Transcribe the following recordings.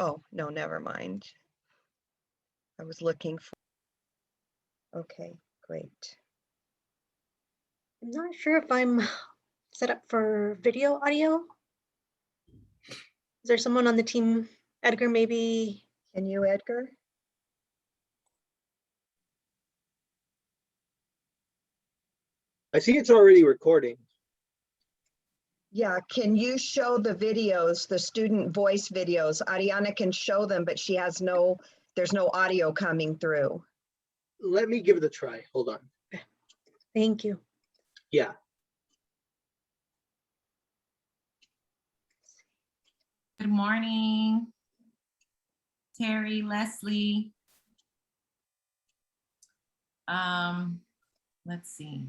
Oh, no, never mind. I was looking for, okay, great. I'm not sure if I'm set up for video audio. Is there someone on the team? Edgar, maybe? Can you, Edgar? I see it's already recording. Yeah, can you show the videos, the student voice videos? Ariana can show them, but she has there's no audio coming through. Let me give it a try. Hold on. Thank you. Yeah. Good morning, Terry, Leslie. Let's see.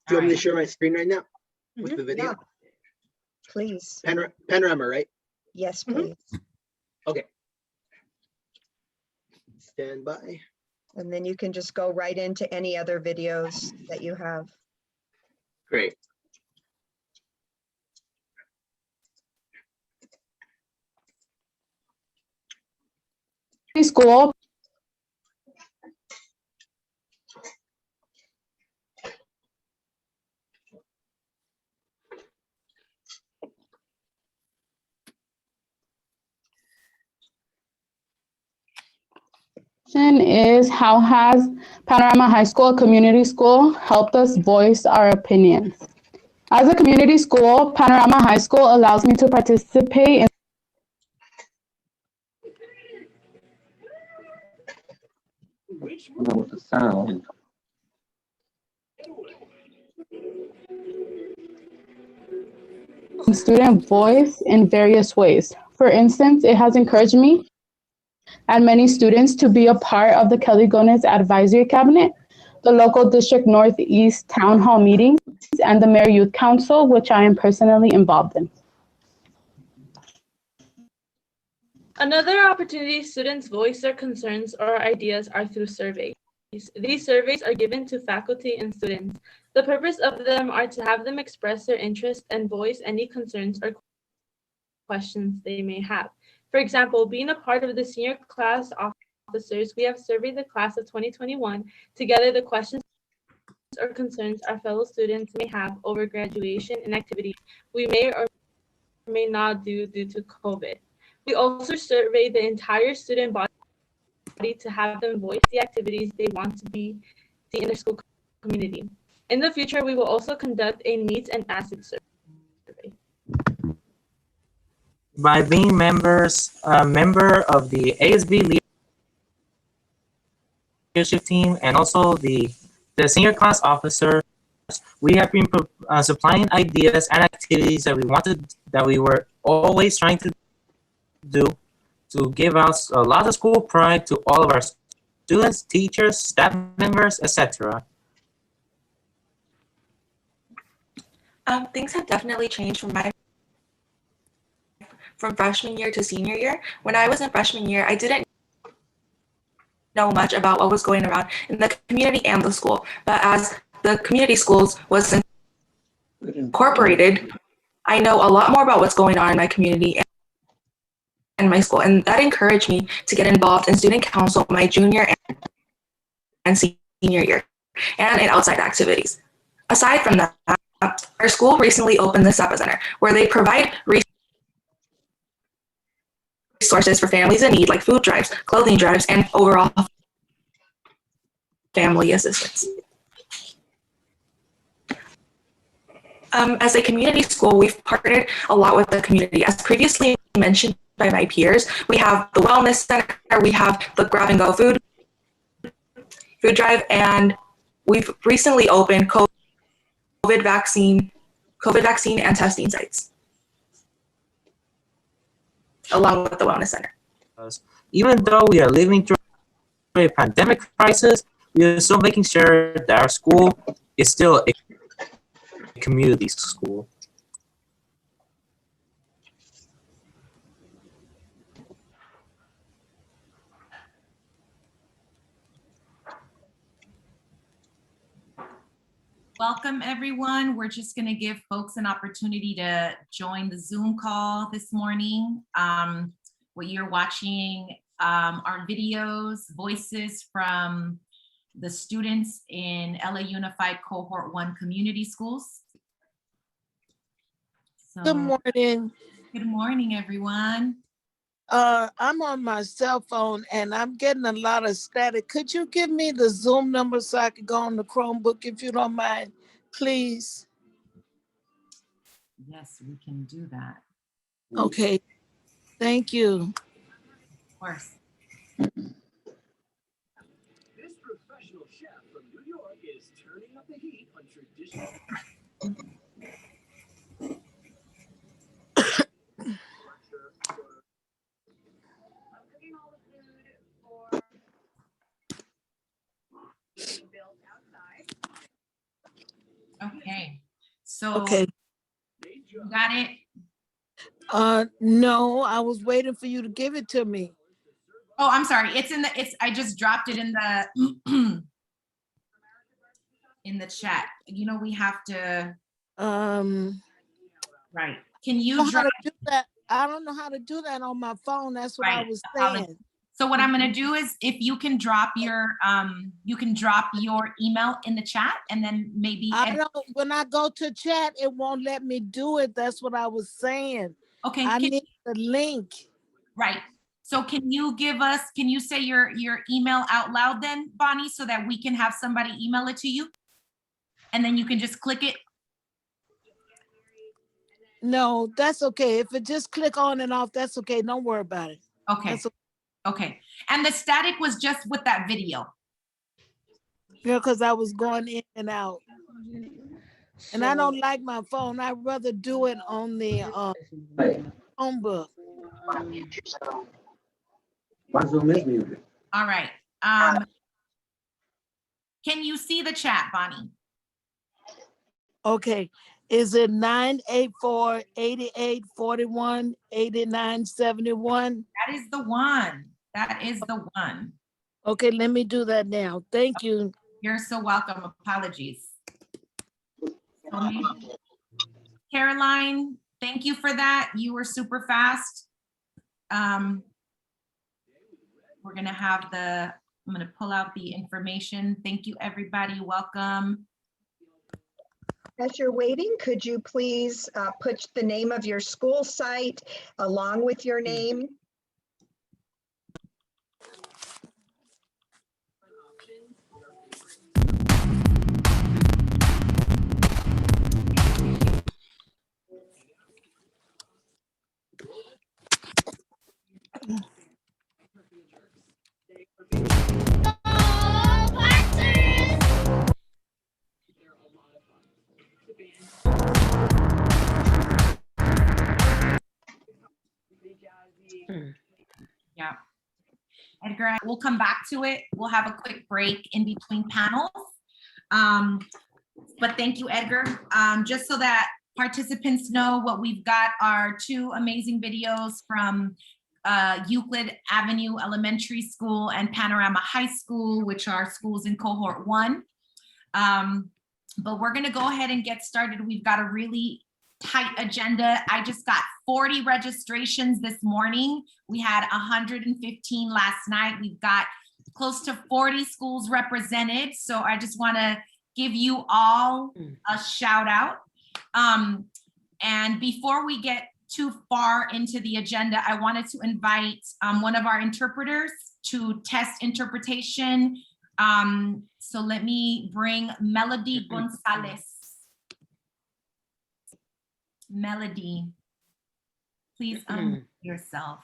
Do you want me to share my screen right now with the video? Yeah. Please. Panorama, right? Yes, please. Okay. Stand by. And then you can just go right into any other videos that you have. Great. School. Is how has Panorama High School, a community school, helped us voice our opinions? As a community school, Panorama High School allows me to participate in with the sound. student voice in various ways. For instance, it has encouraged me and many students to be a part of the Kelly Gomez Advisory Cabinet, the local District Northeast Town Hall meetings, and the Mayor Youth Council, which I am personally involved in. Another opportunity students voice their concerns or ideas are through surveys. These surveys are given to faculty and students. The purpose of them are to have them express their interest and voice any concerns or questions they may have. For example, being a part of the senior class officers, we have surveyed the class of 2021 to gather the questions or concerns our fellow students may have over graduation and activities we may or may not do due to COVID. We also survey the entire student body to have them voice the activities they want to see in their school community. In the future, we will also conduct a needs and assets survey. By being a member of the ASB leadership team and also the senior class officers, we have been supplying ideas and activities that we were always trying to do to give us a lot of school pride to all of our students, teachers, staff members, etc. Things have definitely changed from freshman year to senior year. When I was in freshman year, I didn't know much about what was going around in the community and the school. But as the community schools was incorporated, I know a lot more about what's going on in my community and my school. And that encouraged me to get involved in student council my junior and senior year and in outside activities. Aside from that, our school recently opened the SEPA Center, where they provide resources for families in need, like food drives, clothing drives, and overall family assistance. As a community school, we've partnered a lot with the community. As previously mentioned by my peers, we have the Wellness Center, we have the Grab and Go food drive, and we've recently opened COVID vaccine and testing sites, along with the Wellness Center. Even though we are living through a pandemic crisis, we are still making sure that our school is still a community school. Welcome, everyone. We're just going to give folks an opportunity to join the Zoom call this morning. What you're watching are videos, voices from the students in LA Unified Cohort 1 community schools. So, Good morning. good morning, everyone. I'm on my cell phone and I'm getting a lot of static. Could you give me the Zoom number so I can go on the Chromebook if you don't mind, please? Yes, we can do that. Okay, thank you. Of course. This professional chef from New York is turning up the heat on traditional. Okay. So, Okay. you got it? No, I was waiting for you to give it to me. Oh, I'm sorry. I just dropped it in the in the chat. You know, we have to, right. Can you How drop? to do that? I don't know how to do that on my phone. That's what I Right, was apologies. saying. So what I'm gonna do is if you can drop your email in the chat and then maybe. When I go to chat, it won't let me do it. That's what I was saying. Okay. I need the link. Right. So can you say your email out loud then, Bonnie, so that we can have somebody email it to you? And then you can just click it. No, that's okay. If it just click on and off, that's okay. Don't worry about it. Okay. That's okay. Okay. And the static was just with that video. Yeah, because I was going in and out. And I don't like my phone. I'd rather do it on the phone book. All right. Can you see the chat, Bonnie? Okay. Is it 984-8841-8971? That is the one. That is the one. Okay, let me do that now. Thank you. You're so welcome. Apologies. Caroline, thank you for that. You were super fast. We're gonna have I'm gonna pull out the information. Thank you, everybody. Welcome. As you're waiting, could you please put the name of your school site along with your name? Yeah. Edgar, we'll come back to it. We'll have a quick break in between panels. But thank you, Edgar. Just so that participants know, what we've got are 2 amazing videos from Euclid Avenue Elementary School and Panorama High School, which are schools in Cohort 1. But we're gonna go ahead and get started. We've got a really tight agenda. I just got 40 registrations this morning. We had 115 last night. We've got close to 40 schools represented. So I just wanna give you all a shout out. And before we get too far into the agenda, I wanted to invite one of our interpreters to test interpretation. So let me bring Melody Gonzalez. Melody, please unmute yourself.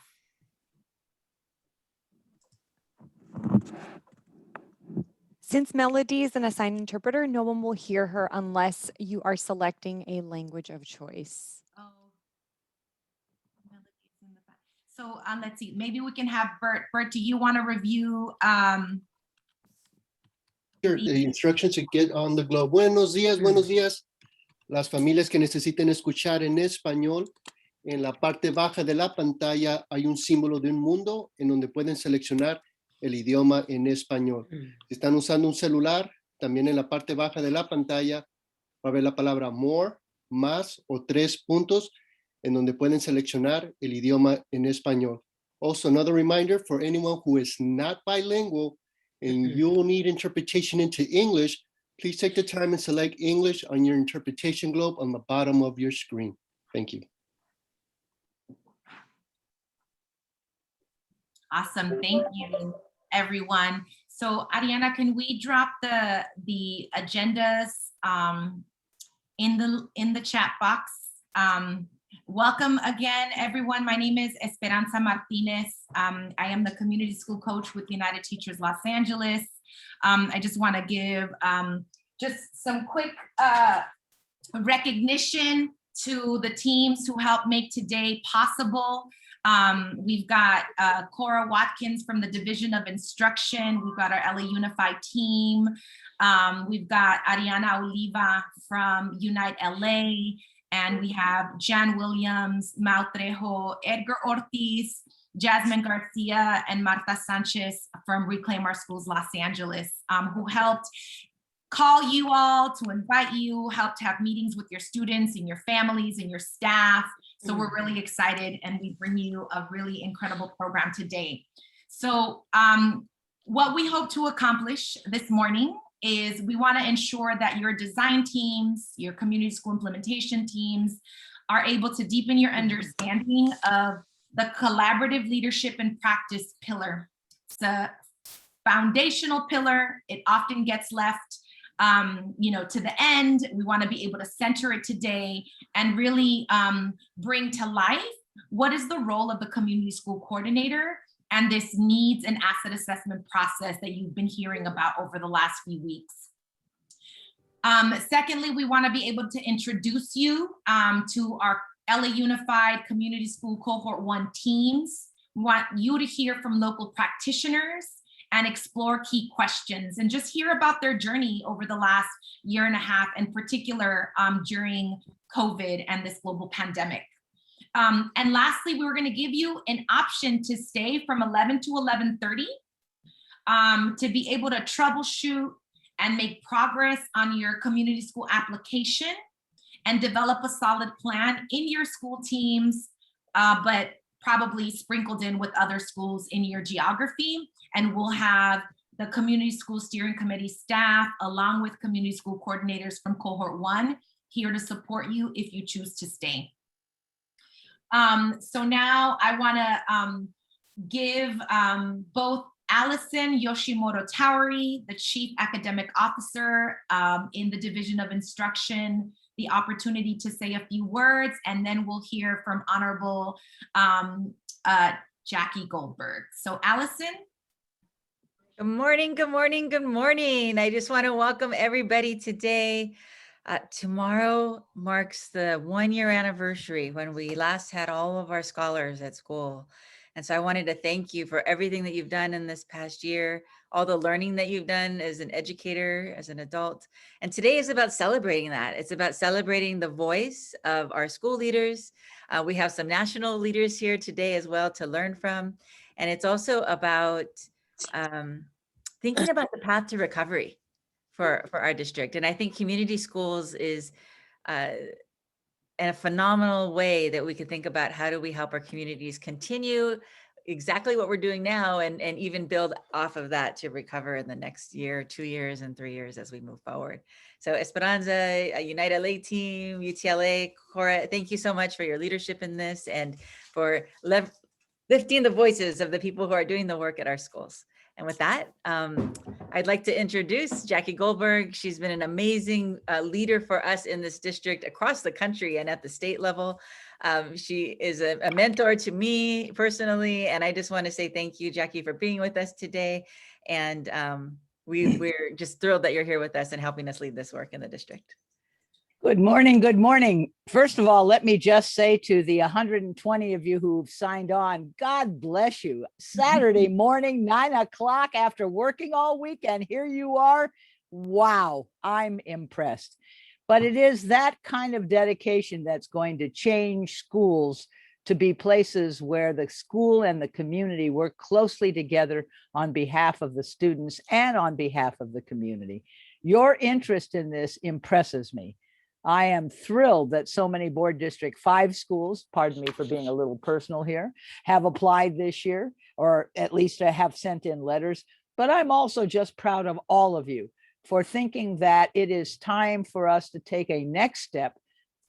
Since Melody is an assigned interpreter, no one will hear her unless you are selecting a language of choice. Oh, Melody's in the back. So let's see, maybe we can have Bert. Bert, do you want to review? Sure, the instructions to get on the globe. Buenos días, buenos días. Las familias que necesiten escuchar en español, en la parte baja de la pantalla hay un símbolo de un mundo en donde pueden seleccionar el idioma en español. Si están usando un celular, también en la parte baja de la pantalla Va a ver la palabra more, más o 3 puntos en donde pueden seleccionar el idioma en español. Also, another reminder for anyone who is not bilingual and you will need interpretation into English, please take the time and select English on your interpretation globe on the bottom of your screen. Thank you. Awesome. Thank you, everyone. So Ariana, can we drop the agendas in the chat box? Welcome again, everyone. My name is Esperanza Martinez. I am the community school coach with United Teachers Los Angeles. I just want to give just some quick recognition to the teams who helped make today possible. We've got Cora Watkins from the Division of Instruction. We've got our LA Unified team. We've got Ariana Oliva from Unite LA. And we have Jan Williams, Mau Trejo, Edgar Ortiz, Jasmine Garcia, and Marta Sanchez from Reclaim Our Schools Los Angeles, who helped call you all, to invite you, help to have meetings with your students and your families and your staff. So we're really excited, and we bring you a really incredible program today. So what we hope to accomplish this morning is we want to ensure that your design teams, your community school implementation teams are able to deepen your understanding of the collaborative leadership and practice pillar. It's a foundational pillar. It often gets left to the end. We want to be able to center it today and really bring to life what is the role of the community school coordinator and this needs and asset assessment process that you've been hearing about over the last few weeks. Secondly, we want to be able to introduce you to our LA Unified Community School Cohort 1 teams. We want you to hear from local practitioners and explore key questions and just hear about their journey over the last year and a half, in particular during COVID and this global pandemic. And lastly, we were going to give you an option to stay from 11 to 11:30 to be able to troubleshoot and make progress on your community school application and develop a solid plan in your school teams, but probably sprinkled in with other schools in your geography. And we'll have the community school steering committee staff along with community school coordinators from Cohort 1 here to support you if you choose to stay. So now I want to give both Allison Yoshimoto Towery, the Chief Academic Officer in the Division of Instruction, the opportunity to say a few words, and then we'll hear from Honorable Jackie Goldberg. So Allison. Good morning, good morning, good morning. I just want to welcome everybody today. Tomorrow marks the 1-year anniversary when we last had all of our scholars at school. And so I wanted to thank you for everything that you've done in this past year, all the learning that you've done as an educator, as an adult. And today is about celebrating that. It's about celebrating the voice of our school leaders. We have some national leaders here today as well to learn from. And it's also about thinking about the path to recovery for our district. And I think community schools is a phenomenal way that we can think about how do we help our communities continue exactly what we're doing now and even build off of that to recover in the next year, 2 years, and 3 years as we move forward. So Esperanza, United LA team, UTLA, Cora, thank you so much for your leadership in this and for lifting the voices of the people who are doing the work at our schools. And with that, I'd like to introduce Jackie Goldberg. She's been an amazing leader for us in this district across the country and at the state level. She is a mentor to me personally. And I just want to say thank you, Jackie, for being with us today. And we're just thrilled that you're here with us and helping us lead this work in the district. Good morning. Good morning. First of all, let me just say to the 120 of you who've signed on, God bless you. Saturday morning, 9 o'clock after working all week, and here you are. Wow, I'm impressed. But it is that kind of dedication that's going to change schools to be places where the school and the community work closely together on behalf of the students and on behalf of the community. Your interest in this impresses me. I am thrilled that so many Board District 5 schools, pardon me for being a little personal here, have applied this year, or at least have sent in letters. But I'm also just proud of all of you for thinking that it is time for us to take a next step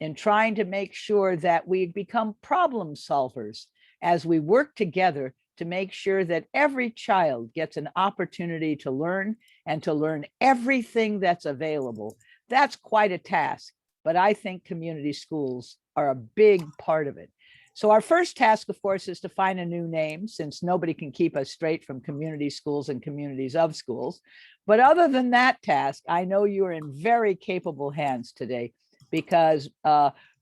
in trying to make sure that we become problem solvers as we work together to make sure that every child gets an opportunity to learn and to learn everything that's available. That's quite a task, but I think community schools are a big part of it. So our first task, of course, is to find a new name, since nobody can keep us straight from community schools and communities of schools. But other than that task, I know you are in very capable hands today, because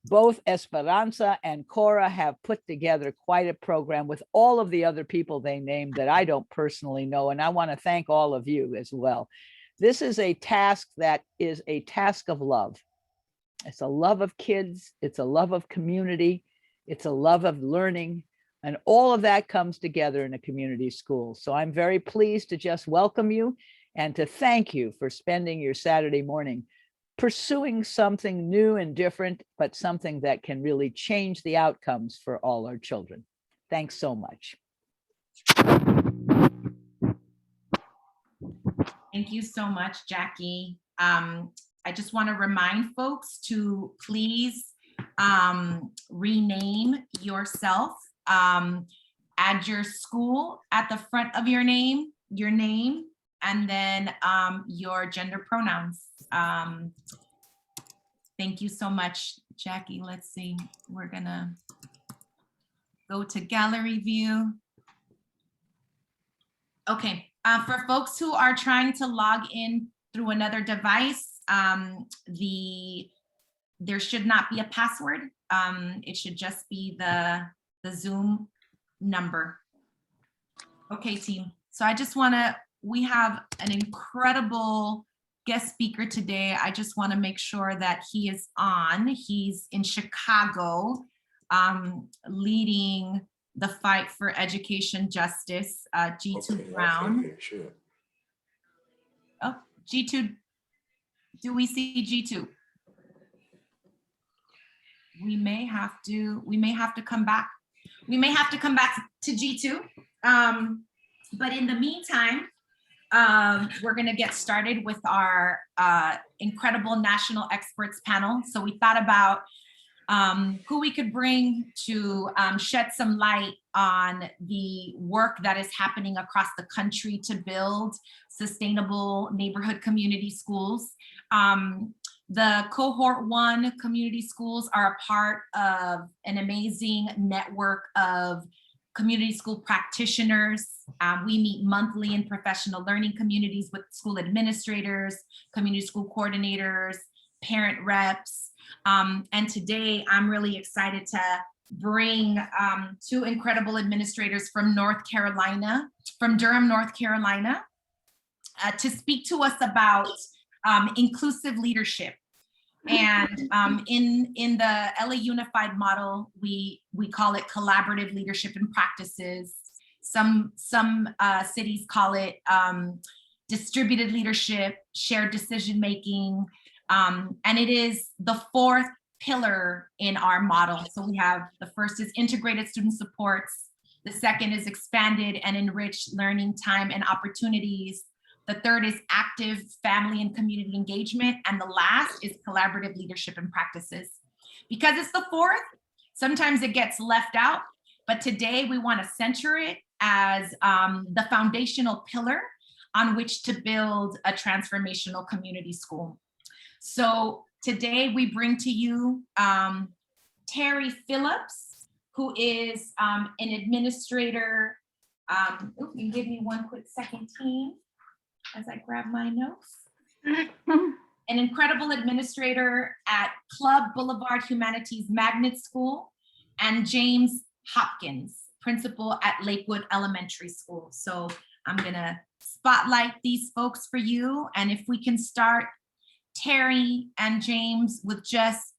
both Esperanza and Cora have put together quite a program with all of the other people they named that I don't personally know. And I want to thank all of you as well. This is a task that is a task of love. It's a love of kids. It's a love of community. It's a love of learning. And all of that comes together in a community school. So I'm very pleased to just welcome you and to thank you for spending your Saturday morning pursuing something new and different, but something that can really change the outcomes for all our children. Thanks so much. Thank you so much, Jackie. I just want to remind folks to please rename yourself. Add your school at the front of your name, and then your gender pronouns. Thank you so much, Jackie. Let's see, we're gonna go to gallery view. Okay, for folks who are trying to log in through another device, there should not be a password. It should just be the Zoom number. Okay, team. So I just wanna, we have an incredible guest speaker today. I just want to make sure that he is on. He's in Chicago, leading the fight for education justice, G2 Brown. Oh, G2, do we see G2? We may have to come back. We may have to come back to G2. But in the meantime, we're going to get started with our incredible national experts panel. So we thought about who we could bring to shed some light on the work that is happening across the country to build sustainable neighborhood community schools. The Cohort 1 community schools are a part of an amazing network of community school practitioners. We meet monthly in professional learning communities with school administrators, community school coordinators, parent reps. And today I'm really excited to bring two incredible administrators from North Carolina, from Durham, North Carolina, to speak to us about inclusive leadership. And in the LA Unified model, we call it collaborative leadership and practices. Some cities call it distributed leadership, shared decision making, and it is the fourth pillar in our model. So we have, the first is integrated student supports. The second is expanded and enriched learning time and opportunities. The third is active family and community engagement. And the last is collaborative leadership and practices. Because it's the fourth, sometimes it gets left out, but today we want to center it as the foundational pillar on which to build a transformational community school. So today we bring to you Terry Phillips, who is an administrator. You can give me one quick second, team, as I grab my notes. An incredible administrator at Club Boulevard Humanities Magnet School, and James Hopkins, principal at Lakewood Elementary School. So I'm gonna spotlight these folks for you. And if we can start, Terry and James, with just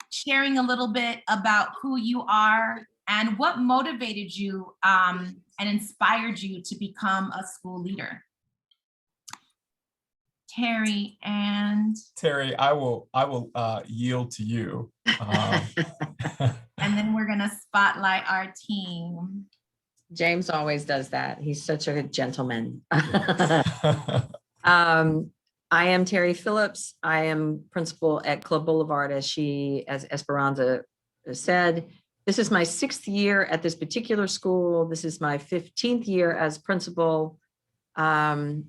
sharing a little bit about who you are and what motivated you and inspired you to become a school leader. Terry, and Terry, I will yield to you. and then we're gonna spotlight our team. James always does that. He's such a gentleman. I am Terry Phillips. I am principal at Club Boulevard, as Esperanza said. This is my 6th year at this particular school. This is my 15th year as principal. And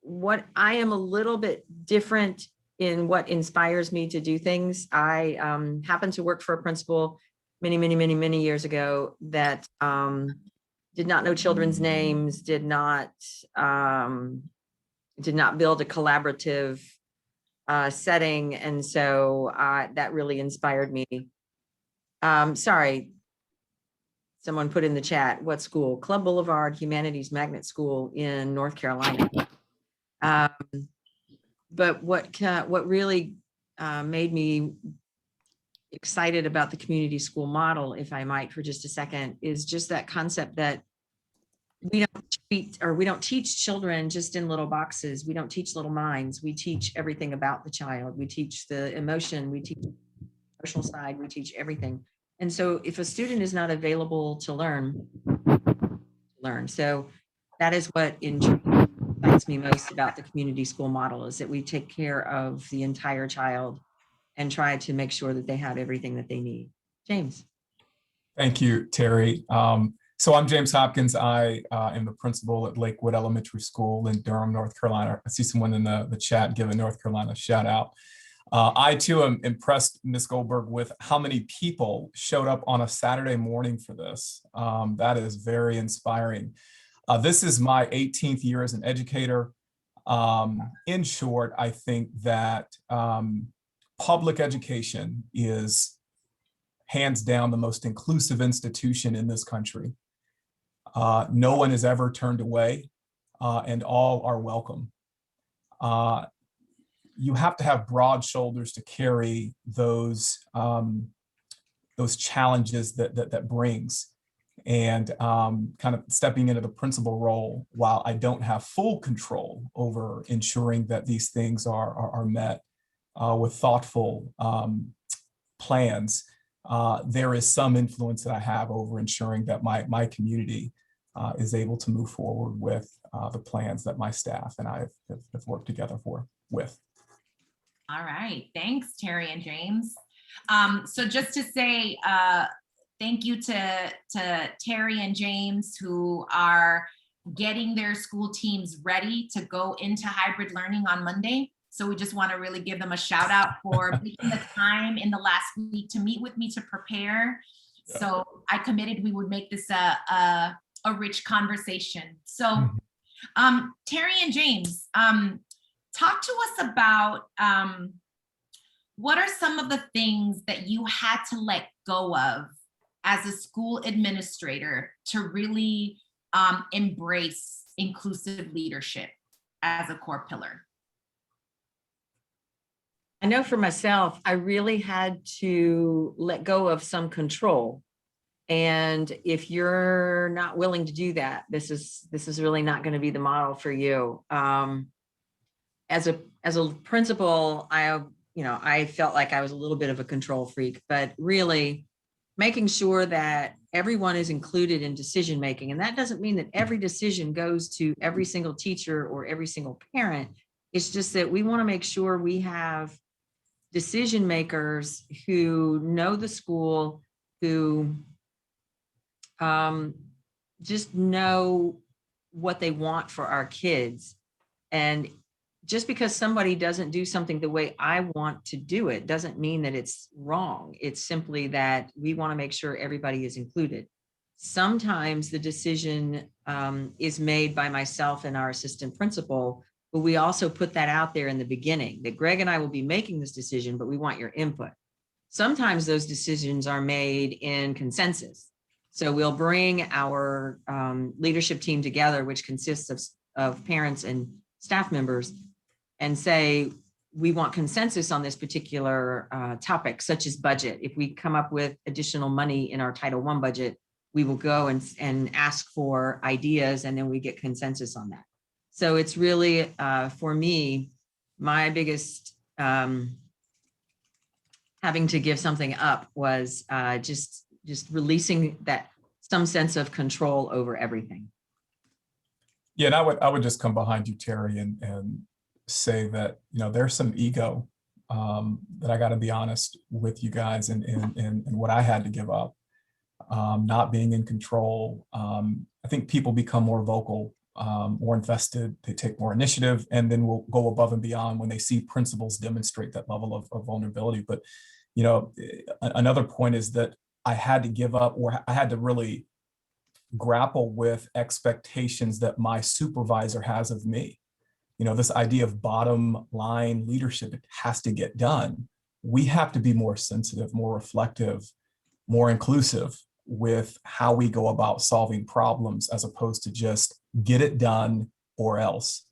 what I am a little bit different in what inspires me to do things. I happened to work for a principal many years ago that did not know children's names, did not build a collaborative setting. And so that really inspired me. Sorry, someone put in the chat, what school? Club Boulevard Humanities Magnet School in North Carolina. But what really made me excited about the community school model, if I might for just a second, is just that concept that we don't teach children just in little boxes. We don't teach little minds. We teach everything about the child. We teach the emotion, we teach the emotional side, we teach everything. And so if a student is not available to learn. So that is what excites me most about the community school model, is that we take care of the entire child and try to make sure that they have everything that they need. James. Thank you, Terry. So I'm James Hopkins. I am the principal at Lakewood Elementary School in Durham, North Carolina. I see someone in the chat giving North Carolina a shout out. I too am impressed, Ms. Goldberg, with how many people showed up on a Saturday morning for this. That is very inspiring. This is my 18th year as an educator. In short, I think that public education is hands down the most inclusive institution in this country. No one is ever turned away, and all are welcome. You have to have broad shoulders to carry those challenges that brings. And kind of stepping into the principal role, while I don't have full control over ensuring that these things are met with thoughtful plans, there is some influence that I have over ensuring that my community is able to move forward with the plans that my staff and I have worked together with. All right, thanks, Terry and James. So just to say thank you to Terry and James, who are getting their school teams ready to go into hybrid learning on Monday. So we just want to really give them a shout out for making the time in the last week to meet with me to prepare. Yeah. So I committed we would make this a rich conversation. So Terry and James, talk to us about what are some of the things that you had to let go of as a school administrator to really embrace inclusive leadership as a core pillar? I know for myself, I really had to let go of some control. And if you're not willing to do that, this is really not going to be the model for you. As a principal, I felt like I was a little bit of a control freak, but really making sure that everyone is included in decision making. And that doesn't mean that every decision goes to every single teacher or every single parent. It's just that we want to make sure we have decision makers who know the school, who just know what they want for our kids. And just because somebody doesn't do something the way I want to do it doesn't mean that it's wrong. It's simply that we want to make sure everybody is included. Sometimes the decision is made by myself and our assistant principal, but we also put that out there in the beginning that Greg and I will be making this decision, but we want your input. Sometimes those decisions are made in consensus. So we'll bring our leadership team together, which consists of parents and staff members, and say, we want consensus on this particular topic, such as budget. If we come up with additional money in our Title I budget, we will go and ask for ideas, and then we get consensus on that. So it's really, for me, my biggest having to give something up was just releasing that some sense of control over everything. Yeah, and I would just come behind you, Terry, and say that, you know, there's some ego that I got to be honest with you guys and what I had to give up, not being in control. I think people become more vocal, more invested, they take more initiative, and then will go above and beyond when they see principals demonstrate that level of vulnerability. But, you know, another point is that I had to give up, or I had to really grapple with expectations that my supervisor has of me. You know, this idea of bottom line leadership, it has to get done. We have to be more sensitive, more reflective, more inclusive with how we go about solving problems, as opposed to just get it done or else.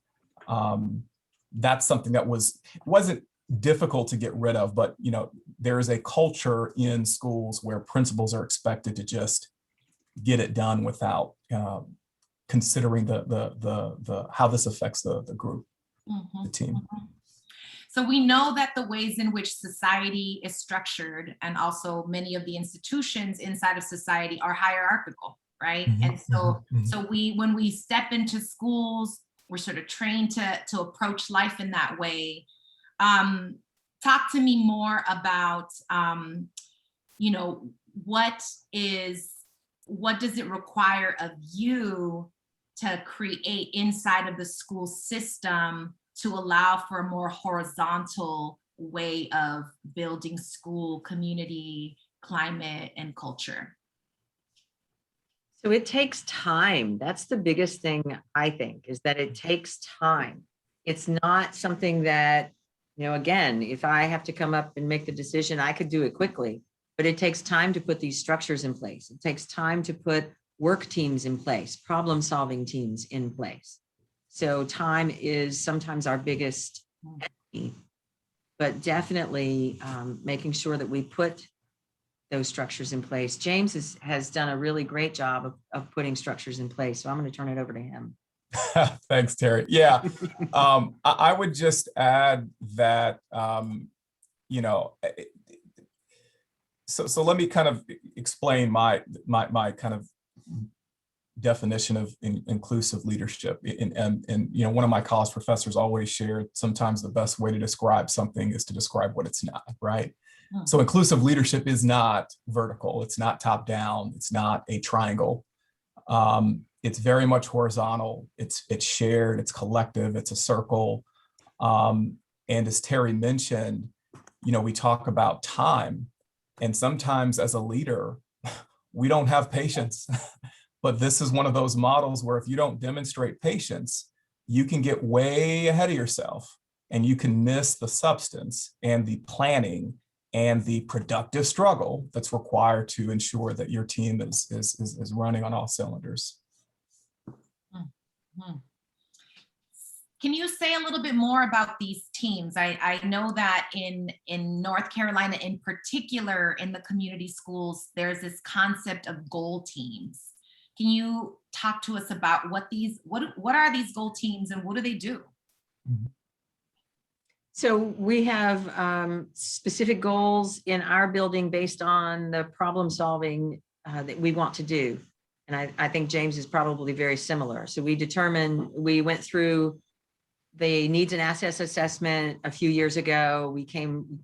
That's something that wasn't difficult to get rid of, but, you know, there is a culture in schools where principals are expected to just get it done without considering the how this affects the group, the team. So we know that the ways in which society is structured, and also many of the institutions inside of society, are hierarchical, right? And so when we step into schools, we're sort of trained to approach life in that way. Talk to me more about, you know, what does it require of you to create inside of the school system to allow for a more horizontal way of building school community, climate, and culture? So it takes time. That's the biggest thing, I think, is that it takes time. It's not something that, you know, again, if I have to come up and make the decision, I could do it quickly, but it takes time to put these structures in place. It takes time to put work teams in place, problem solving teams in place. So time is sometimes our biggest enemy, but definitely making sure that we put those structures in place. James has done a really great job of putting structures in place. So I'm going to turn it over to him. Thanks, Terry. Yeah, I would just add that, you know, so let me kind of explain my kind of definition of inclusive leadership. And you know, one of my college professors always shared, sometimes the best way to describe something is to describe what it's not, right? So inclusive leadership is not vertical, it's not top down, it's not a triangle. It's very much horizontal, it's shared, it's collective, it's a circle. And as Terry mentioned, you know, we talk about time, and sometimes as a leader, we don't have patience. But this is one of those models where if you don't demonstrate patience, you can get way ahead of yourself and you can miss the substance and the planning and the productive struggle that's required to ensure that your team is running on all cylinders. Can you say a little bit more about these teams? I know that in North Carolina in particular, in the community schools, there's this concept of goal teams. Can you talk to us about what are these goal teams and what do they do? So we have specific goals in our building based on the problem solving that we want to do. And I think James is probably very similar. So we went through the needs and assets assessment a few years ago. We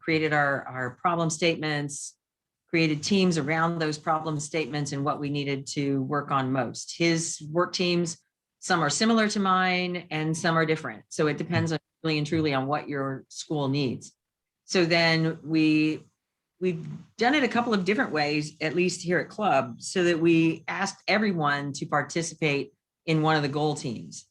created our problem statements, created teams around those problem statements and what we needed to work on most. His work teams, some are similar to mine and some are different. So it depends on really and truly on what your school needs. So then we've done it a couple of different ways, at least here at Club, so that we asked everyone to participate in one of the goal teams.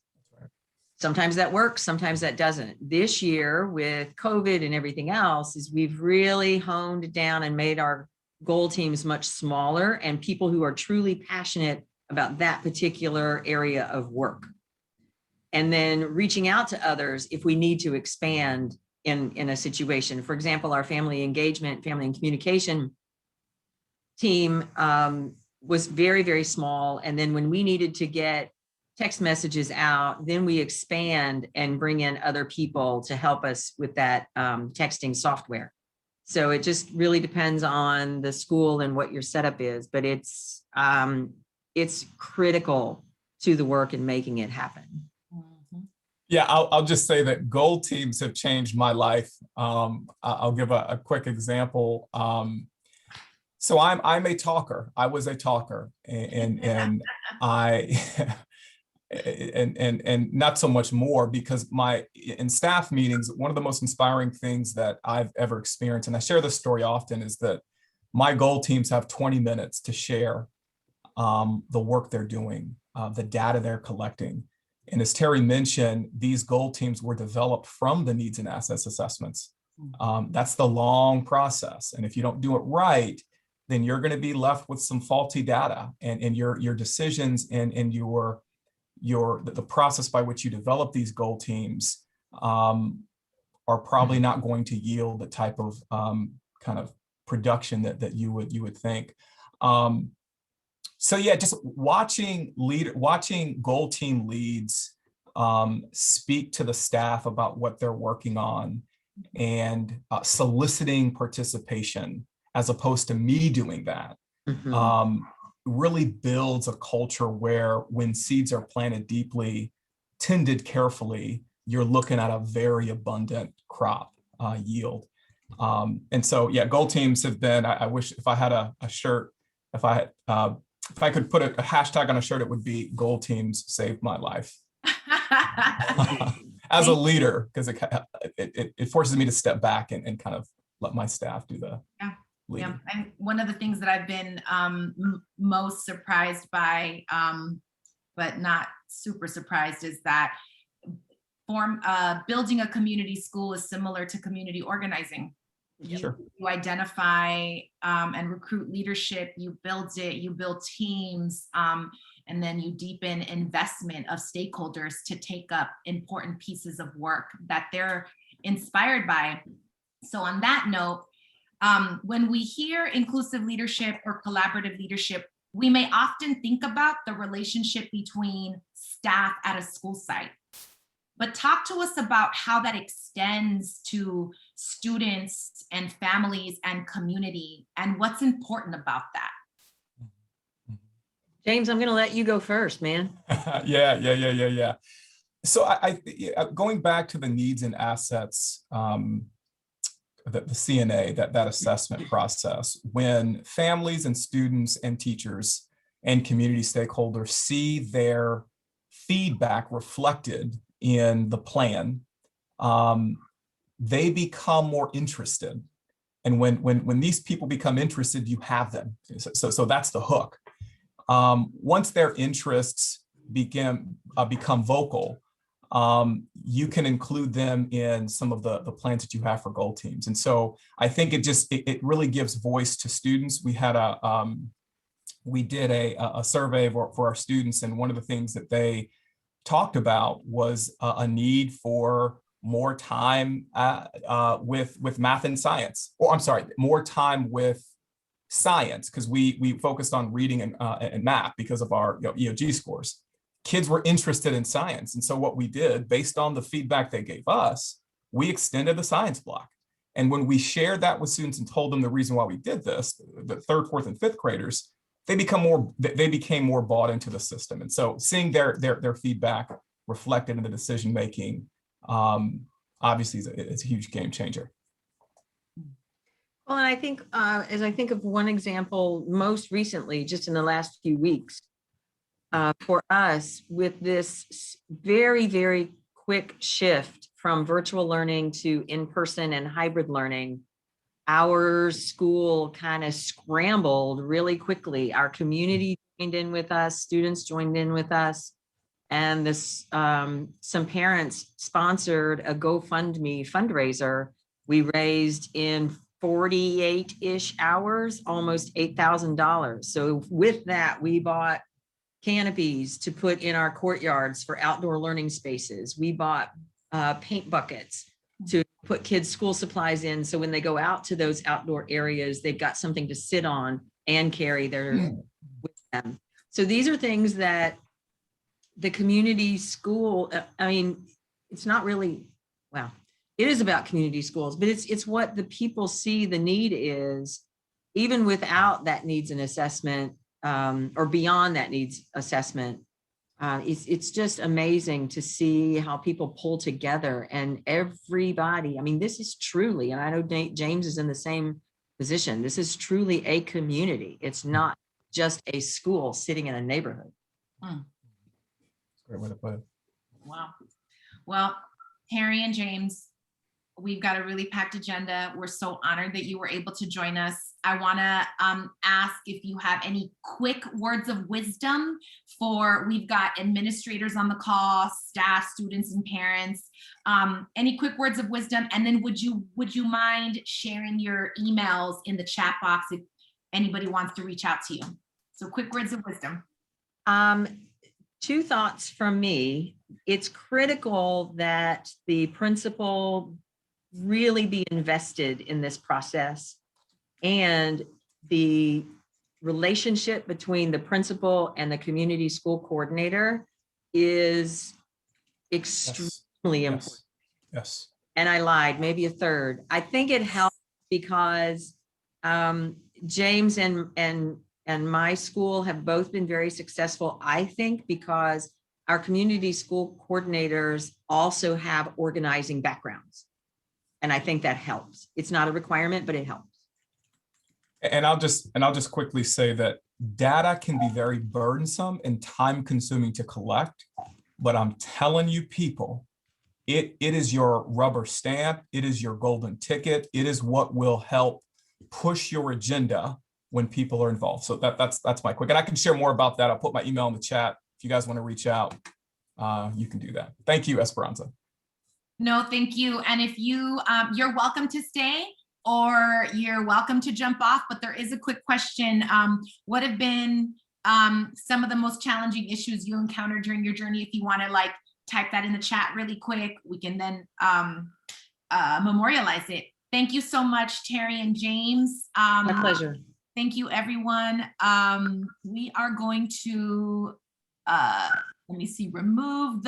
Sometimes that works, sometimes that doesn't. This year with COVID and everything else, is we've really honed down and made our goal teams much smaller and people who are truly passionate about that particular area of work. And then reaching out to others if we need to expand in a situation. For example, our family engagement, family and communication team was very, very small. And then when we needed to text messages out, then we expand and bring in other people to help us with that texting software. So it just really depends on the school and what your setup is, but it's critical to the work and making it happen. Yeah, I'll just say that goal teams have changed my life. I'll give a quick example. So I'm a talker. I was a talker, and I and not so much more, because in staff meetings, one of the most inspiring things that I've ever experienced, and I share this story often, is that my goal teams have 20 minutes to share the work they're doing, the data they're collecting. And as Terry mentioned, these goal teams were developed from the needs and assets assessments. That's the long process. And if you don't do it right, then you're going to be left with some faulty data, and your decisions and the process by which you develop these goal teams are probably not going to yield the type of kind of production that you would think. So yeah, just watching goal team leads speak to the staff about what they're working on, and soliciting participation as opposed to me doing that. Really builds a culture where, when seeds are planted deeply, tended carefully, you're looking at a very abundant crop yield. And so, yeah, goal teams have been, I wish if I had a shirt, if I could put a hashtag on a shirt, it would be "Goal Teams Saved My Life." As a leader, because it forces me to step back and kind of let my staff do the leading. Yeah, and one of the things that I've been most surprised by, but not super surprised, is that building a community school is similar to community organizing. Sure. You identify and recruit leadership, you build teams, and then you deepen investment of stakeholders to take up important pieces of work that they're inspired by. So on that note, when we hear inclusive leadership or collaborative leadership, we may often think about the relationship between staff at a school site. But talk to us about how that extends to students and families and community, and what's important about that. James, I'm going to let you go first, man. Yeah. So I going back to the needs and assets, the CNA, that assessment process, when families and students and teachers and community stakeholders see their feedback reflected in the plan, they become more interested. And when these people become interested, you have them. So that's the hook. Once their interests become vocal, you can include them in some of the plans that you have for goal teams. And so I think it really gives voice to students. We did a survey for our students, and one of the things that they talked about was a need for more time with math and science, or I'm sorry, more time with science, because we focused on reading and math because of our EOG scores. Kids were interested in science, and so what we did, based on the feedback they gave us, we extended the science block. And when we shared that with students and told them the reason why we did this, the 3rd, 4th, and 5th graders, they became more bought into the system. And so seeing their feedback reflected in the decision making, obviously is a huge game changer. Well, and I think as I think of one example, most recently, just in the last few weeks, for us, with this very, very quick shift from virtual learning to in-person and hybrid learning, our school kind of scrambled really quickly. Our community joined in with us, students joined in with us, and some parents sponsored a GoFundMe fundraiser. We raised in 48-ish hours, almost $8,000. So with that, we bought canopies to put in our courtyards for outdoor learning spaces. We bought paint buckets to put kids' school supplies in, so when they go out to those outdoor areas, they've got something to sit on and carry with them. So these are things that the community school, I mean, it's not really, well, it is about community schools, but it's what the people see the need is, even without that needs an assessment, or beyond that needs assessment. It's just amazing to see how people pull together, and everybody, I mean, this is truly, and I know James is in the same position, this is truly a community. It's not just a school sitting in a neighborhood. Great way to put it. Wow. Well, Harry and James, we've got a really packed agenda. We're so honored that you were able to join us. I want to ask if you have any quick words of wisdom for, we've got administrators on the call, staff, students, and parents. Any quick words of wisdom? And then would you mind sharing your emails in the chat box if anybody wants to reach out to you? So quick words of wisdom. Two thoughts from me. It's critical that the principal really be invested in this process, and the relationship between the principal and the community school coordinator is extremely important. Yes. And I lied, maybe a third. I think it helps because James and my school have both been very successful, I think, because our community school coordinators also have organizing backgrounds. And I think that helps. It's not a requirement, but it helps. And I'll just quickly say that data can be very burdensome and time consuming to collect, but I'm telling you people, it is your rubber stamp. It is your golden ticket. It is what will help push your agenda when people are involved. So that's my quick, and I can share more about that. I'll put my email in the chat. If you guys want to reach out, you can do that. Thank you, Esperanza. No, thank you. And if you're welcome to stay or you're welcome to jump off, but there is a quick question. What have been some of the most challenging issues you encountered during your journey? If you want to like type that in the chat really quick, we can then memorialize it. Thank you so much, Terry and James. My pleasure. Thank you, everyone. We are going to, let me see, remove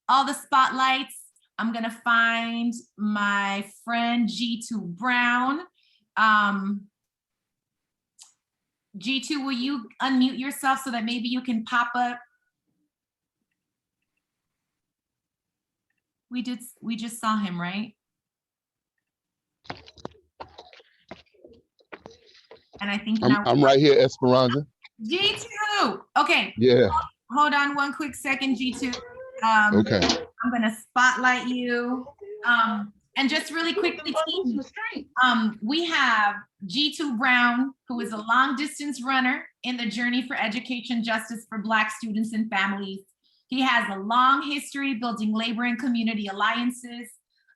all the spotlights. I'm gonna find my friend G2 Brown. G2, will you unmute yourself so that maybe you can pop up? We just saw him, right? And I think I'm right here, Esperanza. G2. Okay. Yeah. Hold on one quick second, G2. Okay. I'm gonna spotlight you. And just really quickly, team, we have G2 Brown, who is a long distance runner in the journey for education justice for Black students and families. He has a long history building labor and community alliances,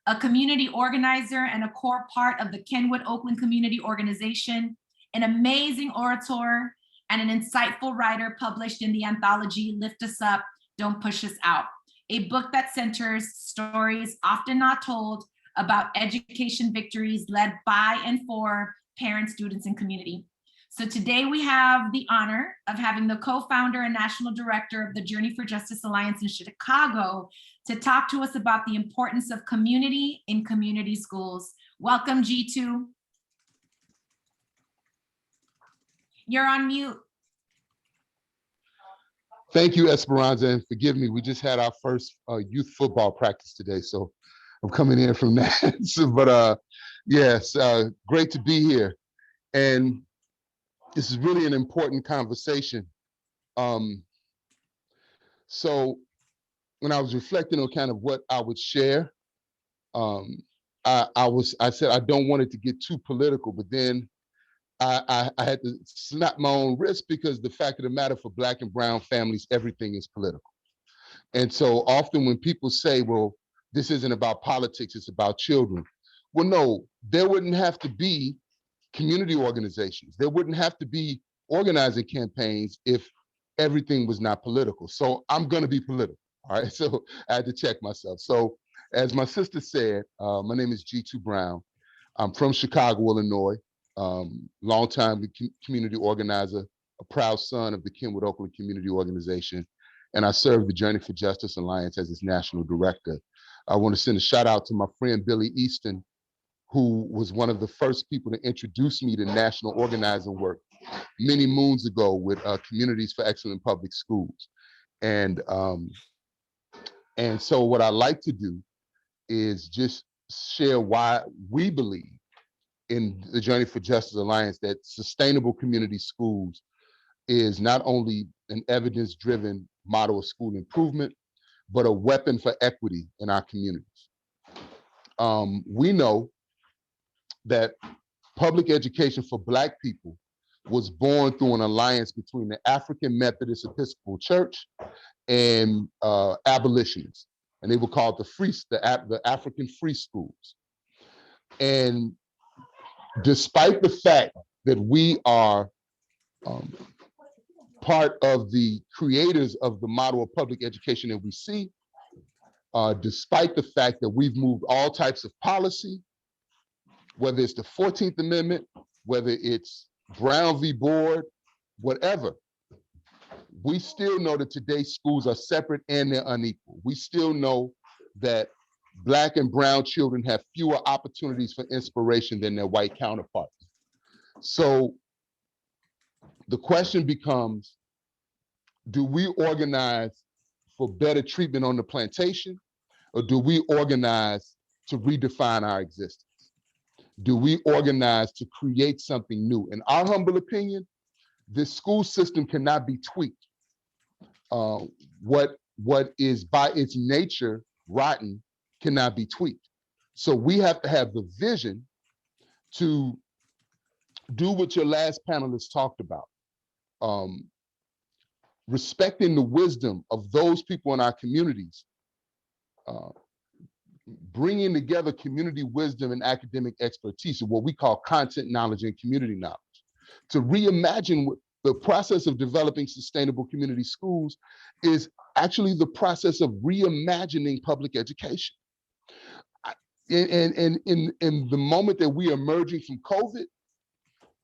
a community organizer and a core part of the Kenwood Oakland Community Organization, an amazing orator, and an insightful writer published in the anthology Lift Us Up, Don't Push Us Out, a book that centers stories often not told about education victories led by and for parents, students, and community. So today we have the honor of having the co-founder and national director of the Journey for Justice Alliance in Chicago to talk to us about the importance of community in community schools. Welcome, G2. You're on mute. Thank you, Esperanza, and forgive me, we just had our first youth football practice today, so I'm coming in from that. But yes, great to be here. And this is really an important conversation. So when I was reflecting on kind of what I would share, I said I don't want it to get too political, but then I had to slap my own wrist, because the fact of the matter, for Black and brown families, everything is political. And so often when people say, well, this isn't about politics, it's about children. Well, no, there wouldn't have to be community organizations. There wouldn't have to be organizing campaigns if everything was not political. So I'm gonna be political, all right? So I had to check myself. So as my sister said, my name is G2 Brown. I'm from Chicago, Illinois. Longtime community organizer, a proud son of the Kenwood Oakland Community Organization. and I serve the Journey for Justice Alliance as its national director. I want to send a shout out to my friend Billy Easton, who was one of the first people to introduce me to national organizing work many moons ago with Communities for Excellent Public Schools. And so what I like to do is just share why we believe in the Journey for Justice Alliance that sustainable community schools is not only an evidence-driven model of school improvement, but a weapon for equity in our communities. We know that public education for Black people was born through an alliance between the African Methodist Episcopal Church and abolitionists, and they were called the African Free Schools. And despite the fact that we are part of the creators of the model of public education that we see, despite the fact that we've moved all types of policy, whether it's the 14th Amendment, whether it's Brown v. Board, whatever, we still know that today's schools are separate and they're unequal. We still know that Black and brown children have fewer opportunities for inspiration than their white counterparts. So the question becomes, do we organize for better treatment on the plantation, or do we organize to redefine our existence? Do we organize to create something new? In our humble opinion, this school system cannot be tweaked. What is by its nature rotten cannot be tweaked. So we have to have the vision to do what your last panelist talked about. Respecting the wisdom of those people in our communities, bringing together community wisdom and academic expertise, or what we call content knowledge and community knowledge, to reimagine what the process of developing sustainable community schools is actually the process of reimagining public education. In the moment that we are emerging from COVID,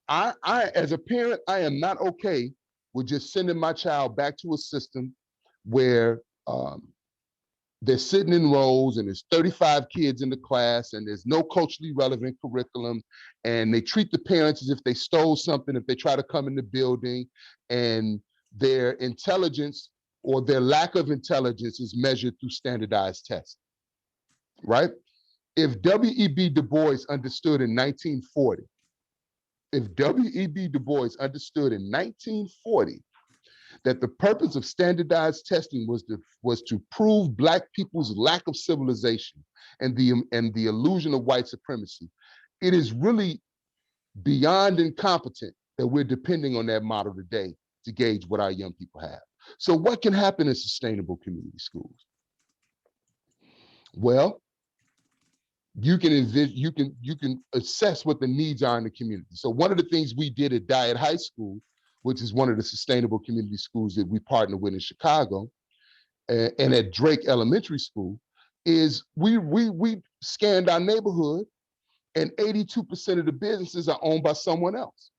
I, as a parent, I am not okay with just sending my child back to a system where they're sitting in rows and there's 35 kids in the class and there's no culturally relevant curriculum, and they treat the parents as if they stole something if they try to come in the building, and their intelligence or their lack of intelligence is measured through standardized tests, right? If W.E.B. Du Bois understood in 1940, that the purpose of standardized testing was to prove Black people's lack of civilization and the illusion of white supremacy, it is really beyond incompetent that we're depending on that model today to gauge what our young people have. So what can happen in sustainable community schools? Well, you can assess what the needs are in the community. So one of the things we did at Dyett High School, which is one of the sustainable community schools that we partner with in Chicago, and at Drake Elementary School, is we scanned our neighborhood, and 82% of the businesses are owned by someone else.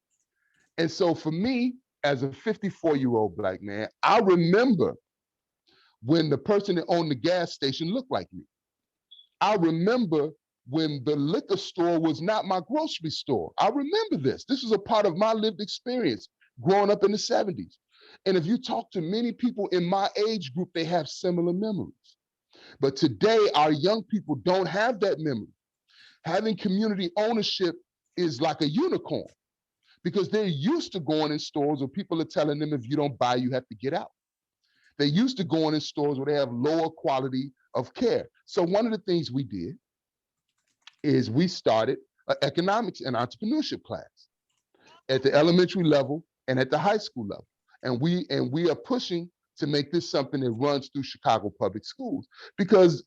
And so for me, as a 54-year-old Black man, I remember when the person that owned the gas station looked like me. I remember when the liquor store was not my grocery store. I remember this. This is a part of my lived experience growing up in the 70s. And if you talk to many people in my age group, they have similar memories. But today, our young people don't have that memory. Having community ownership is like a unicorn, because they're used to going in stores where people are telling them, if you don't buy, you have to get out. They're used to going in stores where they have lower quality of care. So one of the things we did is we started an economics and entrepreneurship class at the elementary level and at the high school level. And we are pushing to make this something that runs through Chicago public schools, because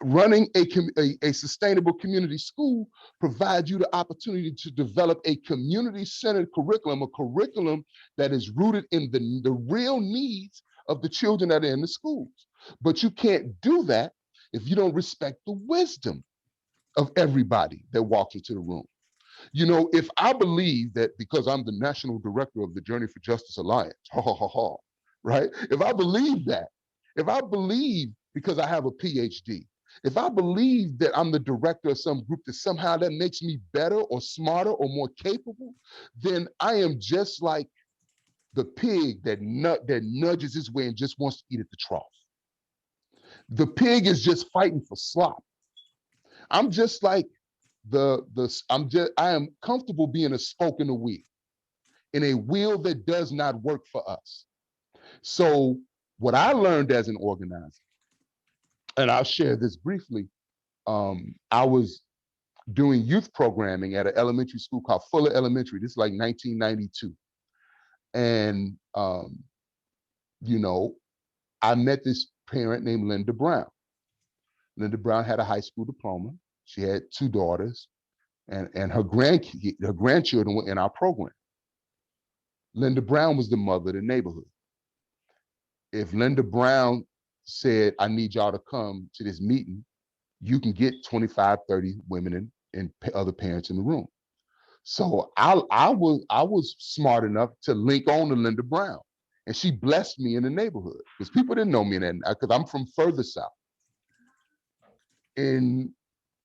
running a sustainable community school provides you the opportunity to develop a community-centered curriculum, a curriculum that is rooted in the real needs of the children that are in the schools. But you can't do that if you don't respect the wisdom of everybody that walks into the room. You know, if I believe that because I'm the national director of the Journey for Justice Alliance, right? If I believe that, if I believe because I have a PhD, if I believe that I'm the director of some group that somehow that makes me better or smarter or more capable, then I am just like the pig that nudges his way and just wants to eat at the trough. The pig is just fighting for slop. I'm just like I am comfortable being a spoke in a wheel, in a wheel that does not work for us. So what I learned as an organizer, and I'll share this briefly, I was doing youth programming at an elementary school called Fuller Elementary. This is like 1992. And, you know, I met this parent named Linda Brown. Linda Brown had a high school diploma. She had 2 daughters, and her grandchildren were in our program. Linda Brown was the mother of the neighborhood. If Linda Brown said, I need y'all to come to this meeting, you can get 25, 30 women and other parents in the room. So I was smart enough to link on to Linda Brown, and she blessed me in the neighborhood because people didn't know me then, because I'm from further south. And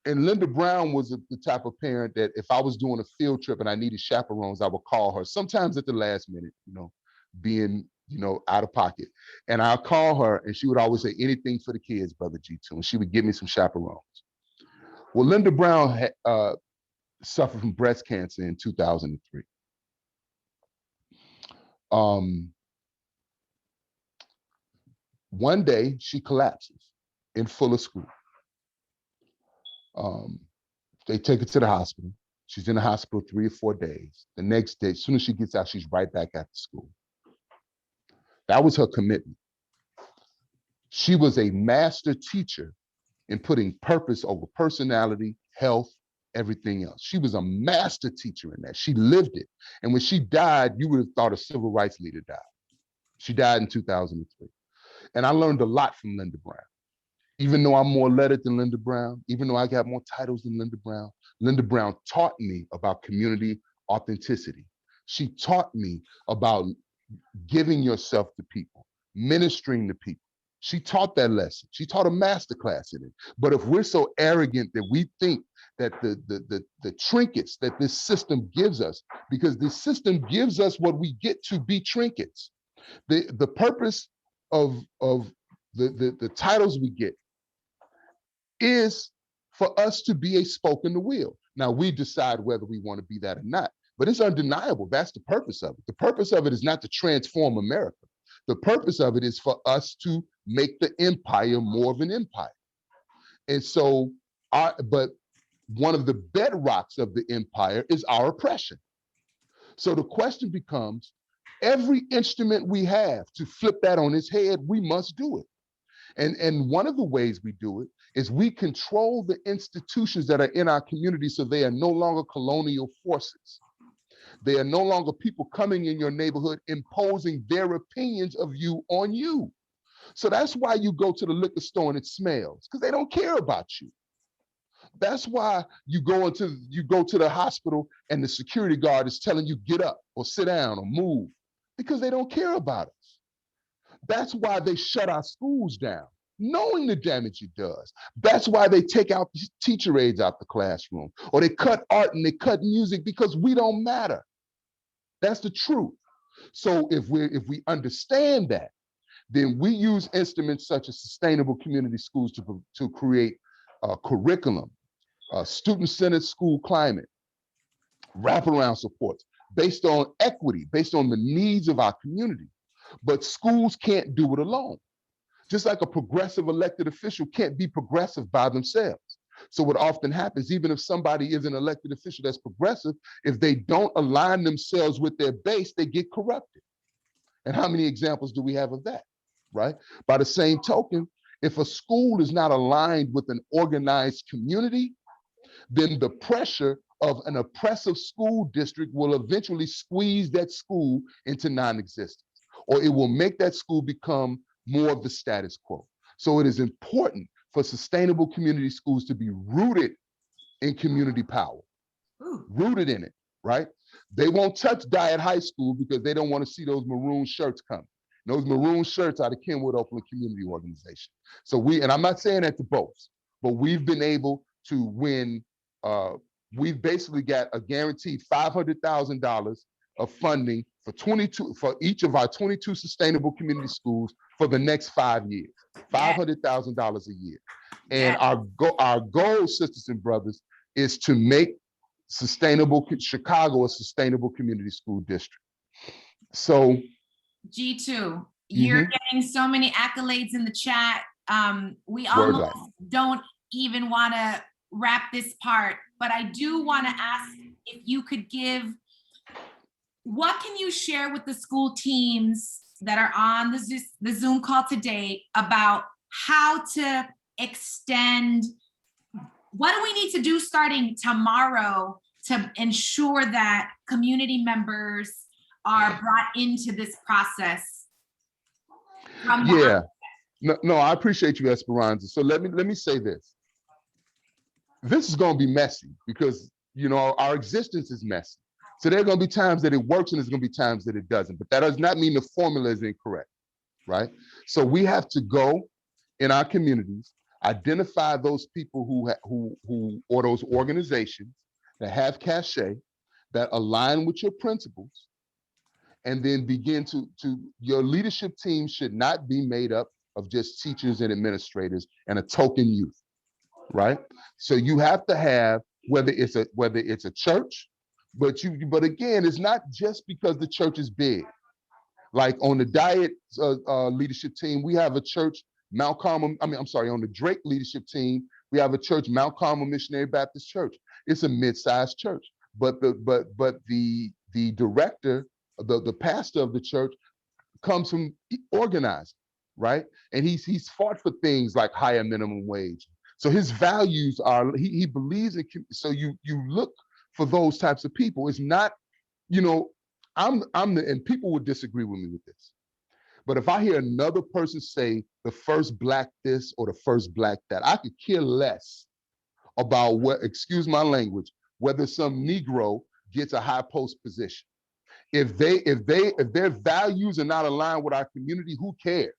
Linda Brown was the type of parent that if I was doing a field trip and I needed chaperones, I would call her sometimes at the last minute, you know, being, you know, out of pocket. And I'll call her and she would always say, anything for the kids, Brother G2. And she would give me some chaperones. Well, Linda Brown had, suffered from breast cancer in 2003. One day she collapses in Fuller School. They take her to the hospital. She's in the hospital 3 or 4 days. The next day, as soon as she gets out, she's right back at the school. That was her commitment. She was a master teacher in putting purpose over personality, health, everything else. She was a master teacher in that. She lived it. And when she died, you would have thought a civil rights leader died. She died in 2003. And I learned a lot from Linda Brown. Even though I'm more lettered than Linda Brown, even though I got more titles than Linda Brown taught me about community authenticity. She taught me about giving yourself to people, ministering to people. She taught that lesson. She taught a master class in it. But if we're so arrogant that we think that the trinkets that this system gives us, because the system gives us what we get to be trinkets. The purpose of the titles we get is for us to be a spoke in the wheel. Now we decide whether we want to be that or not, but it's undeniable. That's the purpose of it. The purpose of it is not to transform America. The purpose of it is for us to make the empire more of an empire. And so, but one of the bedrocks of the empire is our oppression. So the question becomes, every instrument we have to flip that on its head, we must do it. And one of the ways we do it is we control the institutions that are in our community so they are no longer colonial forces. They are no longer people coming in your neighborhood imposing their opinions of you on you. So that's why you go to the liquor store and it smells, because they don't care about you. That's why you go to the hospital and the security guard is telling you get up or sit down or move, because they don't care about us. That's why they shut our schools down, knowing the damage it does. That's why they take out teacher aides out the classroom, or they cut art and they cut music, because we don't matter. That's the truth. So if we understand that, then we use instruments such as sustainable community schools to create curriculum, student-centered school climate, wraparound supports based on equity, based on the needs of our community. But schools can't do it alone. Just like a progressive elected official can't be progressive by themselves. So what often happens, even if somebody is an elected official that's progressive, if they don't align themselves with their base, they get corrupted. And how many examples do we have of that, right? By the same token, if a school is not aligned with an organized community, then the pressure of an oppressive school district will eventually squeeze that school into non-existence, or it will make that school become more of the status quo. So it is important for sustainable community schools to be rooted in community power, rooted in it, right? They won't touch Diet High School because they don't want to see those maroon shirts coming. Those maroon shirts are the Kenwood Oakland Community Organization. So and I'm not saying that to boast, but we've been able to win. We've basically got a guaranteed $500,000 of funding for each of our 22 sustainable community schools for the next 5 years. $500,000 a year. And our goal, sisters and brothers, is to make Chicago a sustainable community school district. So G2, you're getting so many accolades in the chat. We almost don't even want to wrap this part, but I do want to ask if you could give, what can you share with the school teams that are on the Zoom call today about how to extend, what do we need to do starting tomorrow to ensure that community members are brought into this process? Yeah, no, I appreciate you, Esperanza. So let me say this. This is going to be messy because, you know, our existence is messy. So there are going to be times that it works and there's going to be times that it doesn't. But that does not mean the formula is incorrect, right? So we have to go in our communities, identify those people who or those organizations that have cachet, that align with your principles, and then begin to your leadership team should not be made up of just teachers and administrators and a token youth, right? So you have to have, whether it's a church, but again, it's not just because the church is big. Like on the Diet leadership team, we have a church, on the Drake leadership team, we have a church, Mount Carmel Missionary Baptist Church. It's a mid-sized church, but the director, the pastor of the church comes from organizing, right? And he's fought for things like higher minimum wage. So his values are, he believes in, so you look for those types of people. It's not, you know, and people would disagree with me with this, but if I hear another person say the first Black this or the first Black that, I could care less about what, excuse my language, whether some Negro gets a high post position. If their values are not aligned with our community, who cares,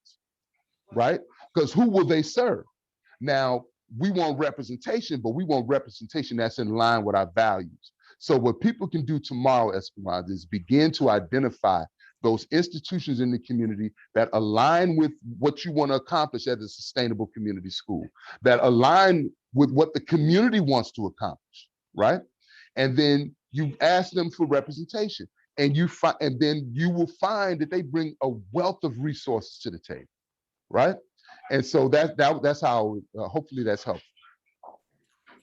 right? Because who will they serve? Now, we want representation, but we want representation that's in line with our values. So what people can do tomorrow, Esperanza, is begin to identify those institutions in the community that align with what you want to accomplish as a sustainable community school, that align with what the community wants to accomplish, right? And then you ask them for representation, and then you will find that they bring a wealth of resources to the table, right? And so that's how, hopefully that's helpful.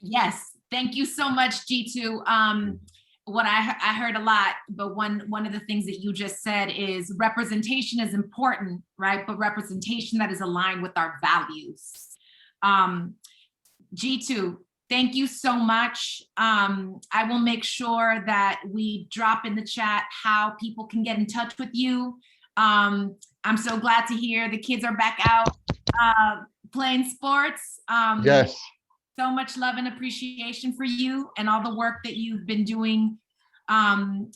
Yes, thank you so much, G2. What I heard a lot, but one of the things that you just said is representation is important, right? But representation that is aligned with our values. G2, thank you so much. I will make sure that we drop in the chat how people can get in touch with you. I'm so glad to hear the kids are back out playing sports. Yes. So much love and appreciation for you and all the work that you've been doing, and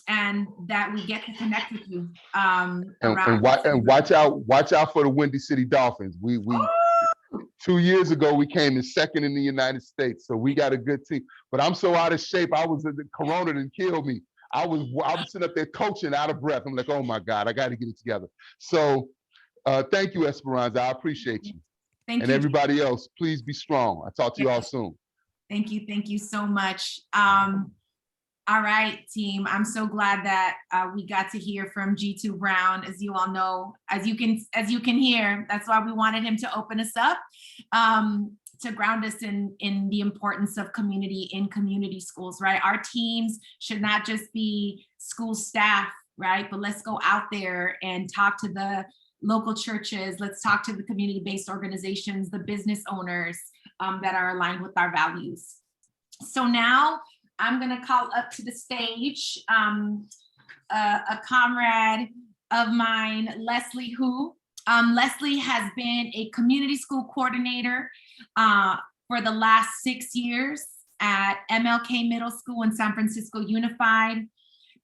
that we get to connect with you. And watch out for the Windy City Dolphins. We 2 years ago we came in second in the United States, so we got a good team. But I'm so out of shape. The Corona didn't kill me. I was sitting up there coaching out of breath. I'm like, oh my God, I got to get it together. So thank you, Esperanza. I appreciate you. Thank and you. Everybody else, please be strong. I'll talk to you all soon. Thank you so much. All right, team. I'm so glad that we got to hear from G2 Brown. As you all know, as you can hear, that's why we wanted him to open us up, to ground us in the importance of community in community schools, right? Our teams should not just be school staff, right? But let's go out there and talk to the local churches. Let's talk to the community-based organizations, the business owners that are aligned with our values. So now I'm gonna call up to the stage a comrade of mine, Leslie Hu. Leslie has been a community school coordinator for the last 6 years at MLK Middle School in San Francisco Unified.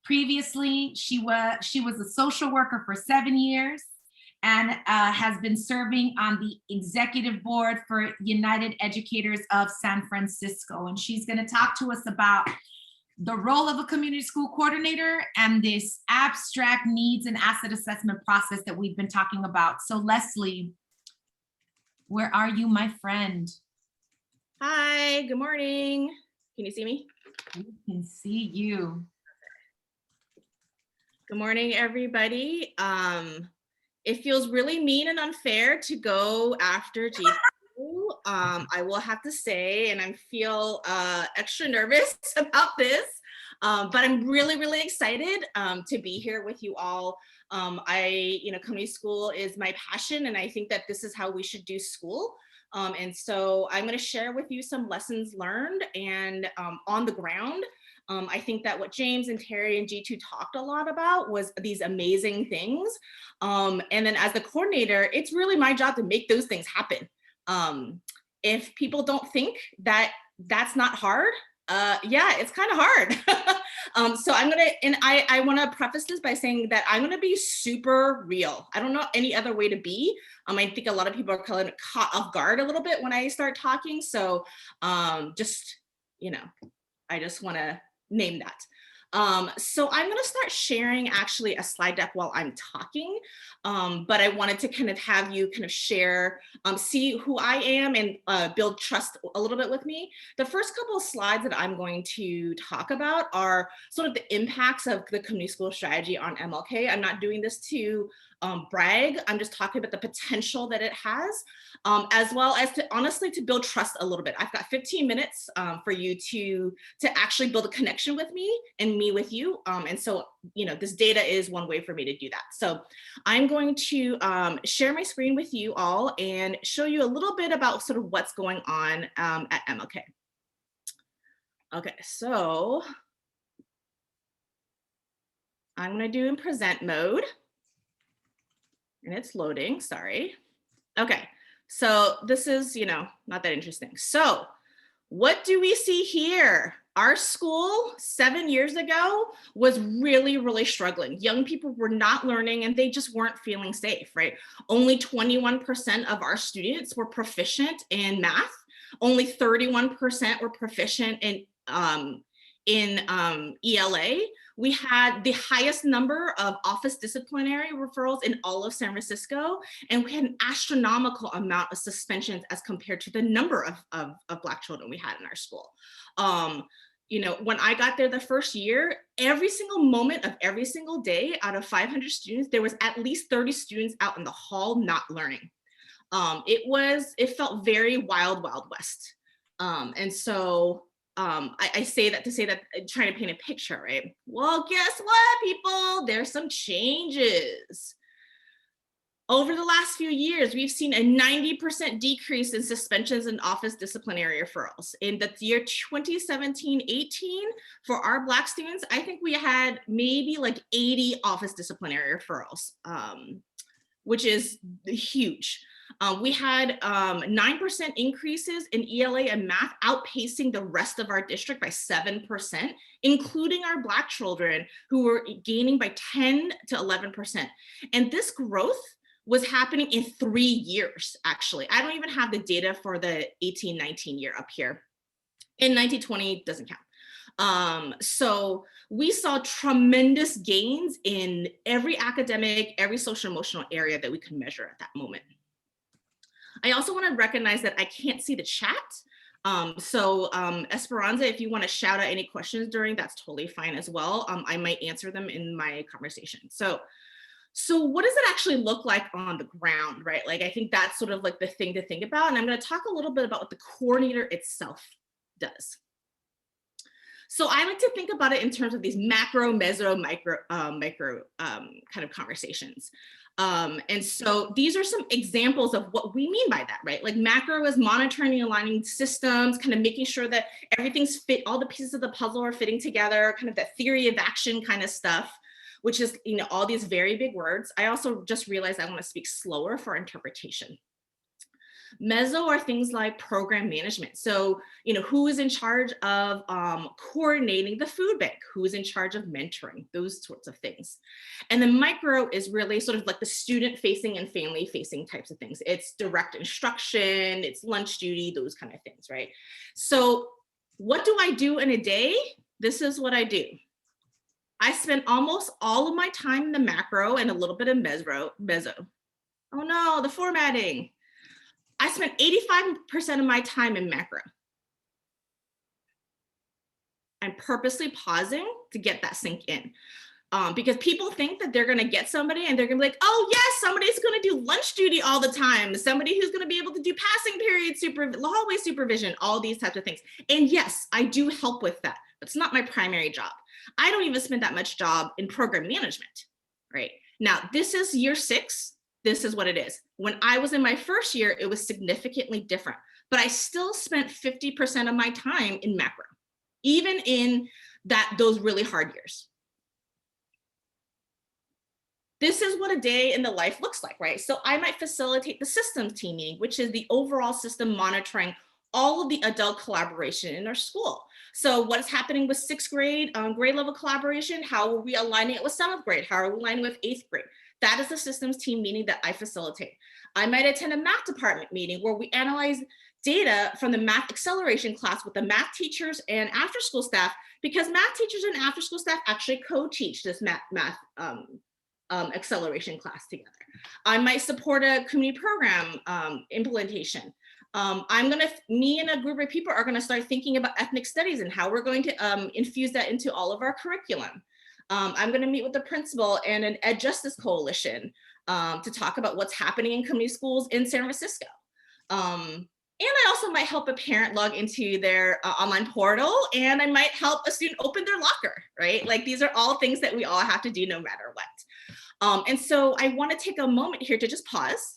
Previously, she was a social worker for 7 years and has been serving on the executive board for United Educators of San Francisco. And she's going to talk to us about the role of a community school coordinator and this abstract needs and asset assessment process that we've been talking about. So Leslie, where are you, my friend? Hi, good morning. Can you see me? We can see you. Good morning, everybody. It feels really mean and unfair to go after G2. I will have to say, and I feel extra nervous about this, but I'm really, really excited to be here with you all. Community school is my passion, and I think that this is how we should do school. And so I'm going to share with you some lessons learned and on the ground. I think that what James and Terry and G2 talked a lot about was these amazing things. And then as the coordinator, it's really my job to make those things happen. If people don't think that that's not hard, yeah, it's kind of hard. So I want to preface this by saying that I'm going to be super real. I don't know any other way to be. I think a lot of people are kind of caught off guard a little bit when I start talking. So just, I just want to name that. So I'm going to start sharing actually a slide deck while I'm talking, but I wanted to kind of have you kind of share, see who I am and build trust a little bit with me. The first couple of slides that I'm going to talk about are sort of the impacts of the community school strategy on MLK. I'm not doing this to brag. I'm just talking about the potential that it has, as well as to honestly to build trust a little bit. I've got 15 minutes for you to actually build a connection with me and me with you. And so, this data is one way for me to do that. So I'm going to share my screen with you all and show you a little bit about sort of what's going on at MLK. Okay, so I'm going to do in present mode. And it's loading, sorry. Okay, so this is, not that interesting. So what do we see here? Our school 7 years ago was really, really struggling. Young people were not learning and they just weren't feeling safe, right? Only 21% of our students were proficient in math. Only 31% were proficient in ELA. We had the highest number of office disciplinary referrals in all of San Francisco, and we had an astronomical amount of suspensions as compared to the number of Black children we had in our school. When I got there the first year, every single moment of every single day out of 500 students, there was at least 30 students out in the hall not learning. It felt very wild, wild west. And so I say that to say that, trying to paint a picture, right? Well, guess what, people? There's some changes. Over the last few years, we've seen a 90% decrease in suspensions and office disciplinary referrals. In the year 2017-18, for our Black students, I think we had maybe like 80 office disciplinary referrals, which is huge. We had 9% increases in ELA and math, outpacing the rest of our district by 7%, including our Black children who were gaining by 10 to 11%. And this growth was happening in 3 years, actually. I don't even have the data for the 18-19 year up here. And 19-20 doesn't count. So we saw tremendous gains in every academic, every social emotional area that we could measure at that moment. I also want to recognize that I can't see the chat. Esperanza, if you want to shout out any questions during, that's totally fine as well. I might answer them in my conversation. So what does it actually look like on the ground, right? Like, I think that's sort of like the thing to think about. And I'm going to talk a little bit about what the coordinator itself does. So I like to think about it in terms of these macro, meso, micro kind of conversations. And so these are some examples of what we mean by that, right? Like macro is monitoring and aligning systems, kind of making sure that everything's fit, all the pieces of the puzzle are fitting together, kind of that theory of action kind of stuff, which is, all these very big words. I also just realized I want to speak slower for interpretation. Meso are things like program management. So, who is in charge of coordinating the food bank? Who is in charge of mentoring? Those sorts of things. And then micro is really sort of like the student facing and family facing types of things. It's direct instruction, it's lunch duty, those kind of things, right? So what do I do in a day? This is what I do. I spend almost all of my time in the macro and a little bit of meso. Oh no, the formatting. I spent 85% of my time in macro. I'm purposely pausing to get that sink in. Because people think that they're gonna get somebody and they're gonna be like, oh yes, somebody's gonna do lunch duty all the time. Somebody who's gonna be able to do passing period hallway supervision, all these types of things. And yes, I do help with that, but it's not my primary job. I don't even spend that much job in program management, right? Now, this is year 6. This is what it is. When I was in my first year, it was significantly different, but I still spent 50% of my time in macro, even in those really hard years. This is what a day in the life looks like, right? So I might facilitate the systems team meeting, which is the overall system monitoring all of the adult collaboration in our school. So what's happening with 6th grade, grade level collaboration? How are we aligning it with 7th grade? How are we aligning with 8th grade? That is the systems team meeting that I facilitate. I might attend a math department meeting where we analyze data from the math acceleration class with the math teachers and after school staff, because math teachers and after school staff actually co-teach this math acceleration class together. I might support a community program implementation. Me and a group of people are gonna start thinking about ethnic studies and how we're going to infuse that into all of our curriculum. I'm gonna meet with the principal and an Ed Justice Coalition to talk about what's happening in community schools in San Francisco. And I also might help a parent log into their online portal, and I might help a student open their locker, right? Like these are all things that we all have to do no matter what. And so I wanna take a moment here to just pause.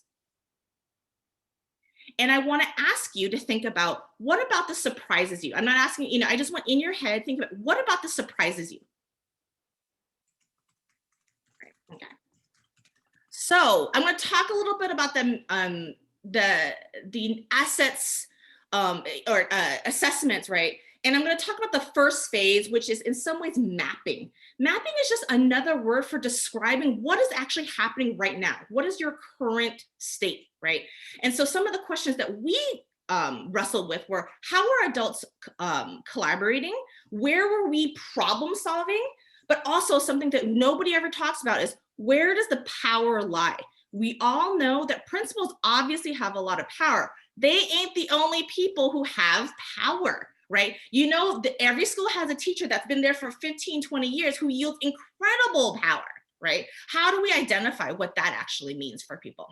And I want to ask you to think about, what about this surprises you? I'm not asking, I just want in your head, think about, what about this surprises you? Right, okay. So I'm going to talk a little bit about the assets or assessments, right? And I'm going to talk about the first phase, which is in some ways mapping. Mapping is just another word for describing what is actually happening right now. What is your current state, right? And so some of the questions that we wrestled with were, how are adults collaborating? Where were we problem solving? But also something that nobody ever talks about is, where does the power lie? We all know that principals obviously have a lot of power. They ain't the only people who have power, right? Every school has a teacher that's been there for 15, 20 years who yields incredible power, right? How do we identify what that actually means for people?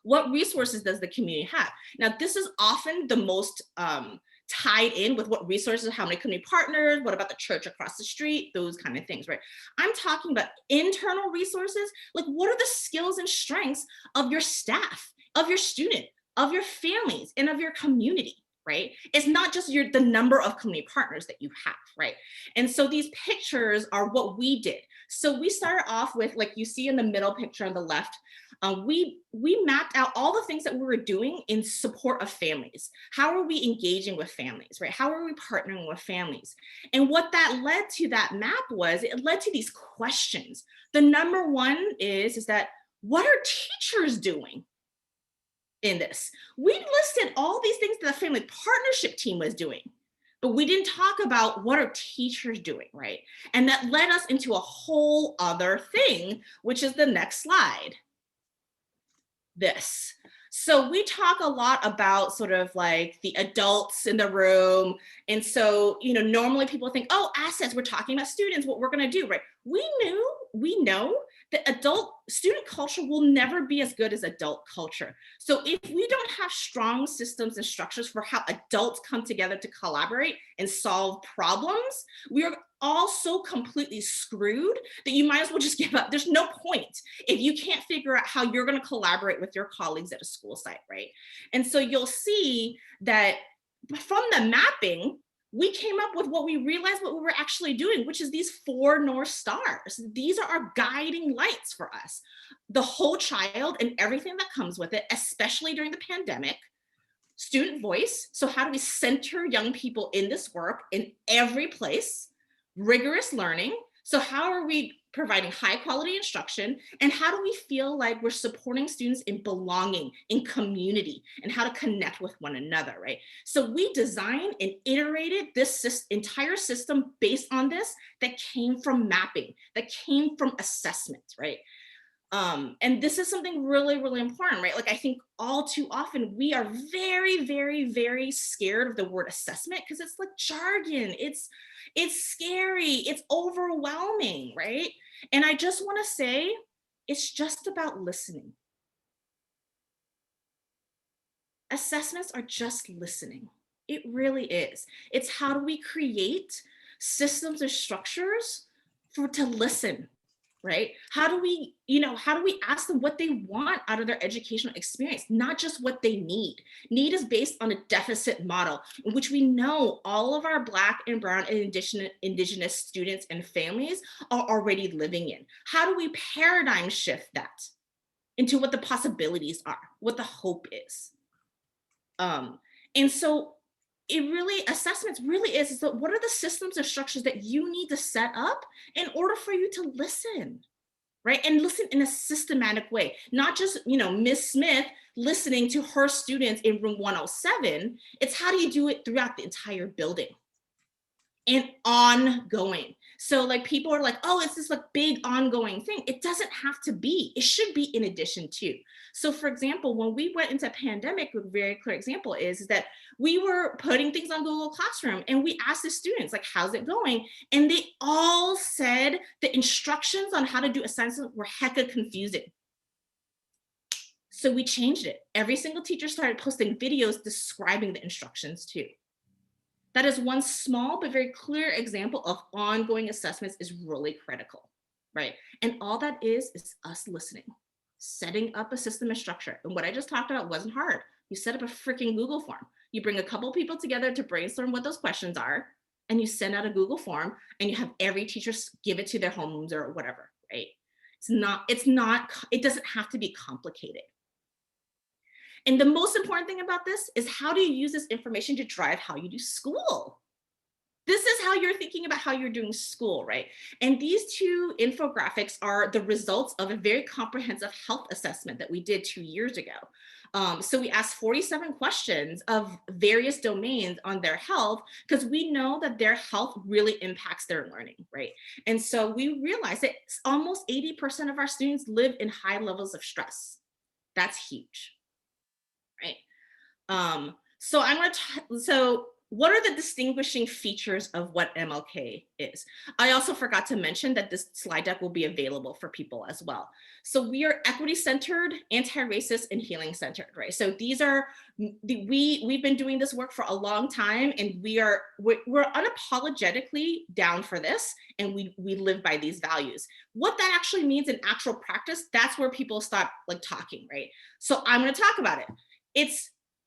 What resources does the community have? Now, this is often the most tied in with what resources, how many community partners, what about the church across the street, those kind of things, right? I'm talking about internal resources, like what are the skills and strengths of your staff, of your student, of your families, and of your community, right? It's not just the number of community partners that you have, right? And so these pictures are what we did. So we started off with, like you see in the middle picture on the left, we mapped out all the things that we were doing in support of families. How are we engaging with families, right? How are we partnering with families? And what that led to that map was, it led to these questions. The number one is that, what are teachers doing in this? We listed all these things that the family partnership team was doing, but we didn't talk about what are teachers doing, right? And that led us into a whole other thing, which is the next slide. This. So we talk a lot about sort of like the adults in the room. And so, normally people think, oh, assets, we're talking about students, what we're going to do, right? We know that student culture will never be as good as adult culture. So if we don't have strong systems and structures for how adults come together to collaborate and solve problems, we are all so completely screwed that you might as well just give up. There's no point if you can't figure out how you're going to collaborate with your colleagues at a school site, right? And so you'll see that from the mapping, we came up with what we realized what we were actually doing, which is these 4 North Stars. These are our guiding lights for us. The whole child and everything that comes with it, especially during the pandemic. Student voice. So how do we center young people in this work in every place? Rigorous learning. So how are we providing high quality instruction? And how do we feel like we're supporting students in belonging, in community, and how to connect with one another, right? So we designed and iterated this entire system based on this that came from mapping, that came from assessment, right? And this is something really, really important, right? Like, I think all too often we are very, very, very scared of the word assessment because it's like jargon. It's scary. It's overwhelming, right? And I just want to say, it's just about listening. Assessments are just listening. It really is. It's how do we create systems or structures to listen, right? How do we ask them what they want out of their educational experience, not just what they need. Need is based on a deficit model, in which we know all of our Black and Brown and Indigenous students and families are already living in. How do we paradigm shift that into what the possibilities are, what the hope is? And so assessments really is that what are the systems or structures that you need to set up in order for you to listen, right? And listen in a systematic way, not just, Miss Smith listening to her students in room 107. It's how do you do it throughout the entire building and ongoing. So like people are like, oh, it's this like big ongoing thing. It doesn't have to be. It should be in addition to. So for example, when we went into pandemic, a very clear example is that we were putting things on Google Classroom and we asked the students like, how's it going? And they all said the instructions on how to do assignments were hecka confusing. So we changed it. Every single teacher started posting videos describing the instructions too. That is one small but very clear example of ongoing assessments is really critical, right? And all that is us listening, setting up a system and structure. And what I just talked about wasn't hard. You set up a freaking Google form. You bring a couple people together to brainstorm what those questions are, and you send out a Google form, and you have every teacher give it to their homes or whatever, right? It doesn't have to be complicated. And the most important thing about this is how do you use this information to drive how you do school? This is how you're thinking about how you're doing school, right? And these 2 infographics are the results of a very comprehensive health assessment that we did 2 years ago. So we asked 47 questions of various domains on their health because we know that their health really impacts their learning, right? And so we realized that almost 80% of our students live in high levels of stress. That's huge. Right. So what are the distinguishing features of what MLK is? I also forgot to mention that this slide deck will be available for people as well. So we are equity-centered, anti-racist, and healing-centered, right? So these are, we've been doing this work for a long time, and we're unapologetically down for this, and we live by these values. What that actually means in actual practice, that's where people stop like talking, right? So I'm gonna talk about it.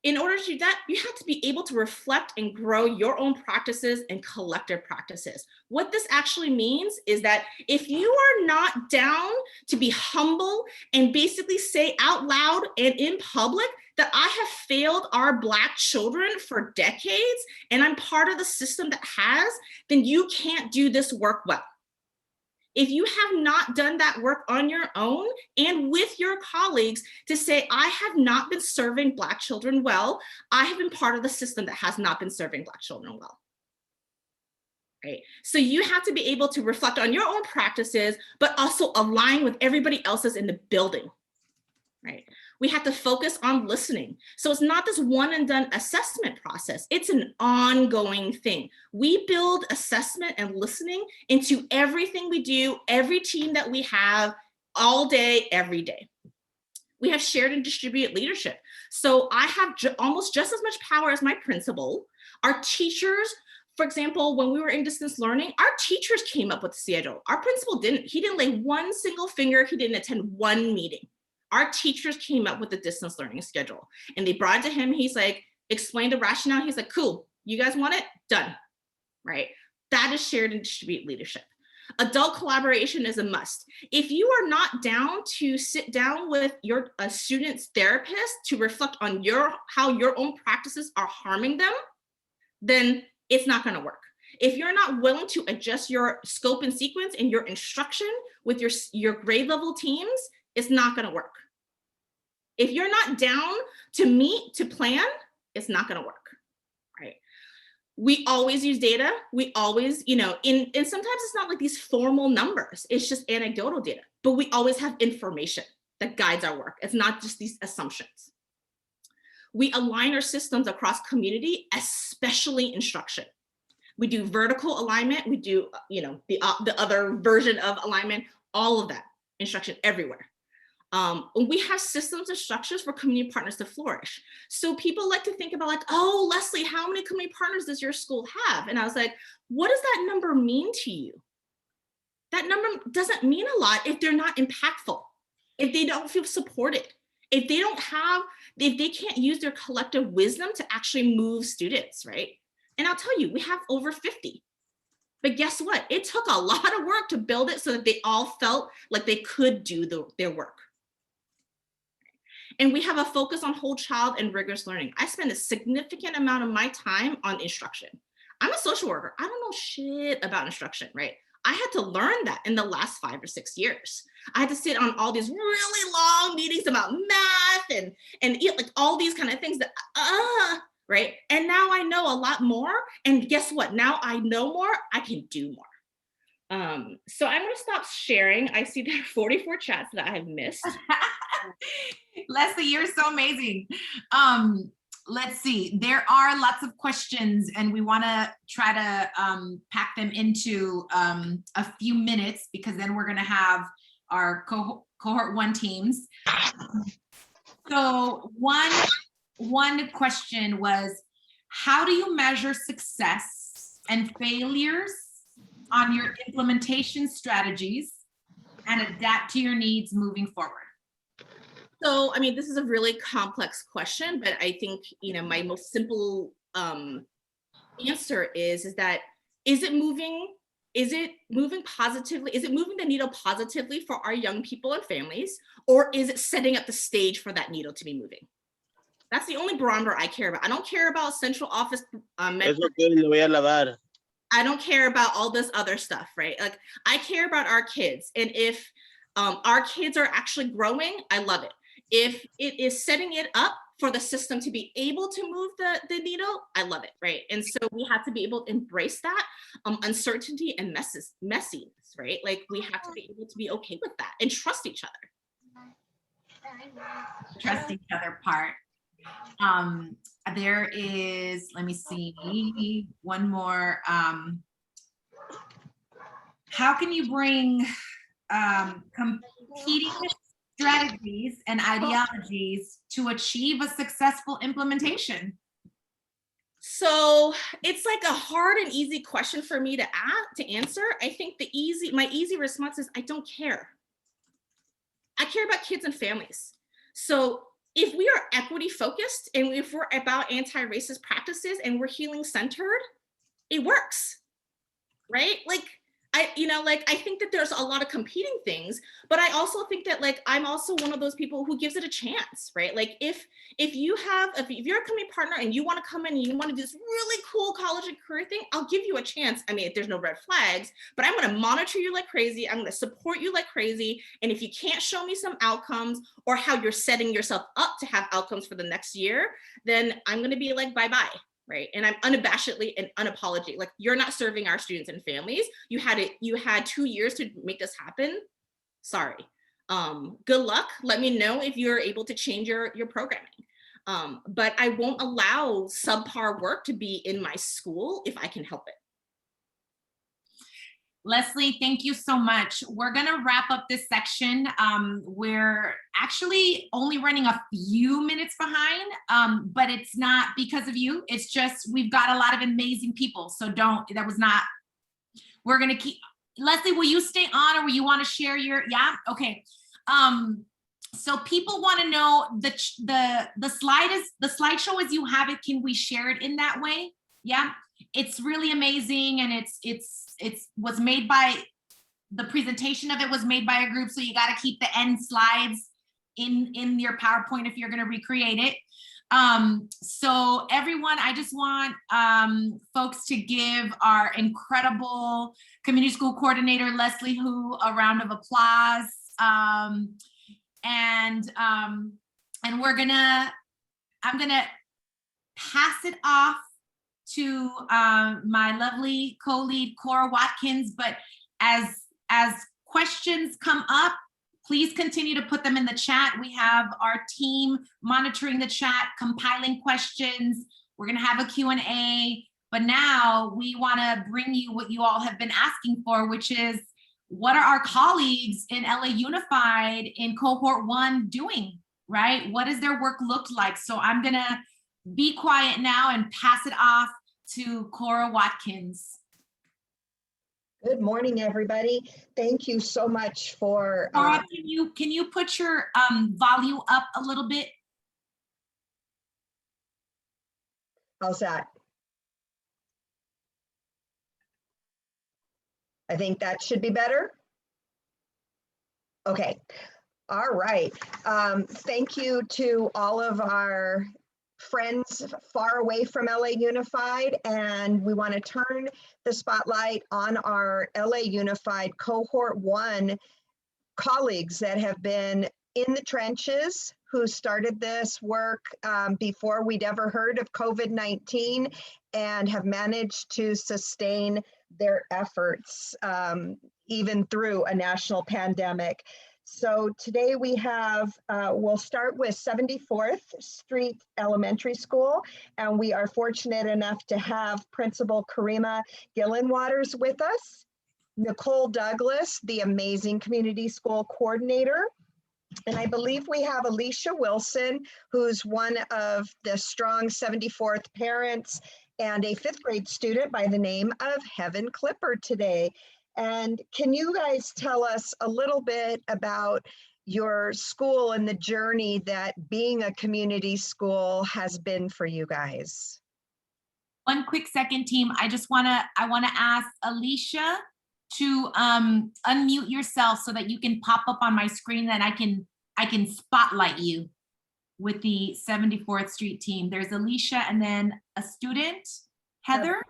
In order to do that, you have to be able to reflect and grow your own practices and collective practices. What this actually means is that if you are not down to be humble and basically say out loud and in public that I have failed our Black children for decades and I'm part of the system that has, then you can't do this work well. If you have not done that work on your own and with your colleagues to say, I have not been serving Black children well, I have been part of the system that has not been serving Black children well. Right? So you have to be able to reflect on your own practices, but also align with everybody else's in the building, right? We have to focus on listening. So it's not this one and done assessment process. It's an ongoing thing. We build assessment and listening into everything we do, every team that we have, all day, every day. We have shared and distributed leadership. So I have almost just as much power as my principal. Our teachers, for example, when we were in distance learning, our teachers came up with the schedule. Our principal didn't. He didn't lay one single finger. He didn't attend one meeting. Our teachers came up with the distance learning schedule and they brought it to him. He's like, explain the rationale. He's like, cool, you guys want it? Done. right? That is shared and distributed leadership. Adult collaboration is a must. If you are not down to sit down with your student's therapist to reflect on how your own practices are harming them, then it's not going to work. If you're not willing to adjust your scope and sequence and your instruction with your grade level teams, it's not going to work. If you're not down to meet, to plan, it's not going to work, right? We always use data. We always, and sometimes it's not like these formal numbers. It's just anecdotal data, but we always have information that guides our work. It's not just these assumptions. We align our systems across community, especially instruction. We do vertical alignment. We do, the other version of alignment, all of that, instruction everywhere. We have systems and structures for community partners to flourish. So people like to think about like, oh, Leslie, how many community partners does your school have? And I was like, what does that number mean to you? That number doesn't mean a lot if they're not impactful, if they don't feel supported, if they can't use their collective wisdom to actually move students, right? And I'll tell you, we have over 50. But guess what? It took a lot of work to build it so that they all felt like they could do their work. And we have a focus on whole child and rigorous learning. I spend a significant amount of my time on instruction. I'm a social worker. I don't know shit about instruction, right? I had to learn that in the last 5 or 6 years. I had to sit on all these really long meetings about math and like all these kind of things that, right? And now I know a lot more. And guess what? Now I know more, I can do more. So I'm gonna stop sharing. I see there are 44 chats that I have missed. Leslie, you're so amazing. Let's see, there are lots of questions and we wanna try to pack them into a few minutes because then we're gonna have our cohort 1 teams. So one question was, how do you measure success and failures on your implementation strategies and adapt to your needs moving forward? So, I mean, this is a really complex question, but I think, my most simple answer is that, is it moving positively? Is it moving the needle positively for our young people and families? Or is it setting up the stage for that needle to be moving? That's the only barometer I care about. I don't care about central office. I don't care about all this other stuff, right? Like, I care about our kids. And if our kids are actually growing, I love it. If it is setting it up for the system to be able to move the needle, I love it, right? And so we have to be able to embrace that uncertainty and messiness, right? Like, we have to be able to be okay with that and trust each other. Trust each other part. There is, let me see, one more. How can you bring competing strategies and ideologies to achieve a successful implementation? So it's like a hard and easy question for me to answer. I think my easy response is I don't care. I care about kids and families. So if we are equity focused and if we're about anti-racist practices and we're healing centered, it works, right? Like, I think that there's a lot of competing things, but I also think that I'm also one of those people who gives it a chance, right? Like if you're a community partner and you want to come in and you want to do this really cool college and career thing, I'll give you a chance. I mean, if there's no red flags, but I'm going to monitor you like crazy. I'm going to support you like crazy. And if you can't show me some outcomes or how you're setting yourself up to have outcomes for the next year, then I'm going to be like, bye-bye. Right. And I'm unabashedly and unapologetic. Like, you're not serving our students and families. You had 2 years to make this happen. Sorry. Good luck. Let me know if you're able to change your programming. But I won't allow subpar work to be in my school if I can help it. Leslie, thank you so much. We're going to wrap up this section. We're actually only running a few minutes behind, but it's not because of you. It's just we've got a lot of amazing people. So we're going to keep. Leslie, will you stay on or will you want to share yeah? Okay. So people want to know the slideshow as you have it. Can we share it in that way? Yeah. it's really amazing, and it's was made by, the presentation of it was made by a group, so you got to keep the end slides in your PowerPoint if you're going to recreate it. So everyone, I just want folks to give our incredible community school coordinator, Leslie Hu, a round of applause. And I'm gonna pass it off to my lovely co-lead Cora Watkins, but as questions come up, please continue to put them in the chat. We have our team monitoring the chat, compiling questions. We're gonna have a Q&A, but now we wanna bring you what you all have been asking for, which is, what are our colleagues in LA Unified in Cohort 1 doing, right? What does their work look like? So I'm gonna be quiet now and pass it off to Cora Watkins. Good morning, everybody. Thank you so much for. Cora, can you put your volume up a little bit? How's that? I think that should be better. Okay. All right. Thank you to all of our friends far away from LA Unified, and we want to turn the spotlight on our LA Unified Cohort 1 colleagues that have been in the trenches, who started this work before we'd ever heard of COVID-19 and have managed to sustain their efforts even through a national pandemic. So today we have, we'll start with 74th Street Elementary School, and we are fortunate enough to have Principal Karima Gillenwaters with us, Nicole Douglas, the amazing community school coordinator, and I believe we have Alicia Wilson, who's one of the strong 74th parents, and a 5th grade student by the name of Heaven Clipper today. And can you guys tell us a little bit about your school and the journey that being a community school has been for you guys? One quick second, team. I wanna ask Alicia to unmute yourself so that you can pop up on my screen, that I can spotlight you with the 74th Street team. There's Alicia and then a student, Heather?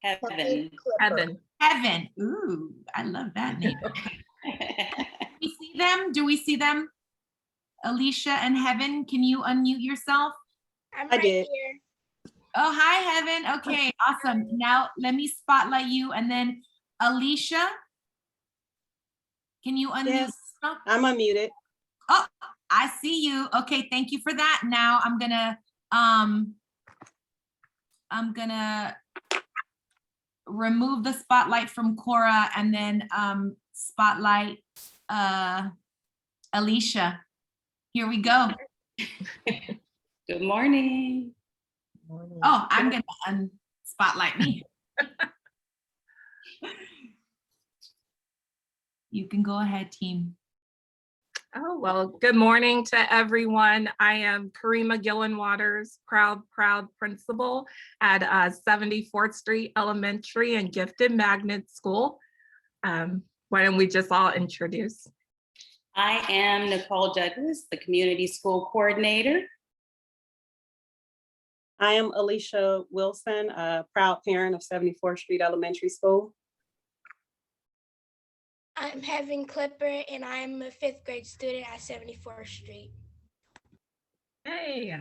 Heaven. Ooh, I love that name. We see them? Do we see them? Alicia and Heaven, can you unmute yourself? I did. Here. Oh, hi, Heaven. Okay, awesome. Now let me spotlight you, and then Alicia, can you unmute? Yes, I'm unmuted. Oh, I see you. Okay, thank you for that. Now I'm gonna remove the spotlight from Cora and then spotlight Alicia. Here we go. Good morning. Oh, I'm gonna unspotlight me. You can go ahead, team. Oh, well, good morning to everyone. I am Karima Gillenwaters, proud principal at 74th Street Elementary and Gifted Magnet School. Why don't we just all introduce? I am Nicole Douglas, the community school coordinator. I am Alicia Wilson, a proud parent of 74th Street Elementary School. I'm Heaven Clipper, and I'm a 5th grade student at 74th Street. Hey,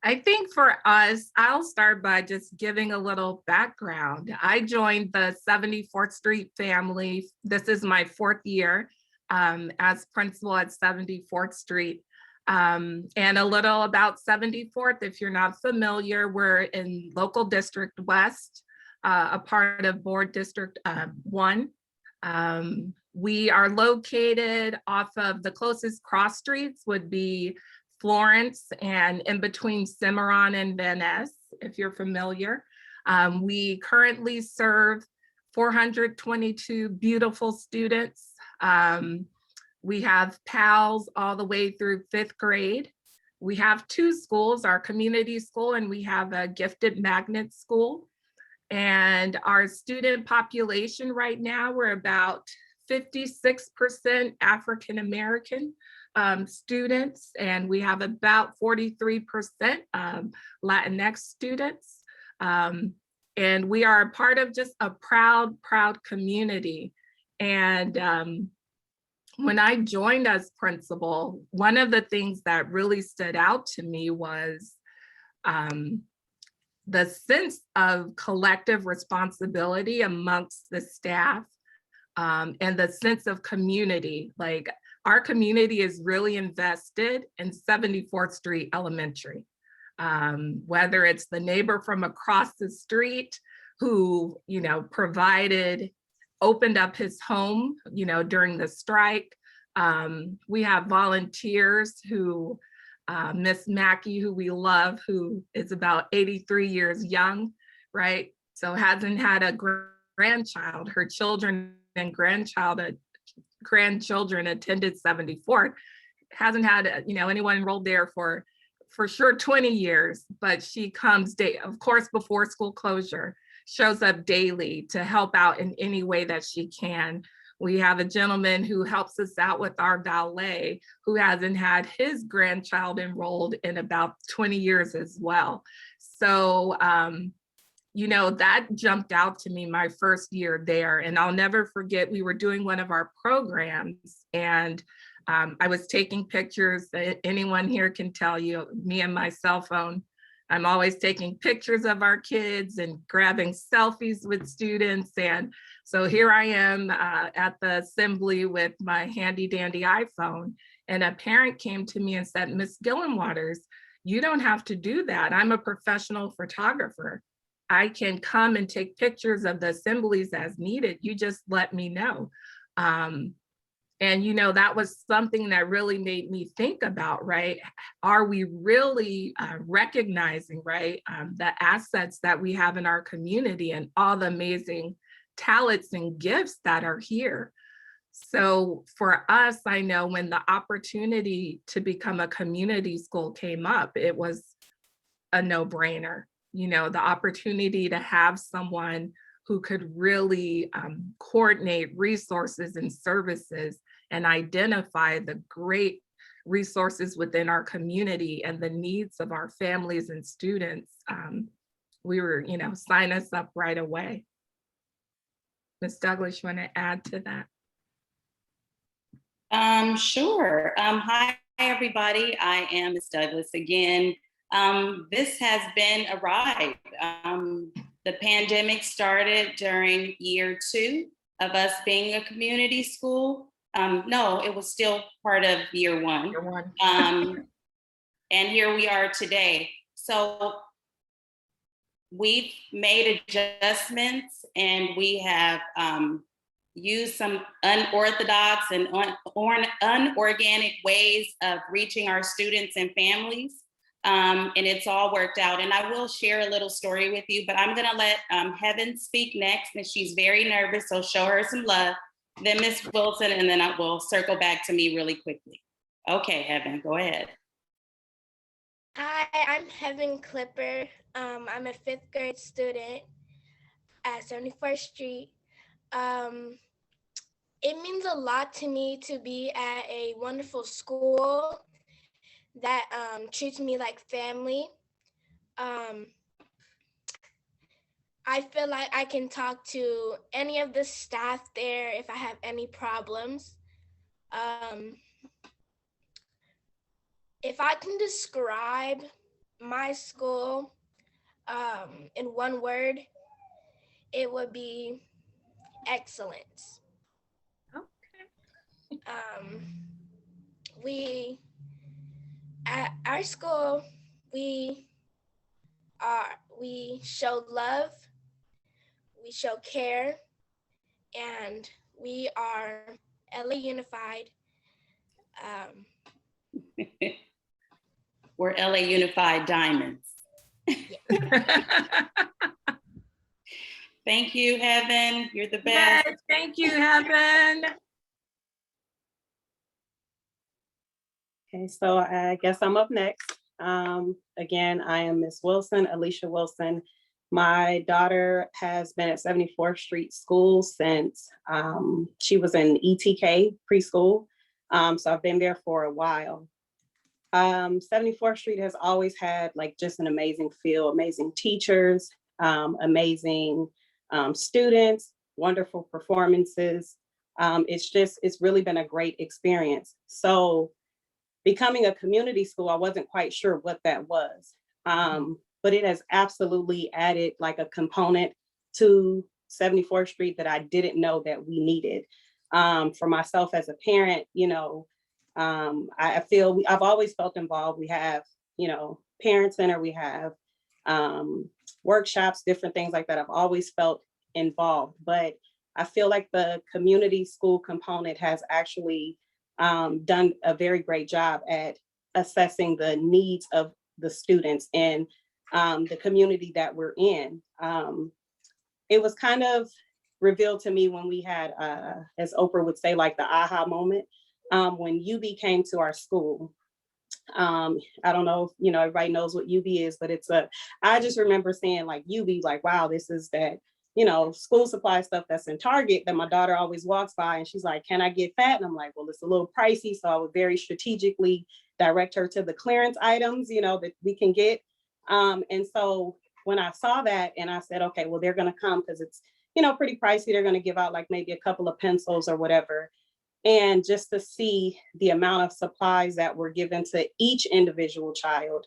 I think for us, I'll start by just giving a little background. I joined the 74th Street family. This is my 4th year as principal at 74th Street. And a little about 74th, if you're not familiar, we're in local district West, a part of board district 1. We are located off of the closest cross streets would be Florence and in between Cimarron and Van Ness, if you're familiar. We currently serve 422 beautiful students. We have PALs all the way through 5th grade. We have 2 schools, our community school, and we have a gifted magnet school. And our student population right now, we're about 56% African American students, and we have about 43% Latinx students. And we are a part of just a proud community. And when I joined as principal, one of the things that really stood out to me was the sense of collective responsibility amongst the staff, and the sense of community. Like, our community is really invested in 74th Street Elementary. Whether it's the neighbor from across the street who, you know, opened up his home, you know, during the strike. We have volunteers who, Miss Mackey, who we love, who is about 83 years young, right? So hasn't had a grandchild. Her children and grandchildren attended 74th. Hasn't had, you know, anyone enrolled there for sure 20 years, but she comes of course, before school closure, shows up daily to help out in any way that she can. We have a gentleman who helps us out with our ballet, who hasn't had his grandchild enrolled in about 20 years as well. So, you know, that jumped out to me my first year there. And I'll never forget, we were doing one of our programs, and I was taking pictures. Anyone here can tell you, me and my cell phone, I'm always taking pictures of our kids and grabbing selfies with students. And so here I am at the assembly with my handy dandy iPhone, and a parent came to me and said, "Miss Gillenwaters, you don't have to do that. I'm a professional photographer. I can come and take pictures of the assemblies as needed. You just let me know." And, you know, that was something that really made me think about, right? Are we really recognizing, right, the assets that we have in our community and all the amazing talents and gifts that are here? So for us, I know when the opportunity to become a community school came up, it was a no-brainer. You know, the opportunity to have someone who could really coordinate resources and services and identify the great resources within our community and the needs of our families and students. We were, you know, sign us up right away. Ms. Douglas, you want to add to that? Sure. Hi, everybody. I am Ms. Douglas again. This has been a ride. The pandemic started during year 2 of us being a community school. No, it was still part of year 1. And here we are today. So we've made adjustments, and we have used some unorthodox and unorganic ways of reaching our students and families. And it's all worked out. And I will share a little story with you, but I'm gonna let Heaven speak next, and she's very nervous, so show her some love. Then Ms. Wilson, and then I will circle back to me really quickly. Okay, Heaven, go ahead. Hi, I'm Heaven Clipper. I'm a 5th grade student at 74th Street. It means a lot to me to be at a wonderful school that treats me like family. I feel like I can talk to any of the staff there if I have any problems. If I can describe my school in one word, it would be excellence. Okay. At our school, we show love, we show care, and we are LA Unified. We're LA Unified Diamonds. Thank you, Heaven. You're the best. Yes, thank you, Heaven. Okay, so I guess I'm up next. Again, I am Miss Wilson, Alicia Wilson, My daughter has been at 74th Street School since she was in ETK preschool. So I've been there for a while. 74th Street has always had like just an amazing feel, amazing teachers, amazing students, wonderful performances. It's really been a great experience. So becoming a community school, I wasn't quite sure what that was. But it has absolutely added like a component to 74th Street that I didn't know that we needed. For myself as a parent, you know, I feel I've always felt involved. We have, you know, parent center, we have workshops, different things like that. I've always felt involved, but I feel like the community school component has actually done a very great job at assessing the needs of the students and the community that we're in. It was kind of revealed to me when we had, as Oprah would say, like the aha moment, when UB came to our school. I don't know if, you know, everybody knows what UB is, but I just remember saying like UB, like, wow, this is that, you know, school supply stuff that's in Target that my daughter always walks by and she's like, can I get that? And I'm like, well, it's a little pricey. So I would very strategically direct her to the clearance items, you know, that we can get. And so when I saw that and I said, okay, well, they're going to come because it's, you know, pretty pricey. They're going to give out like maybe a couple of pencils or whatever. And just to see the amount of supplies that were given to each individual child,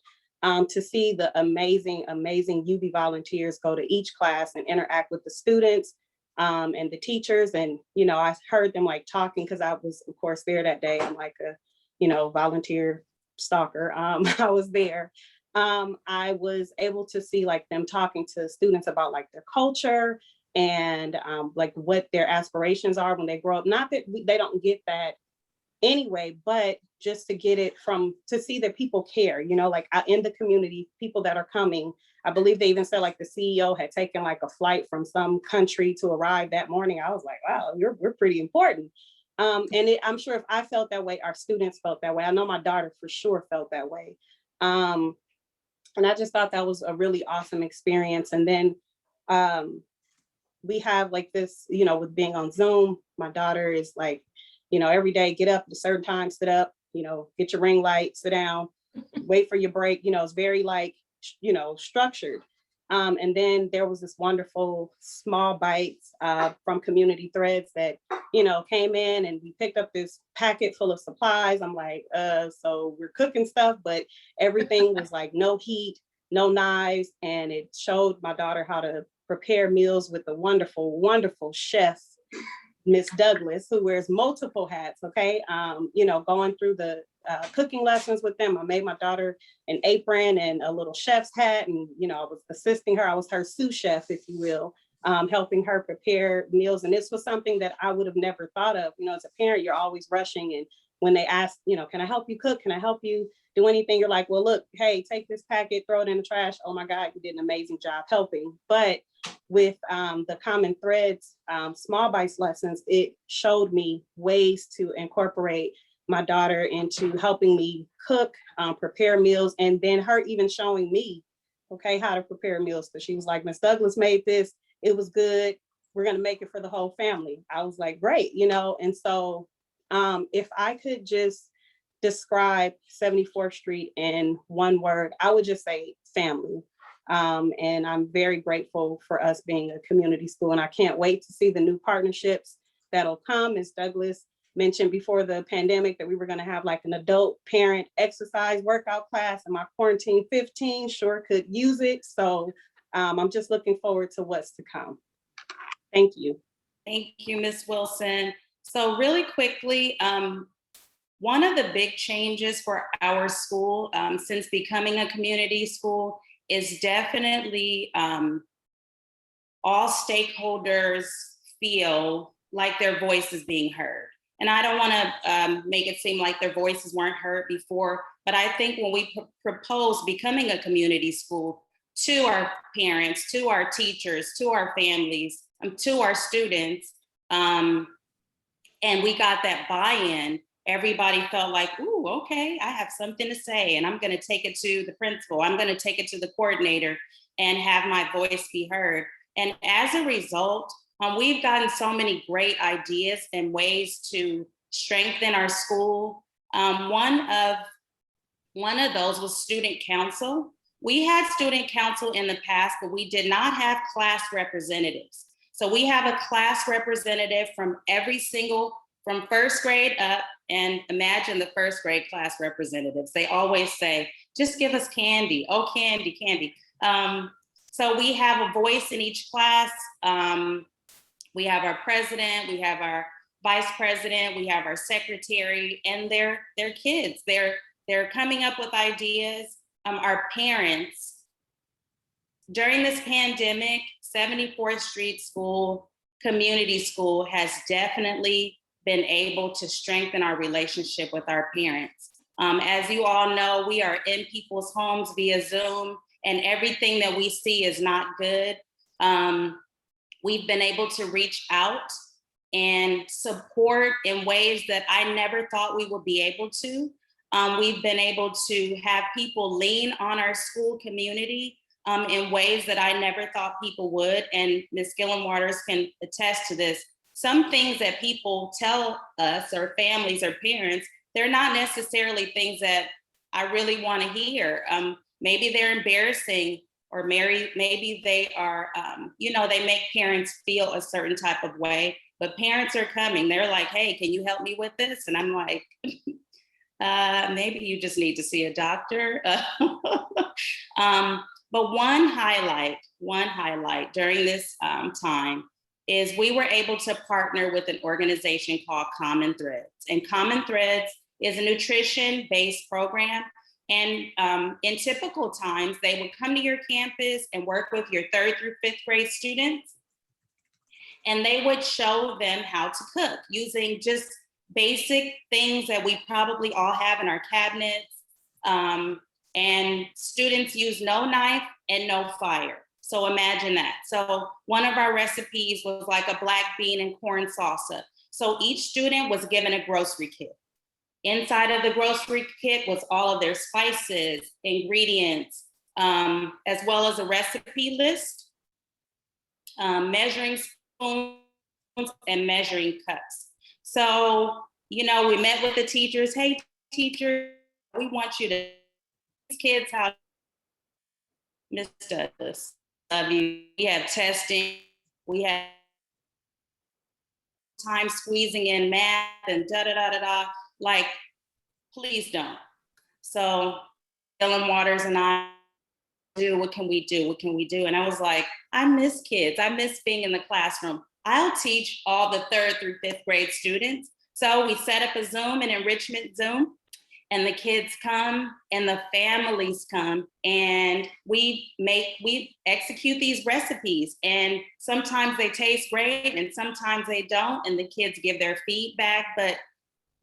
to see the amazing, amazing UB volunteers go to each class and interact with the students and the teachers. And, you know, I heard them like talking because I was, of course, there that day. I'm like a, you know, volunteer stalker. I was there. I was able to see like them talking to students about like their culture and like what their aspirations are when they grow up. Not that they don't get that anyway, but just to get it to see that people care, you know, like in the community, people that are coming. I believe they even said like the CEO had taken like a flight from some country to arrive that morning. I was like, wow, we're pretty important. And I'm sure if I felt that way, our students felt that way. I know my daughter for sure felt that way. And I just thought that was a really awesome experience. And then we have like this, you know, with being on Zoom, my daughter is like, you know, every day, get up at a certain time, sit up, you know, get your ring light, sit down, wait for your break. You know, it's very like, you know, structured. And then there was this wonderful small bites from Community Threads that, you know, came in and we picked up this packet full of supplies. I'm like, so we're cooking stuff, but everything was like no heat, no knives. And it showed my daughter how to prepare meals with the wonderful, wonderful chef, Miss Douglas, who wears multiple hats, okay? You know, going through the cooking lessons with them. I made my daughter an apron and a little chef's hat, and, you know, I was assisting her. I was her sous chef, if you will, helping her prepare meals. And this was something that I would have never thought of. You know, as a parent, you're always rushing. And when they ask, you know, can I help you cook? Can I help you do anything? You're like, well, look, hey, take this packet, throw it in the trash. Oh my God, you did an amazing job helping. But with the Common Threads small bites lessons, it showed me ways to incorporate my daughter into helping me cook, prepare meals, and then her even showing me, okay, how to prepare meals. So she was like, Miss Douglas made this, it was good, we're gonna make it for the whole family. I was like, great, you know. And so if I could just describe 74th Street in one word, I would just say family. And I'm very grateful for us being a community school, and I can't wait to see the new partnerships that'll come. As Douglas mentioned before the pandemic that we were going to have like an adult parent exercise workout class, and my quarantine 15 sure could use it. So I'm just looking forward to what's to come. Thank you. Thank you, Ms. Wilson. So really quickly, one of the big changes for our school since becoming a community school is definitely all stakeholders feel like their voice is being heard. And I don't want to make it seem like their voices weren't heard before, but I think when we proposed becoming a community school to our parents, to our teachers, to our families, to our students, and we got that buy-in, everybody felt like, ooh, okay, I have something to say, and I'm going to take it to the principal. I'm going to take it to the coordinator. and have my voice be heard. And as a result, we've gotten so many great ideas and ways to strengthen our school. One of those was student council. We had student council in the past, but we did not have class representatives. So we have a class representative from from first grade up, and imagine the first grade class representatives. They always say, just give us candy. Oh, candy, candy. So we have a voice in each class. We have our president, we have our vice president, we have our secretary, and they're kids. They're coming up with ideas. Our parents. During this pandemic, 74th Street School, community school, has definitely been able to strengthen our relationship with our parents. As you all know, we are in people's homes via Zoom, and everything that we see is not good. We've been able to reach out and support in ways that I never thought we would be able to. We've been able to have people lean on our school community in ways that I never thought people would. And Ms. Gillen Waters can attest to this. Some things that people tell us, or families or parents, they're not necessarily things that I really want to hear. Maybe they're embarrassing, or maybe they are, they make parents feel a certain type of way, but parents are coming. They're like, hey, can you help me with this? And I'm like, maybe you just need to see a doctor. But one highlight during this time is we were able to partner with an organization called Common Threads. And Common Threads is a nutrition-based program. And in typical times, they would come to your campus and work with your 3rd through 5th grade students. And they would show them how to cook using just basic things that we probably all have in our cabinets. And students use no knife and no fire. So imagine that. So one of our recipes was like a black bean and corn salsa. So each student was given a grocery kit. Inside of the grocery kit was all of their spices, ingredients, as well as a recipe list, measuring spoons, and measuring cups. So, we met with the teachers. Hey, teacher, we want you to teach kids how Ms. Douglas. We have testing. We have time squeezing in math and da-da-da-da-da. Like, please don't. So Ellen Waters and I what can we do? What can we do? And I was like, I miss kids. I miss being in the classroom. I'll teach all the 3rd through 5th grade students. So we set up a Zoom, an enrichment Zoom, and the kids come and the families come, and we execute these recipes. And sometimes they taste great and sometimes they don't, and the kids give their feedback. But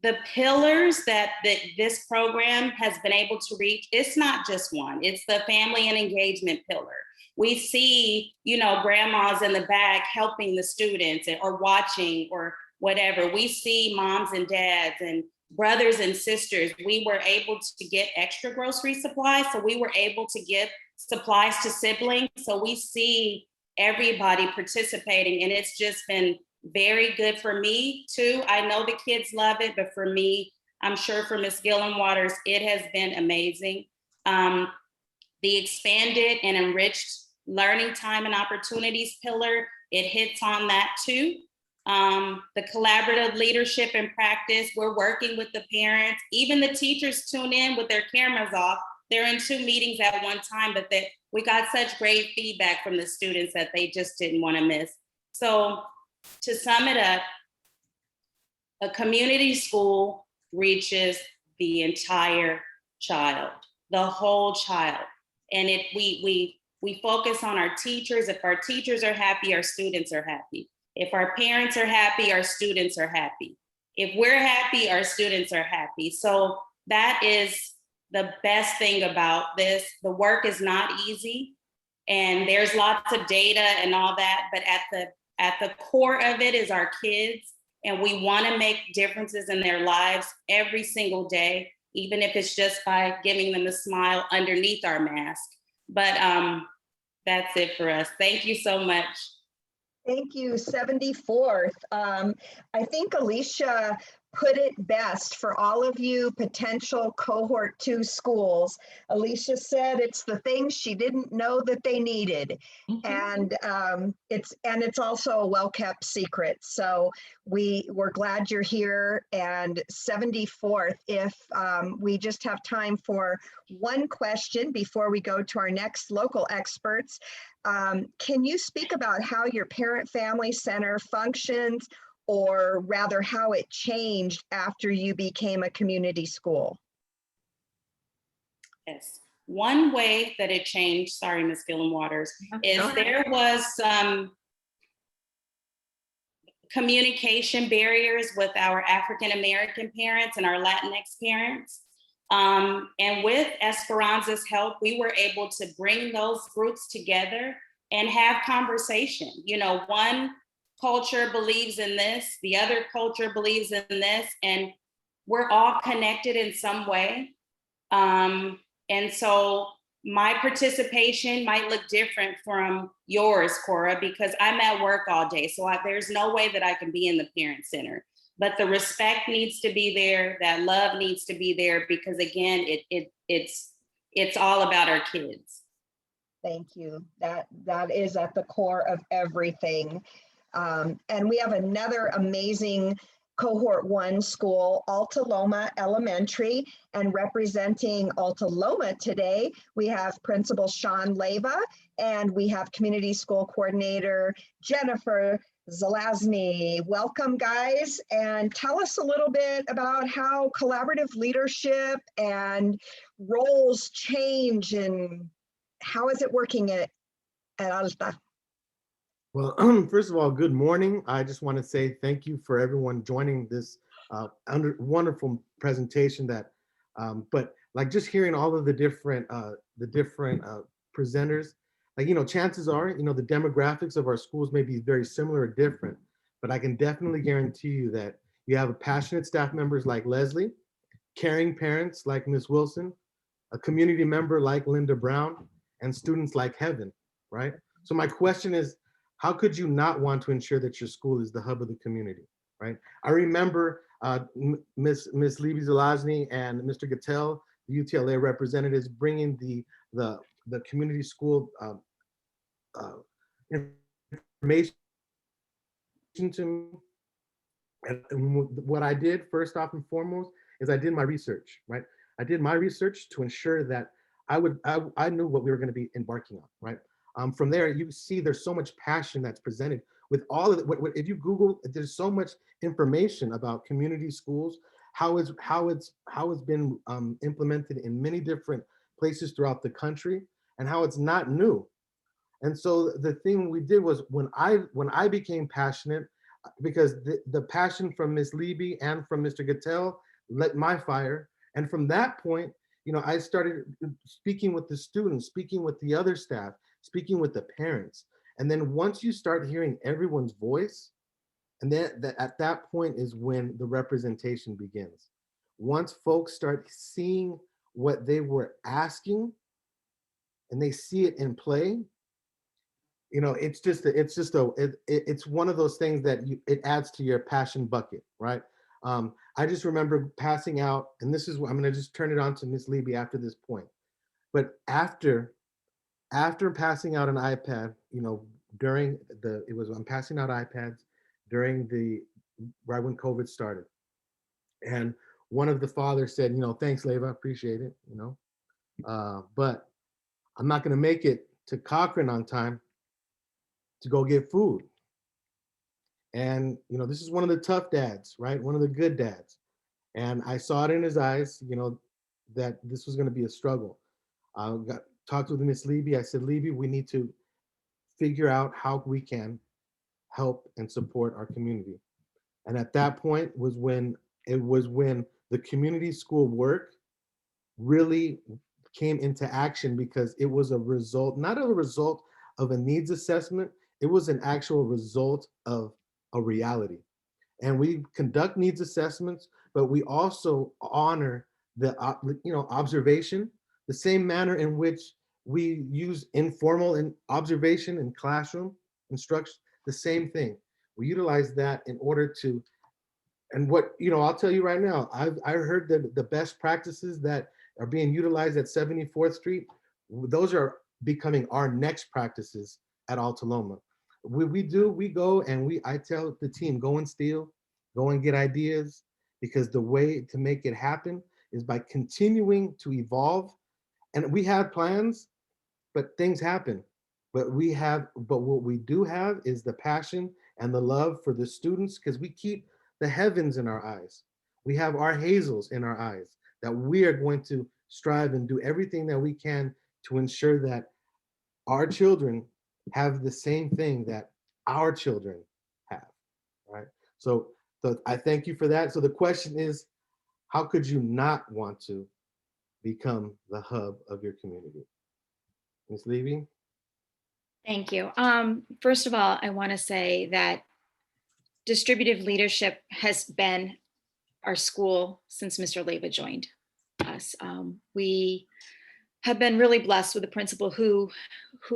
the pillars that this program has been able to reach, it's not just one, it's the family and engagement pillar. We see, grandmas in the back helping the students or watching or whatever. We see moms and dads and brothers and sisters. We were able to get extra grocery supplies. So we were able to give supplies to siblings. So we see everybody participating, and it's just been very good for me too. I know the kids love it, but for me, I'm sure for Ms. Gillen Waters, it has been amazing. The expanded and enriched learning time and opportunities pillar, it hits on that too. The collaborative leadership and practice, we're working with the parents. Even the teachers tune in with their cameras off. They're in 2 meetings at one time, but we got such great feedback from the students that they just didn't want to miss. So to sum it up, a community school reaches the entire child, the whole child. And we focus on our teachers. If our teachers are happy, our students are happy. If our parents are happy, our students are happy. If we're happy, our students are happy. So that is the best thing about this. The work is not easy, and there's lots of data and all that, but at the core of it is our kids, and we want to make differences in their lives every single day, even if it's just by giving them a smile underneath our mask. But That's it for us. Thank you so much. Thank you, 74th. I think Alicia put it best for all of you potential cohort 2 schools. Alicia said it's the things she didn't know that they needed. And it's also a well-kept secret. So we're glad you're here. And 74th, if we just have time for one question before we go to our next local experts. Can you speak about how your parent family center functions, or rather how it changed after you became a community school? Yes. One way that it changed, sorry, Ms. Gillen Waters, is there was some communication barriers with our African American parents and our Latinx parents. And with Esperanza's help, we were able to bring those groups together and have conversation. You know, one culture believes in this, the other culture believes in this, and we're all connected in some way. And so my participation might look different from yours, Cora, because I'm at work all day. So there's no way that I can be in the parent center. But the respect needs to be there, that love needs to be there, because again, it's all about our kids. Thank you. That is at the core of everything. And we have another amazing Cohort 1 school, Alta Loma Elementary, and representing Alta Loma today, we have Principal Sean Leyva, and we have Community School Coordinator Jennifer Zelazny. Welcome, guys, and tell us a little bit about how collaborative leadership and roles change, and how is it working at Alta? Well, first of all, good morning. I just want to say thank you for everyone joining this wonderful presentation. But like just hearing all of the different presenters, like, you know, chances are, you know, the demographics of our schools may be very similar or different, but I can definitely guarantee you that you have passionate staff members like Leslie, caring parents like Ms. Wilson, a community member like Linda Brown, and students like Heaven, right? So my question is, how could you not want to ensure that your school is the hub of the community, right? I remember Ms. Libby Zelazny and Mr. Gattel, the UTLA representatives, bringing the community school information to me. And what I did first off and foremost is I did my research, right? I did my research to ensure that I knew what we were going to be embarking on, right? From there, you see there's so much passion that's presented with all of it. If you Google, there's so much information about community schools, how it's been implemented in many different places throughout the country, and how it's not new. And so the thing we did was when I became passionate, because the passion from Ms. Libby and from Mr. Gattel lit my fire, and from that point, you know, I started speaking with the students, speaking with the other staff, speaking with the parents. And then once you start hearing everyone's voice, and then at that point is when the representation begins. Once folks start seeing what they were asking and they see it in play, you know, it's one of those things that it adds to your passion bucket, right? I just remember passing out, and this is what I'm going to just turn it on to Ms. Libby after this point. But after passing out an iPad, you know, I'm passing out iPads right when COVID started. And one of the fathers said, you know, thanks, Leyva, appreciate it, you know, but I'm not going to make it to Cochrane on time to go get food. And, you know, this is one of the tough dads, right? One of the good dads. And I saw it in his eyes, you know, that this was going to be a struggle. I talked with Miss Libby. I said, Libby, we need to figure out how we can help and support our community. And at that point was when the community school work really came into action, because it was a result, not a result of a needs assessment, it was an actual result of a reality. And we conduct needs assessments, but we also honor the observation, the same manner in which We use informal and observation in classroom instruction, the same thing. We utilize that in order to, and what, I'll tell you right now, I heard that the best practices that are being utilized at 74th Street, those are becoming our next practices at Altaloma. We go and I tell the team, go and steal, go and get ideas, because the way to make it happen is by continuing to evolve. And we have plans, but things happen. But what we do have is the passion and the love for the students, because we keep the heavens in our eyes. We have our hazels in our eyes, that we are going to strive and do everything that we can to ensure that our children have the same thing that our children have, right? So I thank you for that. So the question is, how could you not want to become the hub of your community? Ms. Levy? Thank you. First of all, I want to say that distributive leadership has been our school since Mr. Leva joined us. We have been really blessed with a principal who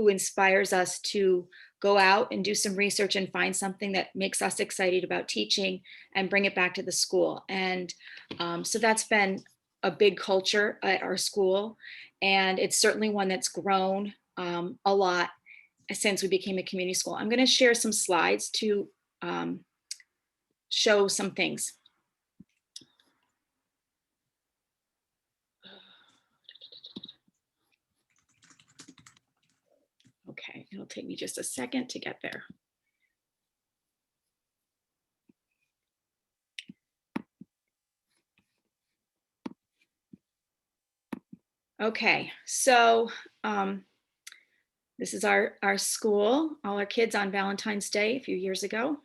inspires us to go out and do some research and find something that makes us excited about teaching and bring it back to the school. And so that's been a big culture at our school. And it's certainly one that's grown a lot since we became a community school. I'm going to share some slides to show some things. Okay, it'll take me just a second to get there. Okay, so this is our school, all our kids on Valentine's Day a few years ago.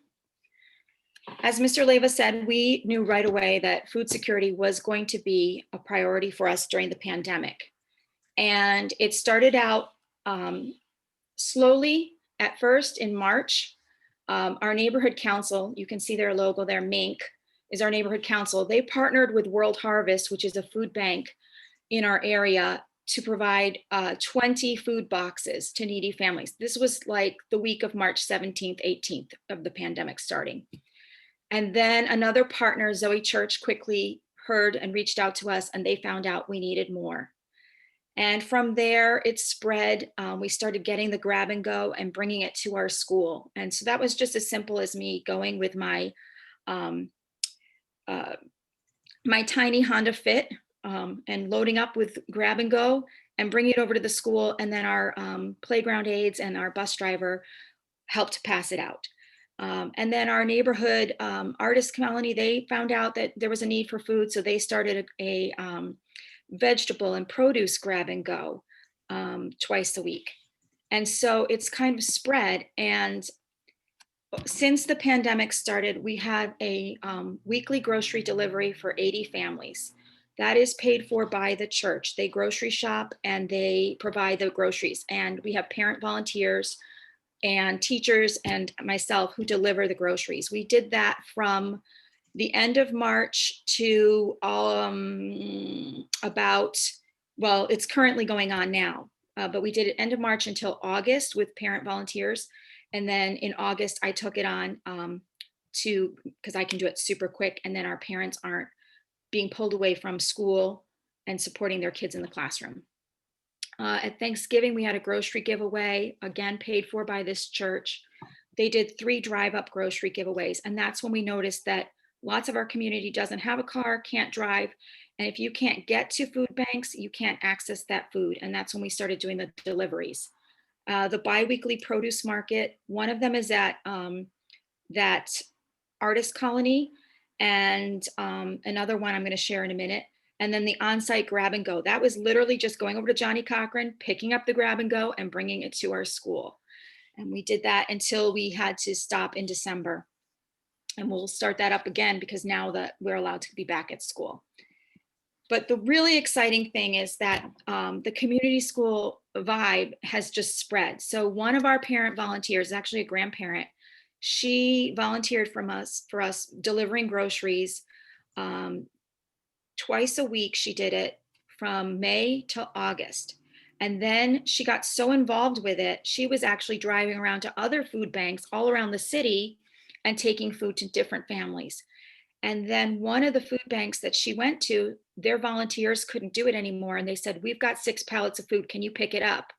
As Mr. Leva said, we knew right away that food security was going to be a priority for us during the pandemic. And it started out slowly at first in March. Our neighborhood council, you can see their logo there, MINC, is our neighborhood council. They partnered with World Harvest, which is a food bank in our area, to provide 20 food boxes to needy families. This was like the week of March 17th, 18th of the pandemic starting. And then another partner, Zoe Church, quickly heard and reached out to us, and they found out we needed more. And from there, it spread. We started getting the grab and go and bringing it to our school. And so that was just as simple as me going with my my tiny Honda Fit and loading up with grab and go and bringing it over to the school. And then our playground aides and our bus driver helped to pass it out. And then our neighborhood artist colony, they found out that there was a need for food. So they started a vegetable and produce grab and go twice a week. And so it's kind of spread. And since the pandemic started, we have a weekly grocery delivery for 80 families. That is paid for by the church. They grocery shop and they provide the groceries. And we have parent volunteers and teachers and myself who deliver the groceries. We did that from the end of March to about, well, it's currently going on now, but we did it end of March until August with parent volunteers. And then in August, I took it on because I can do it super quick. And then our parents aren't being pulled away from school and supporting their kids in the classroom. At Thanksgiving, we had a grocery giveaway, again, paid for by this church. They did 3 drive-up grocery giveaways. And that's when we noticed that lots of our community doesn't have a car, can't drive. And if you can't get to food banks, you can't access that food. And that's when we started doing the deliveries. The biweekly produce market, one of them is at that artist colony, and another one I'm going to share in a minute. And then the on-site grab and go. That was literally just going over to Johnny Cochran, picking up the grab and go and bringing it to our school. And we did that until we had to stop in December. And we'll start that up again because now that we're allowed to be back at school. But the really exciting thing is that the community school vibe has just spread. So one of our parent volunteers, actually a grandparent, she volunteered for us delivering groceries twice a week. She did it from May to August. And then she got so involved with it, she was actually driving around to other food banks all around the city and taking food to different families. And then one of the food banks that she went to, their volunteers couldn't do it anymore. And they said, we've got 6 pallets of food. Can you pick it up?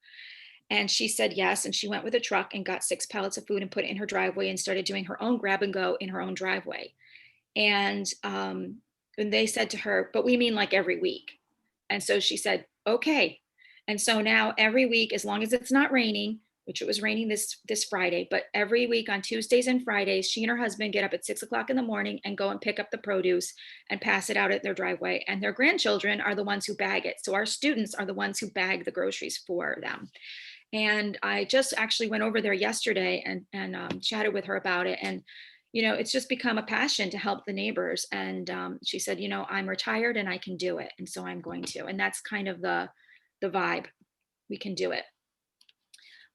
And she said yes. And she went with a truck and got 6 pallets of food and put it in her driveway and started doing her own grab and go in her own driveway. And they said to her, but we mean like every week. And so she said, okay. And so now every week, as long as it's not raining, which it was raining this Friday, but every week on Tuesdays and Fridays, she and her husband get up at 6 o'clock in the morning and go and pick up the produce and pass it out at their driveway. And their grandchildren are the ones who bag it. So our students are the ones who bag the groceries for them. And I just actually went over there yesterday and chatted with her about it. And, you know, it's just become a passion to help the neighbors. And she said, you know, I'm retired and I can do it. And so I'm going to. And that's kind of the vibe. We can do it.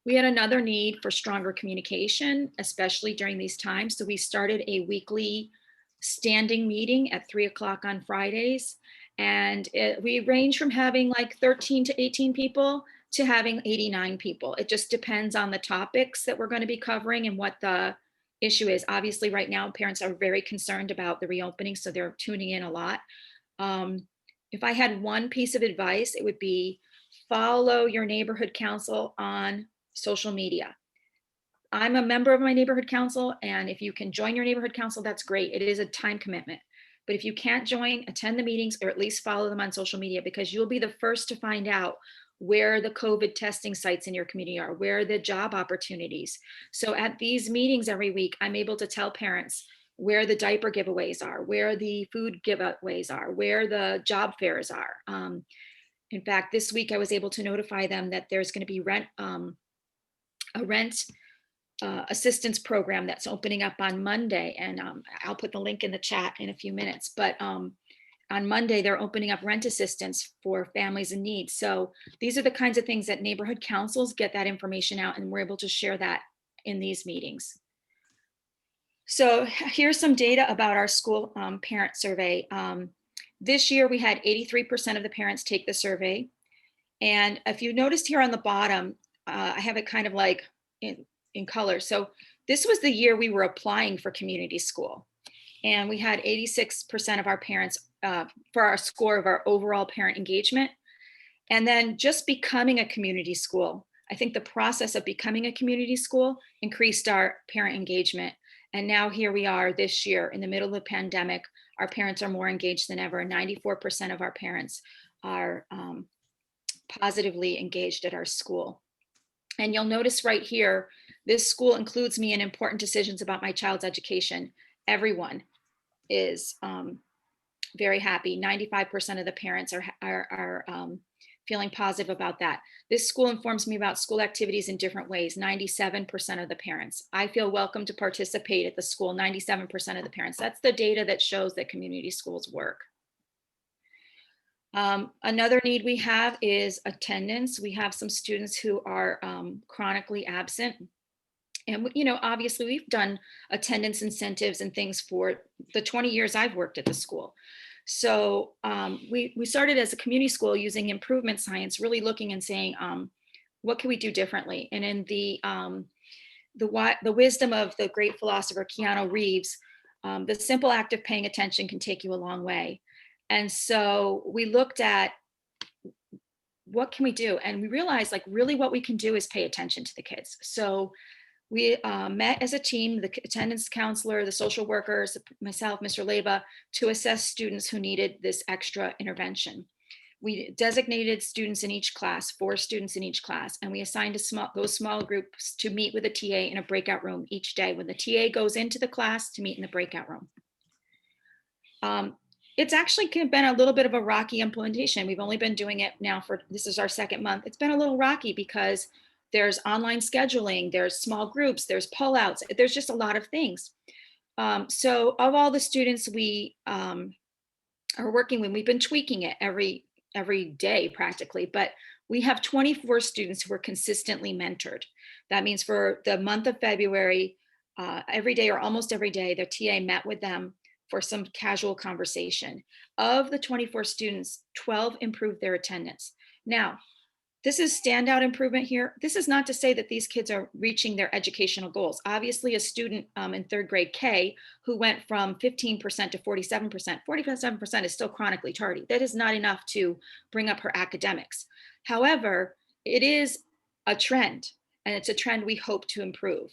We had another need for stronger communication, especially during these times. So we started a weekly standing meeting at 3 o'clock on Fridays. And we range from having like 13 to 18 people to having 89 people. It just depends on the topics that we're going to be covering and what the issue is. Obviously, right now, parents are very concerned about the reopening, so they're tuning in a lot. If I had one piece of advice, it would be follow your neighborhood council on social media. I'm a member of my neighborhood council, and if you can join your neighborhood council, that's great. It is a time commitment. But if you can't join, attend the meetings or at least follow them on social media, because you'll be the first to find out where the COVID testing sites in your community are, where the job opportunities. So at these meetings every week, I'm able to tell parents where the diaper giveaways are, where the food giveaways are, where the job fairs are. In fact, this week I was able to notify them that there's going to be a rent assistance program that's opening up on Monday. And I'll put the link in the chat in a few minutes. But on Monday, they're opening up rent assistance for families in need. So these are the kinds of things that neighborhood councils get that information out, and we're able to share that in these meetings. So here's some data about our school parent survey. This year, we had 83% of the parents take the survey. And if you noticed here on the bottom, I have it kind of like in color. So this was the year we were applying for community school. And we had 86% of our parents for our score of our overall parent engagement. And then just becoming a community school, I think the process of becoming a community school increased our parent engagement. And now here we are this year in the middle of the pandemic, our parents are more engaged than ever. 94% of our parents are positively engaged at our school. And you'll notice right here, this school includes me in important decisions about my child's education. Everyone is very happy. 95% of the parents are feeling positive about that. This school informs me about school activities in different ways. 97% of the parents. I feel welcome to participate at the school. 97% of the parents. That's the data that shows that community schools work. Another need we have is attendance. We have some students who are chronically absent. And, you know, obviously we've done attendance incentives and things for the 20 years I've worked at the school. So we started as a community school using improvement science, really looking and saying, what can we do differently? And in the wisdom of the great philosopher Keanu Reeves, the simple act of paying attention can take you a long way. And so we looked at what can we do? And we realized like really what we can do is pay attention to the kids. So we met as a team, the attendance counselor, the social workers, myself, Mr. Leba, to assess students who needed this extra intervention. We designated students in each class, 4 students in each class, and we assigned those small groups to meet with a TA in a breakout room each day when the TA goes into the class to meet in the breakout room. It's actually been a little bit of a rocky implementation. We've only been doing it now this is our 2nd month. It's been a little rocky because there's online scheduling, there's small groups, there's pullouts, there's just a lot of things. So of all the students we are working with, we've been tweaking it every day practically, but we have 24 students who are consistently mentored. That means for the month of February, every day or almost every day, their TA met with them for some casual conversation. Of the 24 students, 12 improved their attendance. Now, This is standout improvement here. This is not to say that these kids are reaching their educational goals. Obviously, a student in third grade K who went from 15% to 47%, 47% is still chronically tardy. That is not enough to bring up her academics. However, it is a trend, and it's a trend we hope to improve.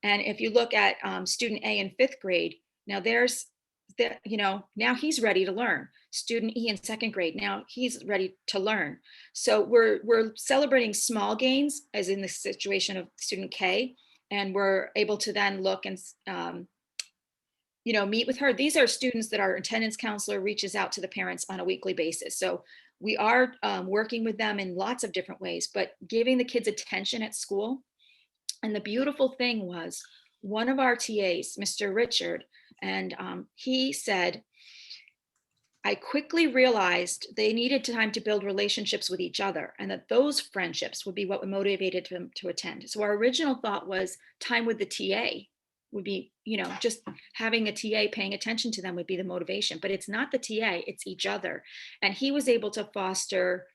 And if you look at student A in fifth grade, now there's now he's ready to learn. Student E in second grade, now he's ready to learn. So we're celebrating small gains, as in the situation of student K, and we're able to then look and meet with her. These are students that our attendance counselor reaches out to the parents on a weekly basis. So we are working with them in lots of different ways, but giving the kids attention at school. And the beautiful thing was, one of our TAs, Mr. Richard, and he said, I quickly realized they needed time to build relationships with each other, and that those friendships would be what motivated them to attend. So our original thought was time with the TA would be, just having a TA paying attention to them would be the motivation, but it's not the TA, it's each other. And he was able to foster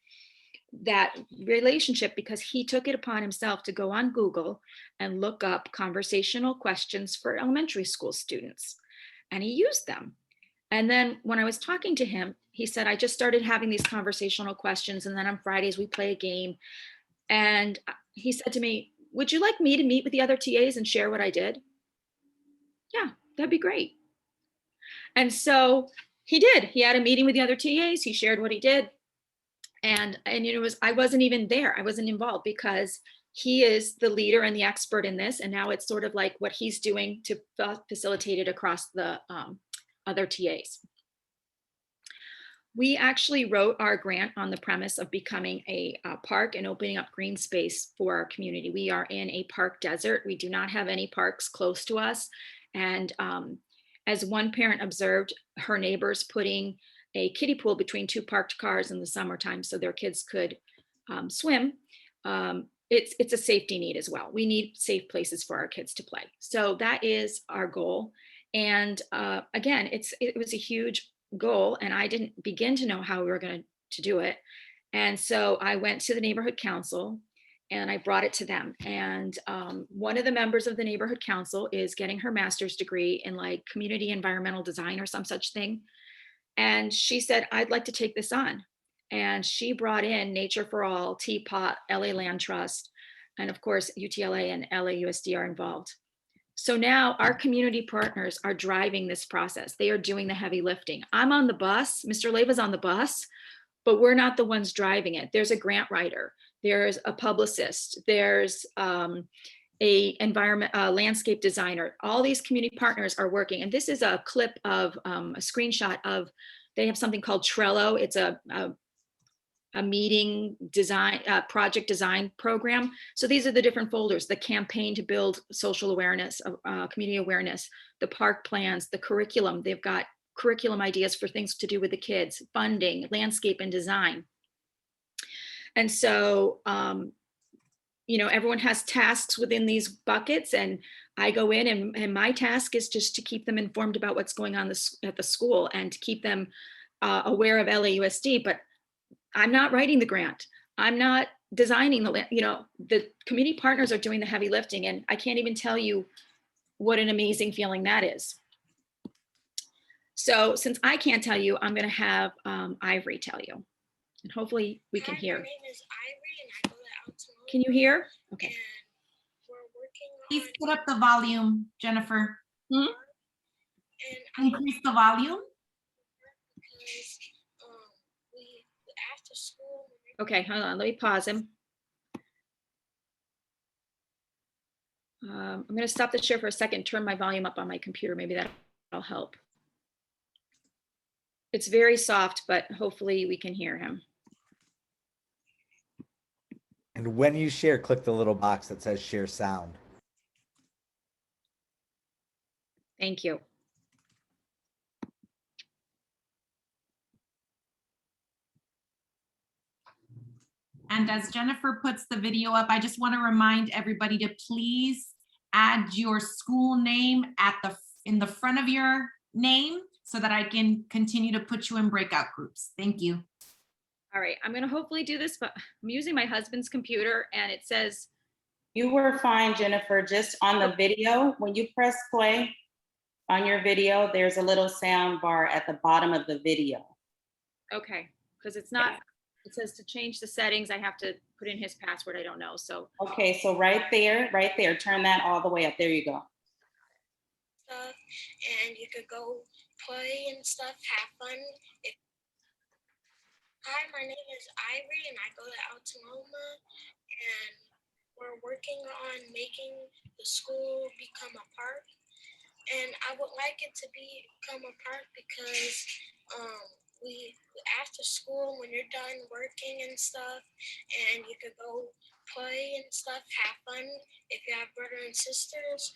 that relationship because he took it upon himself to go on Google and look up conversational questions for elementary school students. And he used them. And then when I was talking to him, he said, I just started having these conversational questions. And then on Fridays, we play a game. And he said to me, would you like me to meet with the other TAs and share what I did? Yeah, that'd be great. And so he did. He had a meeting with the other TAs. He shared what he did. And I wasn't even there. I wasn't involved because he is the leader and the expert in this. And now it's sort of like what he's doing to facilitate it across the other TAs. We actually wrote our grant on the premise of becoming a park and opening up green space for our community. We are in a park desert. We do not have any parks close to us. And as one parent observed, her neighbors putting a kiddie pool between two parked cars in the summertime so their kids could swim. It's a safety need as well. We need safe places for our kids to play. So that is our goal. And again, it was a huge goal, and I didn't begin to know how we were going to do it. And so I went to the neighborhood council and I brought it to them. And one of the members of the neighborhood council is getting her master's degree in like community environmental design or some such thing. And she said, I'd like to take this on. And she brought in Nature for All, Teapot, LA Land Trust, and of course, UTLA and LAUSD are involved. So now our community partners are driving this process. They are doing the heavy lifting. I'm on the bus, Mr. Leva's on the bus, but we're not the ones driving it. There's a grant writer, there's a publicist, there's a landscape designer. All these community partners are working. And this is a clip of a screenshot of, they have something called Trello. It's a meeting design, project design program. So these are the different folders: the campaign to build social awareness, community awareness, the park plans, the curriculum. They've got curriculum ideas for things to do with the kids, funding, landscape and design. And so, everyone has tasks within these buckets, and I go in and my task is just to keep them informed about what's going on at the school and to keep them aware of LAUSD, but I'm not writing the grant. I'm not designing the community partners are doing the heavy lifting, and I can't even tell you what an amazing feeling that is. So since I can't tell you, I'm going to have Ivory tell you, and hopefully we can hear. My name is Ivory and I go to Altamont. Can you hear? Okay. And we're working Please put up the volume, Jennifer. Hmm? and Increase the volume. because we after school. Okay, hold on. Let me pause him. I'm going to stop the share for a second, turn my volume up on my computer. Maybe that'll help. It's very soft, but hopefully we can hear him. And when you share, click the little box that says share sound. Thank you. And as Jennifer puts the video up, I just want to remind everybody to please add your school name in the front of your name so that I can continue to put you in breakout groups. Thank you. All right, I'm gonna hopefully do this, but I'm using my husband's computer and it says, You were fine, Jennifer, just on the video. When you press play on your video, there's a little sound bar at the bottom of the video. okay, because it's not, it says to change the settings, I have to put in his password, I don't know, so. Okay, so right there, turn that all the way up. There you go. Stuff, and you could go play and stuff, have fun. Hi, my name is Ivory, and I go to Altaloma, and we're working on making the school become a park. And I would like it to become a park because we after school, when you're done working and stuff, and you could go play and stuff, have fun. If you have brother and sisters,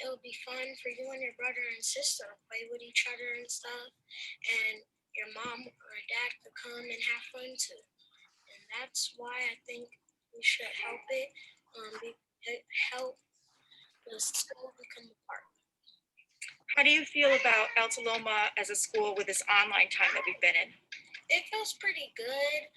it'll be fun for you and your brother and sister to play with each other and stuff. And your mom or dad could come and have fun too. And that's why I think we should help it, help the school become a park. How do you feel about Altaloma as a school with this online time that we've been in? It feels pretty good.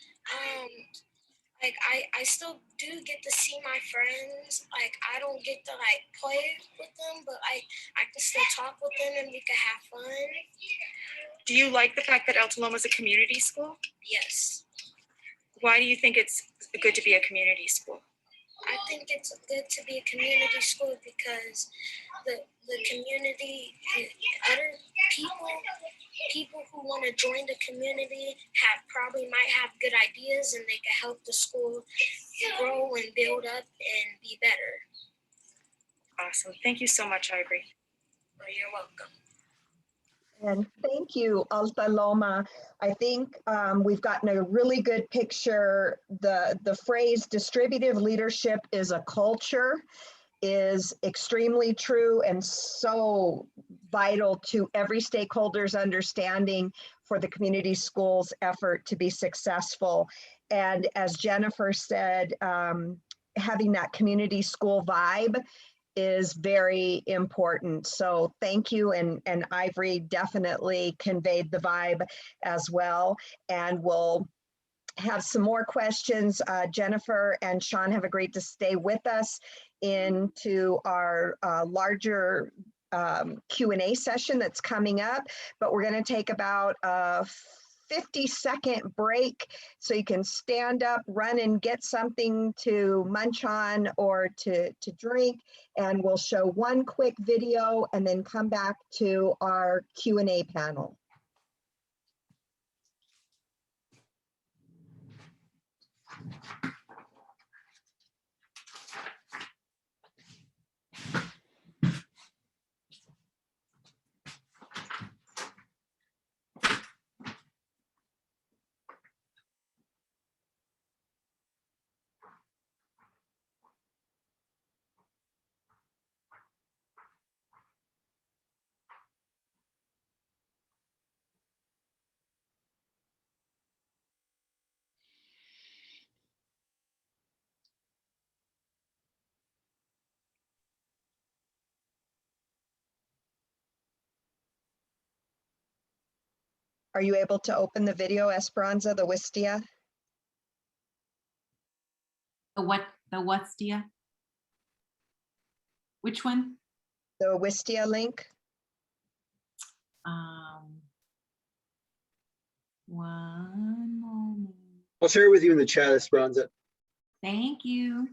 Like I still do get to see my friends. Like I don't get to like play with them, but I can still talk with them and we can have fun. Do you like the fact that Altaloma is a community school? Yes. Why do you think it's good to be a community school? I think it's good to be a community school because the community, other people who want to join the community might have good ideas and they can help the school grow and build up and be better. Awesome. Thank you so much, Ivory. You're welcome. And thank you, Altaloma. I think we've gotten a really good picture. The phrase distributive leadership is a culture is extremely true and so vital to every stakeholder's understanding for the community schools effort to be successful. And as Jennifer said, having that community school vibe is very important. So thank you. And Ivory definitely conveyed the vibe as well. And we'll have some more questions. Jennifer and Sean have agreed to stay with us into our larger Q&A session that's coming up, but we're going to take about a 50-second break so you can stand up, run and get something to munch on or to drink, and we'll show one quick video and then come back to our Q&A panel. Are you able to open the video, Esperanza, the Wistia? The what's Dia? Which one? The Wistia link. One moment. I'll share it with you in the chat, Esperanza. Thank you.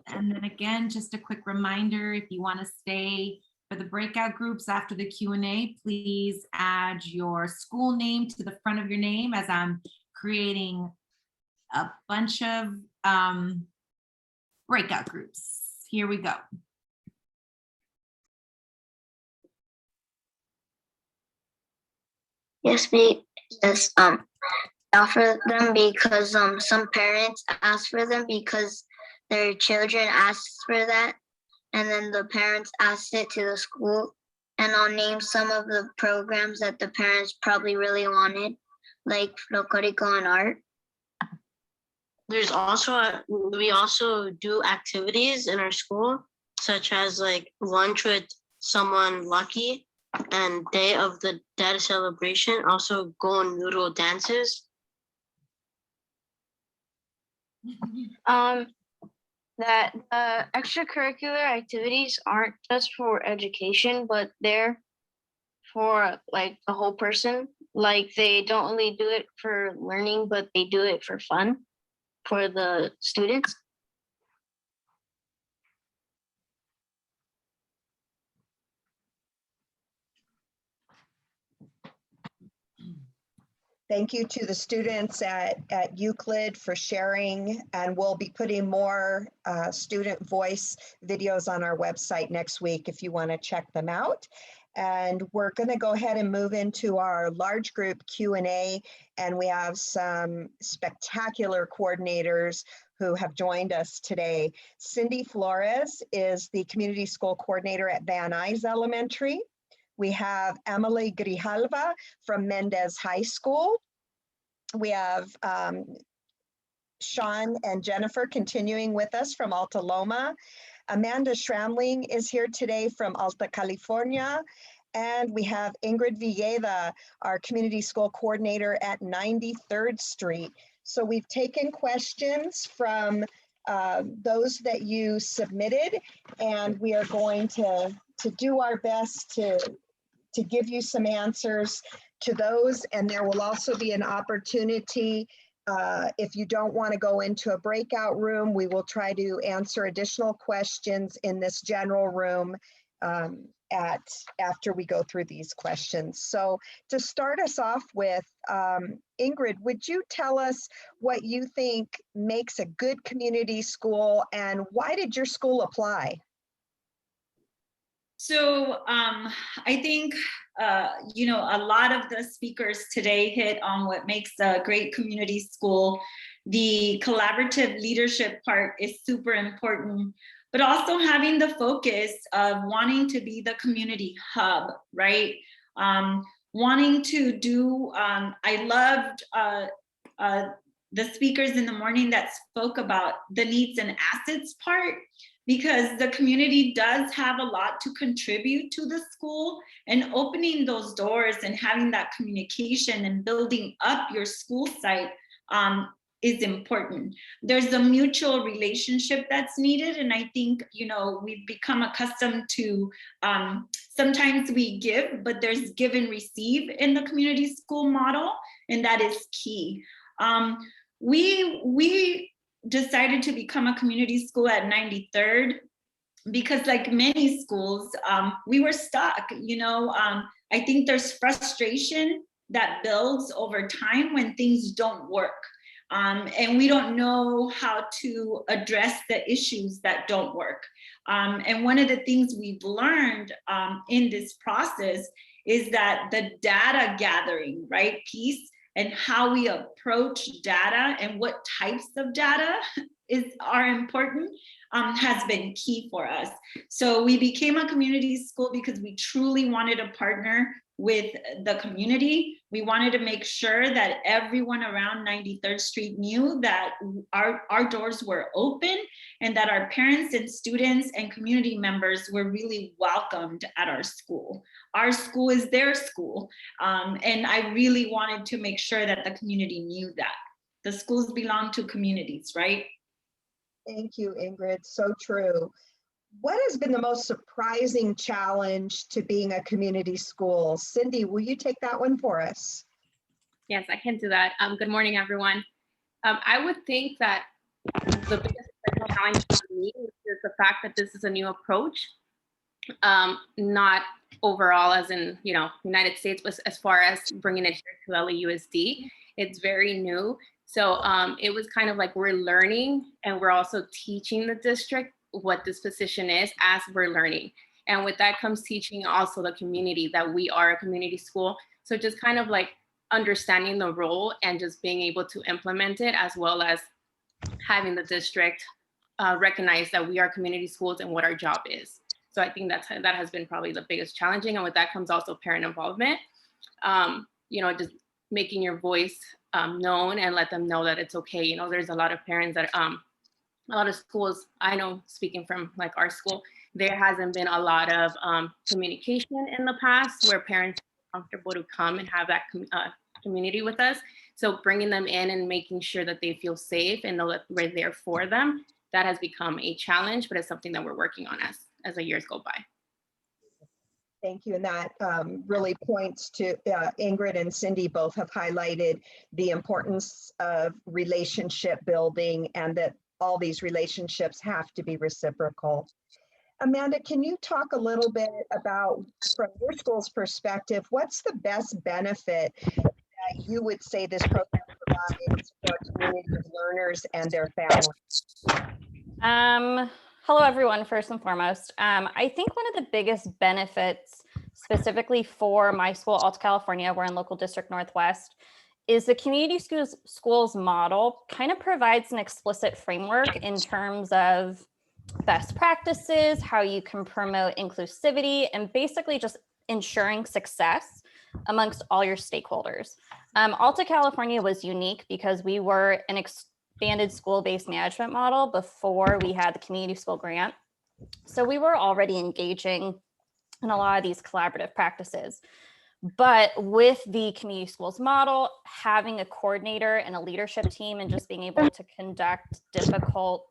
And then again, just a quick reminder, if you want to stay for the breakout groups after the Q&A, please add your school name to the front of your name as I'm creating a bunch of breakout groups. Here we go. Yes, offer them because some parents ask for them because their children asked for that, and then the parents asked it to the school. And I'll name some of the programs that the parents probably really wanted, like Folklorico and art. There's also we also do activities in our school, such as like lunch with someone lucky, and day of the data celebration also go on noodle dances. That extracurricular activities aren't just for education, but they're for like the whole person. Like they don't only do it for learning, but they do it for fun for the students. Thank you to the students at Euclid for sharing, and we'll be putting more student voice videos on our website next week if you want to check them out. And we're going to go ahead and move into our large group Q&A, and we have some spectacular coordinators who have joined us today. Cindy Flores is the community school coordinator at Van Nuys Elementary. We have Emily Grijalva from Mendez High School. We have Sean and Jennifer continuing with us from Alta Loma. Amanda Schramling is here today from Alta California. And we have Ingrid Villeda, our community school coordinator at 93rd Street. So we've taken questions from those that you submitted, and we are going to do our best to give you some answers to those. And there will also be an opportunity, if you don't want to go into a breakout room, we will try to answer additional questions in this general room after we go through these questions. So to start us off with, Ingrid, would you tell us what you think makes a good community school, and why did your school apply? So I think, you know, a lot of the speakers today hit on what makes a great community school. The collaborative leadership part is super important, but also having the focus of wanting to be the community hub, right? Wanting to do, I loved the speakers in the morning that spoke about the needs and assets part, because the community does have a lot to contribute to the school, and opening those doors and having that communication and building up your school site is important. There's a mutual relationship that's needed. And I think, you know, we've become accustomed to, sometimes we give, but there's give and receive in the community school model, and that is key. We decided to become a community school at 93rd because, like many schools, we were stuck. You know, I think there's frustration that builds over time when things don't work. And we don't know how to address the issues that don't work. And one of the things we've learned in this process is that the data gathering, right, piece, and how we approach data and what types of data are important has been key for us. So we became a community school because we truly wanted to partner with the community. We wanted to make sure that everyone around 93rd Street knew that our doors were open and that our parents and students and community members were really welcomed at our school. Our school is their school. And I really wanted to make sure that the community knew that. The schools belong to communities, right? Thank you, Ingrid. So true. What has been the most surprising challenge to being a community school? Cindy, will you take that one for us? Yes, I can do that. Good morning, everyone. I would think that the biggest challenge for me is the fact that this is a new approach, not overall as in, you know, United States, but as far as bringing it here to LAUSD, it's very new. So it was kind of like we're learning, and we're also teaching the district what this position is as we're learning. And with that comes teaching also the community that we are a community school. So just kind of like understanding the role and just being able to implement it, as well as having the district recognize that we are community schools and what our job is. So I think that has been probably the biggest challenging. And with that comes also parent involvement. You know, just making your voice known and let them know that it's okay. You know, there's a lot of parents that, a lot of schools, I know, speaking from like our school, there hasn't been a lot of communication in the past where parents are comfortable to come and have that community with us. So bringing them in and making sure that they feel safe and know that we're there for them, that has become a challenge, but it's something that we're working on as the years go by. Thank you. And that really points to Ingrid and Cindy both have highlighted the importance of relationship building and that all these relationships have to be reciprocal. Amanda, can you talk a little bit about, from your school's perspective, what's the best benefit that you would say this program provides for community of learners and their families? Hello, everyone, first and foremost. I think one of the biggest benefits specifically for my school, Alta California, we're in local district Northwest, is the community schools model kind of provides an explicit framework in terms of best practices, how you can promote inclusivity, and basically just ensuring success amongst all your stakeholders. Alta California was unique because we were an expanded school-based management model before we had the community school grant. So we were already engaging in a lot of these collaborative practices. But with the community schools model, having a coordinator and a leadership team and just being able to conduct difficult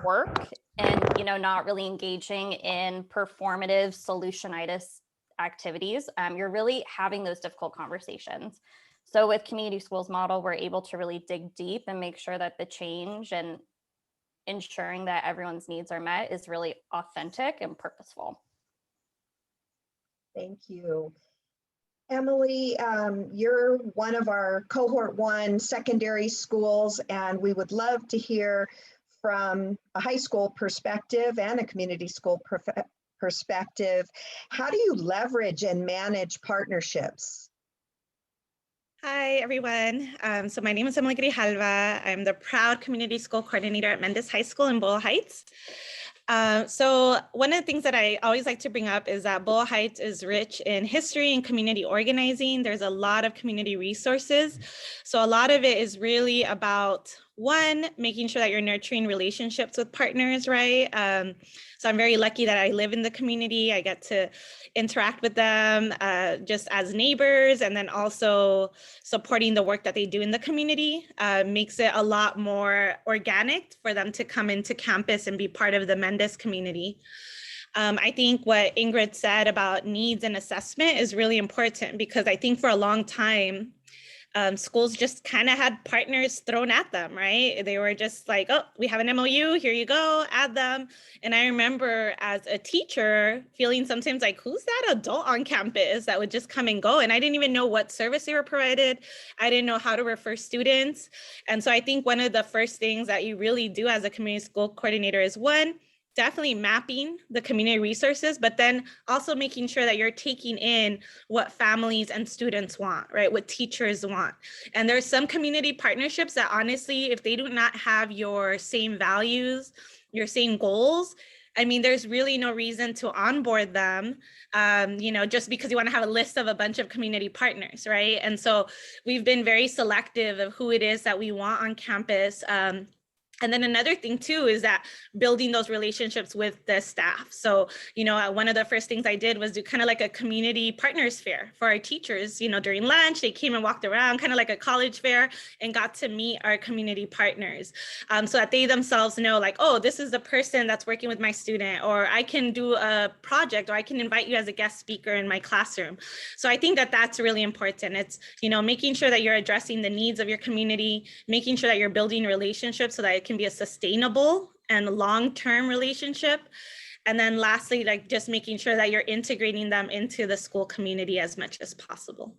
work and, you know, not really engaging in performative solutionitis activities, you're really having those difficult conversations. So with community schools model, we're able to really dig deep and make sure that the change and ensuring that everyone's needs are met is really authentic and purposeful. Thank you. Emily, you're one of our Cohort 1 secondary schools, and we would love to hear from a high school perspective and a community school perspective. How do you leverage and manage partnerships? Hi, everyone. So my name is Emily Grijalva. I'm the proud community school coordinator at Mendes High School in Boyle Heights. So one of the things that I always like to bring up is that Boyle Heights is rich in history and community organizing. There's a lot of community resources. So a lot of it is really about, one, making sure that you're nurturing relationships with partners, right? So I'm very lucky that I live in the community. I get to interact with them just as neighbors, and then also supporting the work that they do in the community makes it a lot more organic for them to come into campus and be part of the Mendes community. I think what Ingrid said about needs and assessment is really important, because I think for a long time, schools just kind of had partners thrown at them, right? They were just like, oh, we have an MOU, here you go, add them. And I remember as a teacher feeling sometimes like, who's that adult on campus that would just come and go? And I didn't even know what service they were provided. I didn't know how to refer students. And so I think one of the first things that you really do as a community school coordinator is, one, definitely mapping the community resources, but then also making sure that you're taking in what families and students want, right? What teachers want. And there's some community partnerships that honestly, if they do not have your same values, your same goals, I mean, there's really no reason to onboard them, you know, just because you want to have a list of a bunch of community partners, right? And so we've been very selective of who it is that we want on campus. And then another thing too is that building those relationships with the staff. So, you know, one of the first things I did was do kind of like a community partners fair for our teachers. You know, during lunch, they came and walked around, kind of like a college fair, and got to meet our community partners so that they themselves know, like, oh, this is the person that's working with my student, or I can do a project, or I can invite you as a guest speaker in my classroom. So I think that that's really important. It's, you know, making sure that you're addressing the needs of your community, making sure that you're building relationships so that it can be a sustainable and long-term relationship. And then lastly, like just making sure that you're integrating them into the school community as much as possible.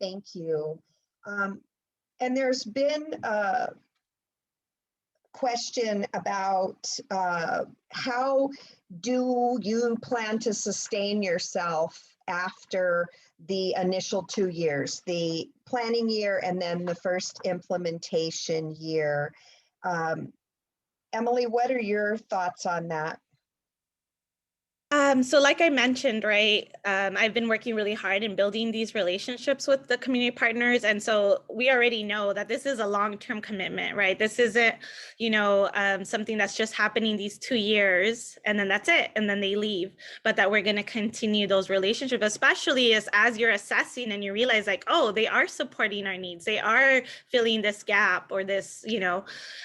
Thank you. And there's been a question about how do you plan to sustain yourself after the initial 2 years, the planning year and then the first implementation year? Emily, what are your thoughts on that? So like I mentioned, right, I've been working really hard in building these relationships with the community partners. And so we already know that this is a long-term commitment, right? This isn't, something that's just happening these 2 years and then that's it. And then they leave, but that we're going to continue those relationships, especially as you're assessing and you realize like, oh, they are supporting our needs. They are filling this gap or this,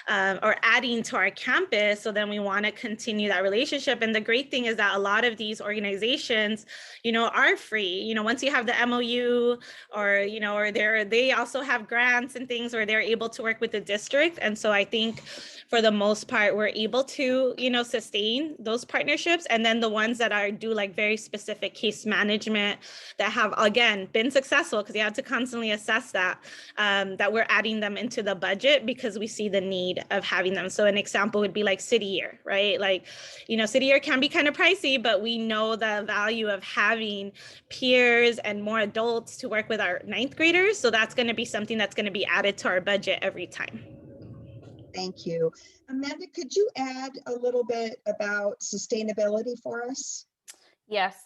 or adding to our campus. So then we want to continue that relationship. And the great thing is that a lot of these organizations, are free. Once you have the MOU or, or they also have grants and things where they're able to work with the district. And so I think for the most part, we're able to, sustain those partnerships. And then the ones that do like very specific case management that have, again, been successful because you have to constantly assess that, that we're adding them into the budget because we see the need of having them. So an example would be like City Year, right? Like, City Year can be kind of pricey, but we know the value of having peers and more adults to work with our 9th graders. So that's going to be something that's going to be added to our budget every time. Thank you. Amanda, could you add a little bit about sustainability for us? Yes.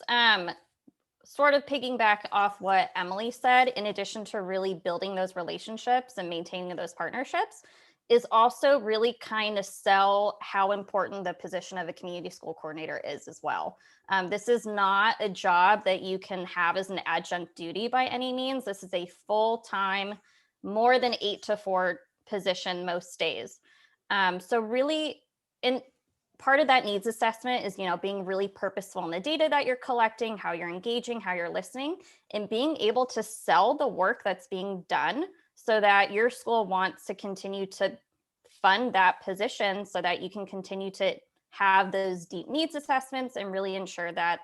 Sort of piggyback off what Emily said, in addition to really building those relationships and maintaining those partnerships, is also really kind of sell how important the position of a community school coordinator is as well. This is not a job that you can have as an adjunct duty by any means. This is a full-time, more than 8 to 4 position most days. So really, part of that needs assessment is, being really purposeful in the data that you're collecting, how you're engaging, how you're listening, and being able to sell the work that's being done so that your school wants to continue to fund that position so that you can continue to have those deep needs assessments and really ensure that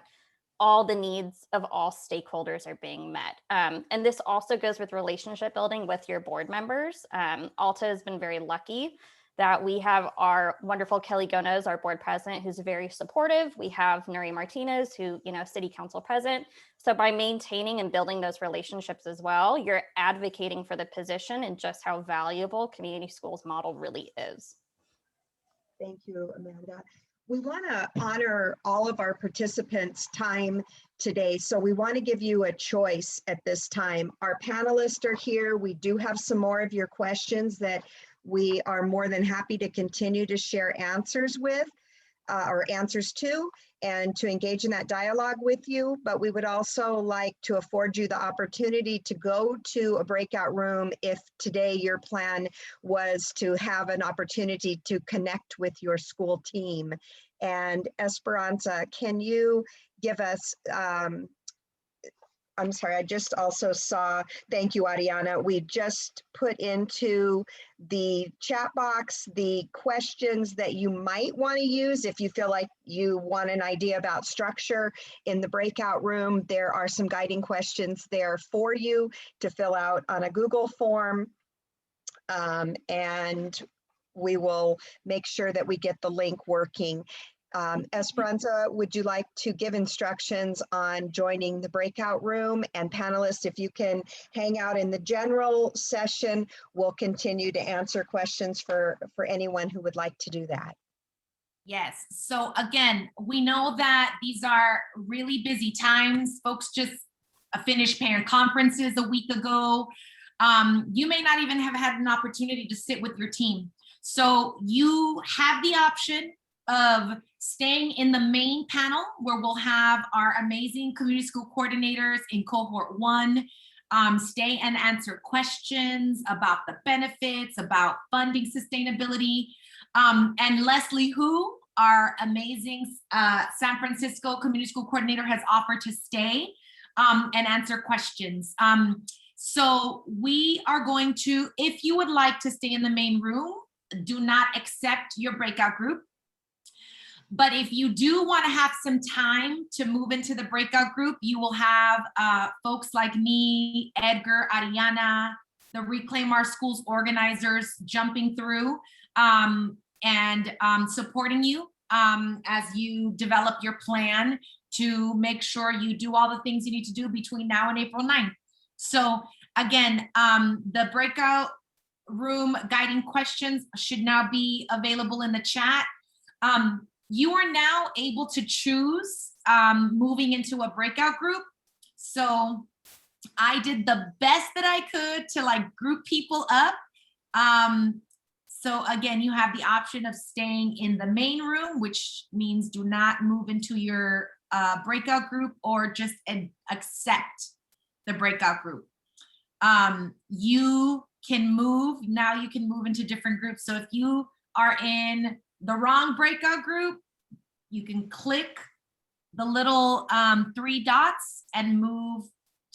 all the needs of all stakeholders are being met. And this also goes with relationship building with your board members. Alta has been very lucky that we have our wonderful Kelly Gomez, our board president, who's very supportive. We have Nuri Martinez, who, city council president. So by maintaining and building those relationships as well, you're advocating for the position and just how valuable community schools model really is. Thank you, Amanda. We want to honor all of our participants' time today, so we want to give you a choice at this time. Our panelists are here. We do have some more of your questions that we are more than happy to continue to share answers with, or answers to, and to engage in that dialogue with you. But we would also like to afford you the opportunity to go to a breakout room if today your plan was to have an opportunity to connect with your school team. And Esperanza, can you give us, I'm sorry, I just also saw, thank you, Ariana. We just put into the chat box the questions that you might want to use if you feel like you want an idea about structure in the breakout room. There are some guiding questions there for you to fill out on a Google form. And we will make sure that we get the link working. Esperanza, would you like to give instructions on joining the breakout room? And panelists, if you can hang out in the general session, we'll continue to answer questions for anyone who would like to do that. Yes. So again, we know that these are really busy times. Folks just finished parent conferences a week ago. You may not even have had an opportunity to sit with your team. So you have the option of staying in the main panel where we'll have our amazing community school coordinators in cohort 1 stay and answer questions about the benefits, about funding sustainability. And Leslie Hu, our amazing San Francisco community school coordinator, has offered to stay and answer questions. So we are going to, if you would like to stay in the main room, do not accept your breakout group. But if you do want to have some time to move into the breakout group, you will have folks like me, Edgar, Ariana, the Reclaim Our Schools organizers jumping through and supporting you as you develop your plan to make sure you do all the things you need to do between now and April 9th. So again, the breakout room guiding questions should now be available in the chat. You are now able to choose moving into a breakout group. So I did the best that I could to like group people up. So again, you have the option of staying in the main room, which means do not move into your breakout group, or just accept the breakout group. You can move, now you can move into different groups. So if you are in the wrong breakout group, you can click the little 3 dots and move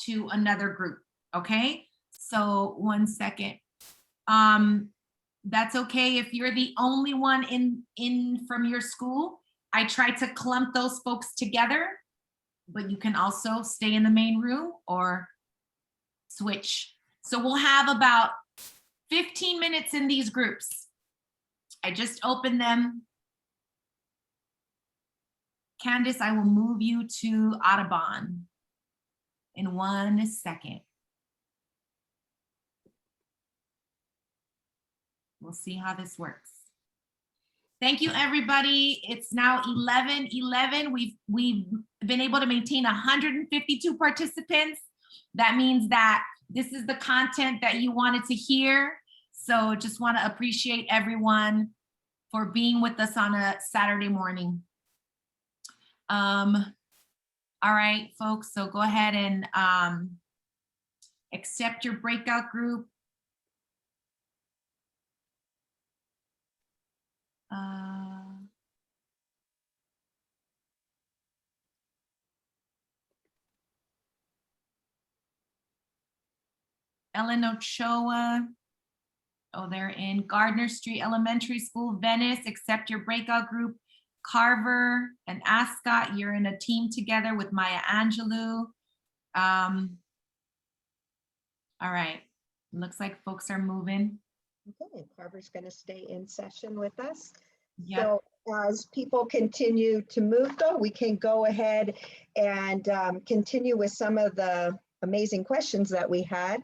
to another group, okay? So 1 second. That's okay if you're the only one in from your school. I try to clump those folks together, but you can also stay in the main room or switch. So we'll have about 15 minutes in these groups. I just opened them. Candace, I will move you to Audubon in 1 second. We'll see how this works. Thank you, everybody. It's now 11:11. We've been able to maintain 152 participants. That means that this is the content that you wanted to hear. So just want to appreciate everyone for being with us on a Saturday morning. All right, folks, so go ahead and accept your breakout group. Ellen Ochoa. Oh, they're in Gardner Street Elementary School, Venice. Accept your breakout group. Carver and Ascot, you're in a team together with Maya Angelou. All right, looks like folks are moving. Okay, Carver's going to stay in session with us. Yep. So as people continue to move, though, we can go ahead and continue with some of the amazing questions that we had.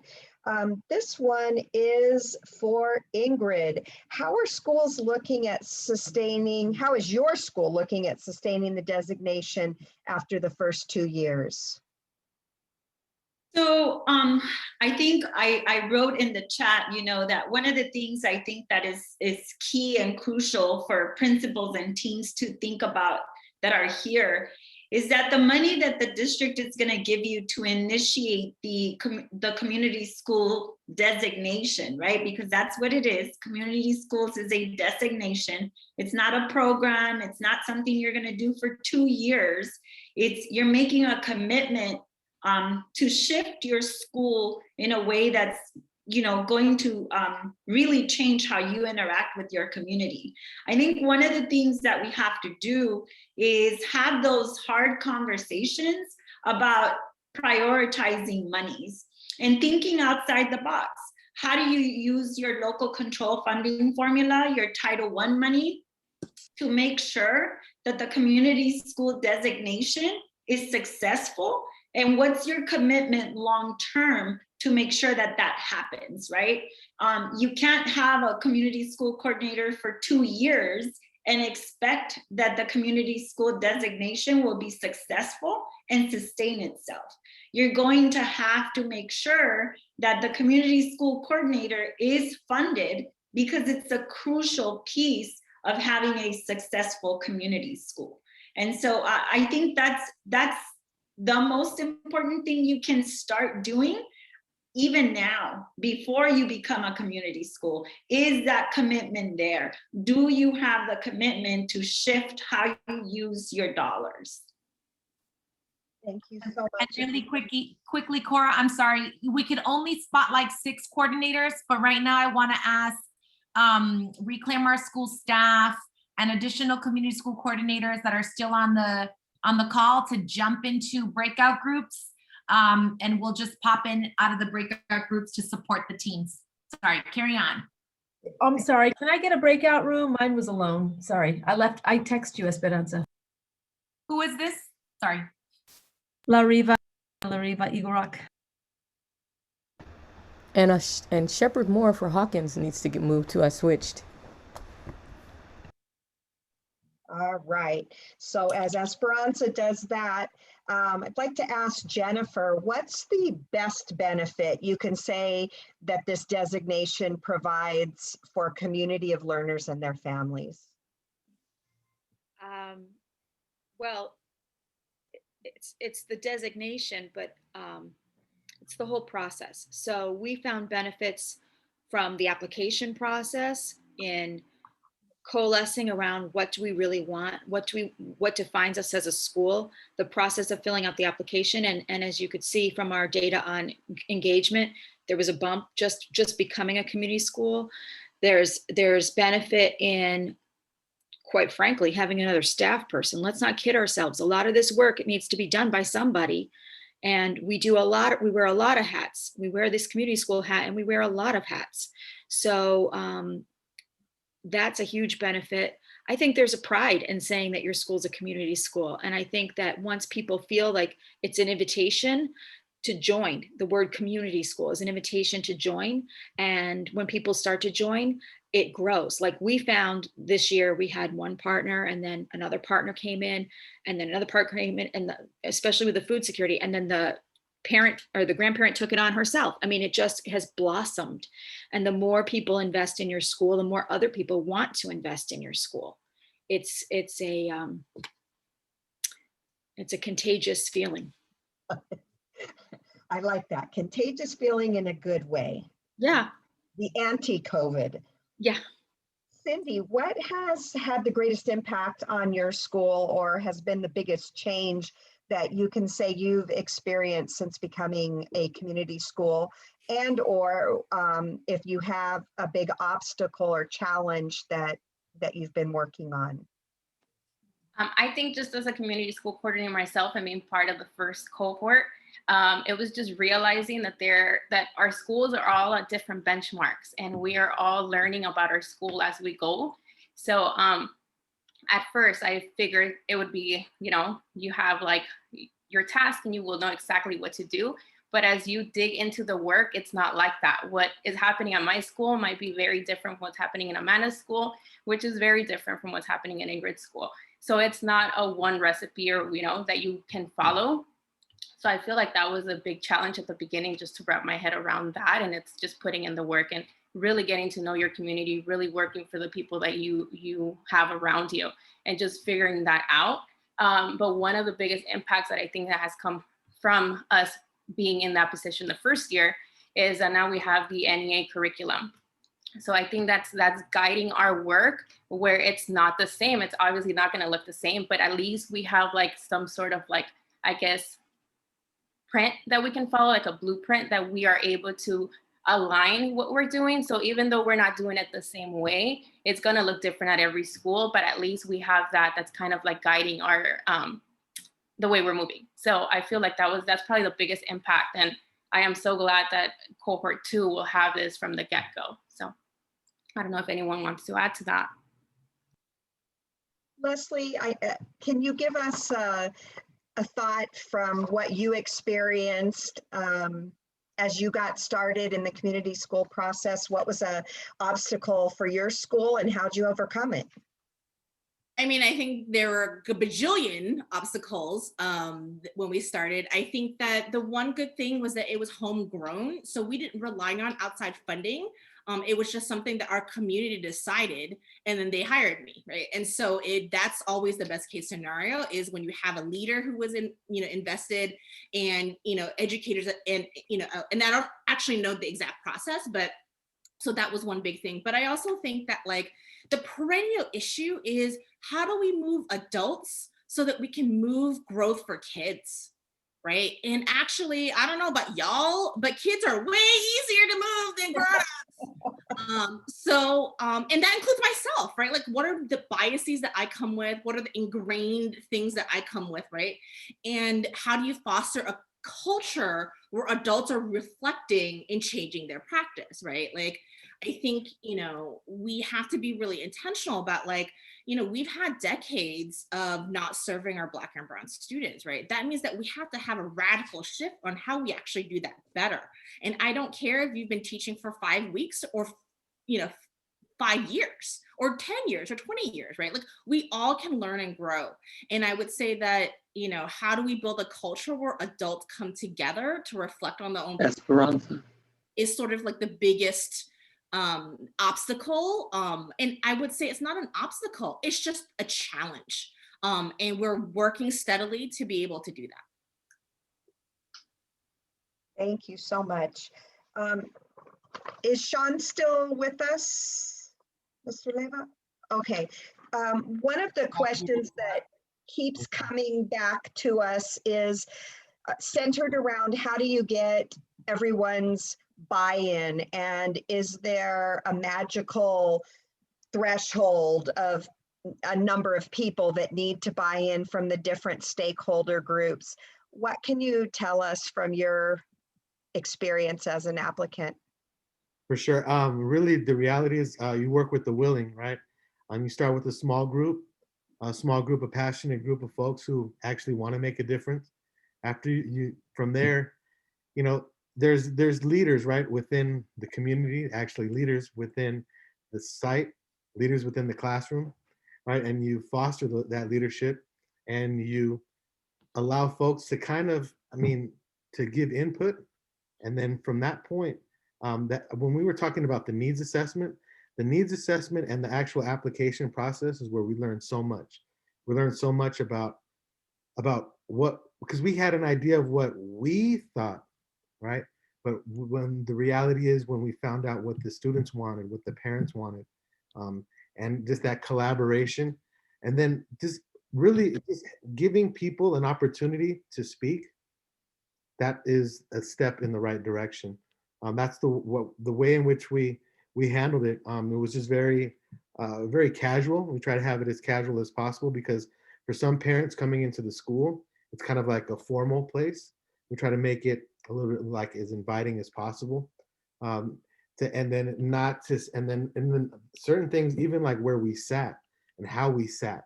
This one is for Ingrid. How are schools looking at sustaining, how is your school looking at sustaining the designation after the first 2 years? So I think I wrote in the chat, you know, that one of the things I think that is key and crucial for principals and teams to think about that are here is that the money that the district is going to give you to initiate the community school designation, right? Because that's what it is. Community schools is a designation. It's not a program. It's not something you're going to do for 2 years. You're making a commitment to shift your school in a way that's, you know, going to really change how you interact with your community. I think one of the things that we have to do is have those hard conversations about prioritizing monies and thinking outside the box. How do you use your local control funding formula, your Title I money, to make sure that the community school designation is successful? And what's your commitment long-term to make sure that that happens, right? You can't have a community school coordinator for 2 years and expect that the community school designation will be successful and sustain itself. You're going to have to make sure that the community school coordinator is funded, because it's a crucial piece of having a successful community school. And so I think that's the most important thing you can start doing even now, before you become a community school. Is that commitment there? Do you have the commitment to shift how you use your dollars? Thank you so much. And really quickly, Cora, I'm sorry, we could only spotlight 6 coordinators, but right now I want to ask Reclaim Our School staff and additional community school coordinators that are still on the call to jump into breakout groups, and we'll just pop in out of the breakout groups to support the teams. Sorry, carry on. I'm sorry, can I get a breakout room? Mine was alone. Sorry, I text you, Esperanza. Who is this? Sorry. La Riva Igorok. And Shepherd Moore for Hawkins needs to get moved to. I switched. All right. So as Esperanza does that, I'd like to ask Jennifer, what's the best benefit you can say that this designation provides for a community of learners and their families? Well, it's the designation, but it's the whole process. So we found benefits from the application process in coalescing around what do we really want, what defines us as a school, the process of filling out the application, and as you could see from our data on engagement, there was a bump just becoming a community school. There's benefit in, quite frankly, having another staff person. Let's not kid ourselves. A lot of this work, it needs to be done by somebody. And we wear a lot of hats. We wear this community school hat and we wear a lot of hats. So that's a huge benefit. I think there's a pride in saying that your school's a community school. And I think that once people feel like it's an invitation to join, the word community school is an invitation to join. And when people start to join, it grows. Like we found this year, we had one partner and then another partner came in and then another partner came in, and especially with the food security, and then the parent or the grandparent took it on herself. I mean, it just has blossomed. And the more people invest in your school, the more other people want to invest in your school. It's a contagious feeling. I like that. Contagious feeling in a good way. Yeah. The anti-COVID. Yeah. Cindy, what has had the greatest impact on your school or has been the biggest change that you can say you've experienced since becoming a community school, and or if you have a big obstacle or challenge that you've been working on? I think just as a community school coordinator myself, I mean, part of the first cohort, it was just realizing that our schools are all at different benchmarks and we are all learning about our school as we go. So at first I figured it would be, you have like your task and you will know exactly what to do. But as you dig into the work, it's not like that. What is happening at my school might be very different from what's happening in Amanda's school, which is very different from what's happening in Ingrid's school. So it's not a one recipe or, that you can follow. So I feel like that was a big challenge at the beginning, just to wrap my head around that. And it's just putting in the work and really getting to know your community, really working for the people that you have around you and just figuring that out. But one of the biggest impacts that I think that has come from us being in that position the first year is that now we have the NEA curriculum. So I think that's guiding our work where it's not the same. It's obviously not going to look the same, but at least we have like some sort of like, I guess, print that we can follow, like a blueprint that we are able to align what we're doing. So even though we're not doing it the same way, it's going to look different at every school, but at least we have that's kind of like guiding our the way we're moving. So I feel like that's probably the biggest impact. And I am so glad that cohort 2 will have this from the get-go. So I don't know if anyone wants to add to that. Leslie, can you give us a thought from what you experienced as you got started in the community school process? What was an obstacle for your school and how'd you overcome it? I mean, I think there were a bajillion obstacles when we started. I think that the one good thing was that it was homegrown. So we didn't rely on outside funding. It was just something that our community decided and then they hired me, right? And so that's always the best case scenario is when you have a leader who was invested and, educators and I don't actually know the exact process, but so that was one big thing. But I also think that like the perennial issue is how do we move adults so that we can move growth for kids, right? And actually, I don't know about y'all, but kids are way easier to move than grown-ups. And that includes myself, right? Like what are the biases that I come with? What are the ingrained things that I come with, right? And how do you foster a culture where adults are reflecting and changing their practice, right? Like, I think, we have to be really intentional about like, we've had decades of not serving our Black and Brown students, right? That means that we have to have a radical shift on how we actually do that better. And I don't care if you've been teaching for 5 weeks or, 5 years or 10 years or 20 years, right? Like we all can learn and grow. And I would say that, you know, how do we build a culture where adults come together to reflect on their own Esperanza. is sort of like the biggest obstacle. And I would say it's not an obstacle, it's just a challenge. And we're working steadily to be able to do that. Thank you so much. Is Sean still with us, Mr. Leva? Okay. One of the questions that keeps coming back to us is centered around how do you get everyone's buy-in, and is there a magical threshold of a number of people that need to buy in from the different stakeholder groups? What can you tell us from your experience as an applicant? For sure. Really, the reality is you work with the willing, right? You start with a small group of passionate group of folks who actually want to make a difference. After you, from there, you know, there's leaders, right, within the community, actually leaders within the site, leaders within the classroom, right? And you foster that leadership, and you allow folks to kind of, to give input. And then from that point, that when we were talking about the needs assessment and the actual application process is where we learned so much. We learned so much about what, because we had an idea of what we thought, right? But when the reality is, when we found out what the students wanted, what the parents wanted, and just that collaboration, and then just really just giving people an opportunity to speak, that is a step in the right direction. That's the way in which we handled it. It was just very casual. We try to have it as casual as possible, because for some parents coming into the school, it's kind of like a formal place. We try to make it a little bit like as inviting as possible. And then certain things, even like where we sat and how we sat,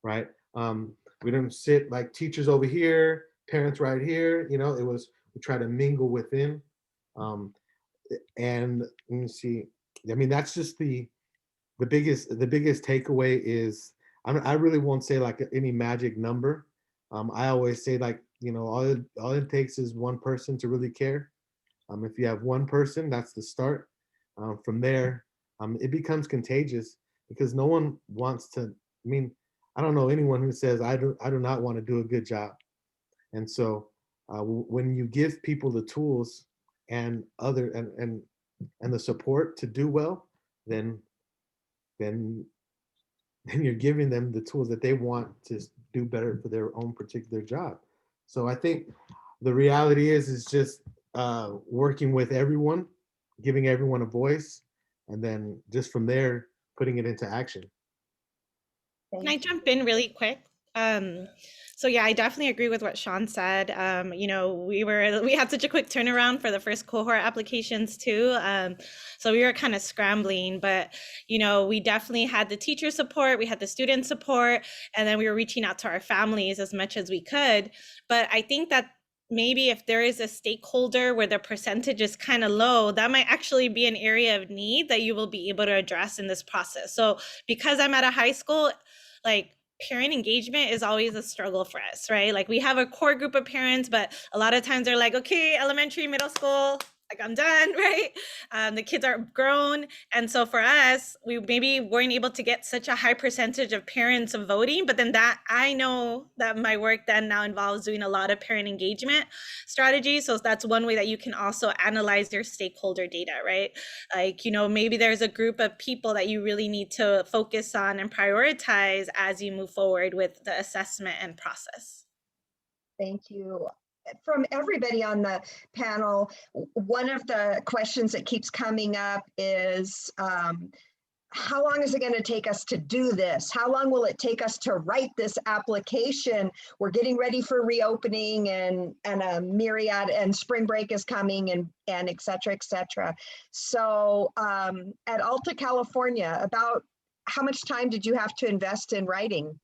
right? We didn't sit like teachers over here, parents right here. You know, we try to mingle within. And let me see. That's just the biggest takeaway is, I really won't say like any magic number. I always say, like, you know, all it takes is one person to really care. If you have one person, that's the start. From there, it becomes contagious, because no one wants to. I don't know anyone who says I do not want to do a good job. And so when you give people the tools and the support to do well, then you're giving them the tools that they want to do better for their own particular job. So I think the reality is just working with everyone, giving everyone a voice, and then just from there, putting it into action. Can I jump in really quick? So yeah, I definitely agree with what Sean said. You know, we had such a quick turnaround for the first cohort applications too. So we were kind of scrambling, but you know, we definitely had the teacher support, we had the student support, and then we were reaching out to our families as much as we could. But I think that maybe if there is a stakeholder where the percentage is kind of low, that might actually be an area of need that you will be able to address in this process. So because I'm at a high school, like, parent engagement is always a struggle for us, right? Like, we have a core group of parents, but a lot of times they're like, okay, elementary, middle school, like, I'm done, right? The kids are grown. And so for us, we maybe weren't able to get such a high percentage of parents voting, but then that, I know that my work then now involves doing a lot of parent engagement strategies. So that's one way that you can also analyze your stakeholder data, right? Like, you know, maybe there's a group of people that you really need to focus on and prioritize as you move forward with the assessment and process. Thank you. From everybody on the panel, one of the questions that keeps coming up is, how long is it going to take us to do this? How long will it take us to write this application? We're getting ready for reopening and a myriad, and spring break is coming, and et cetera, et cetera. So at Alta California, about how much time did you have to invest in writing?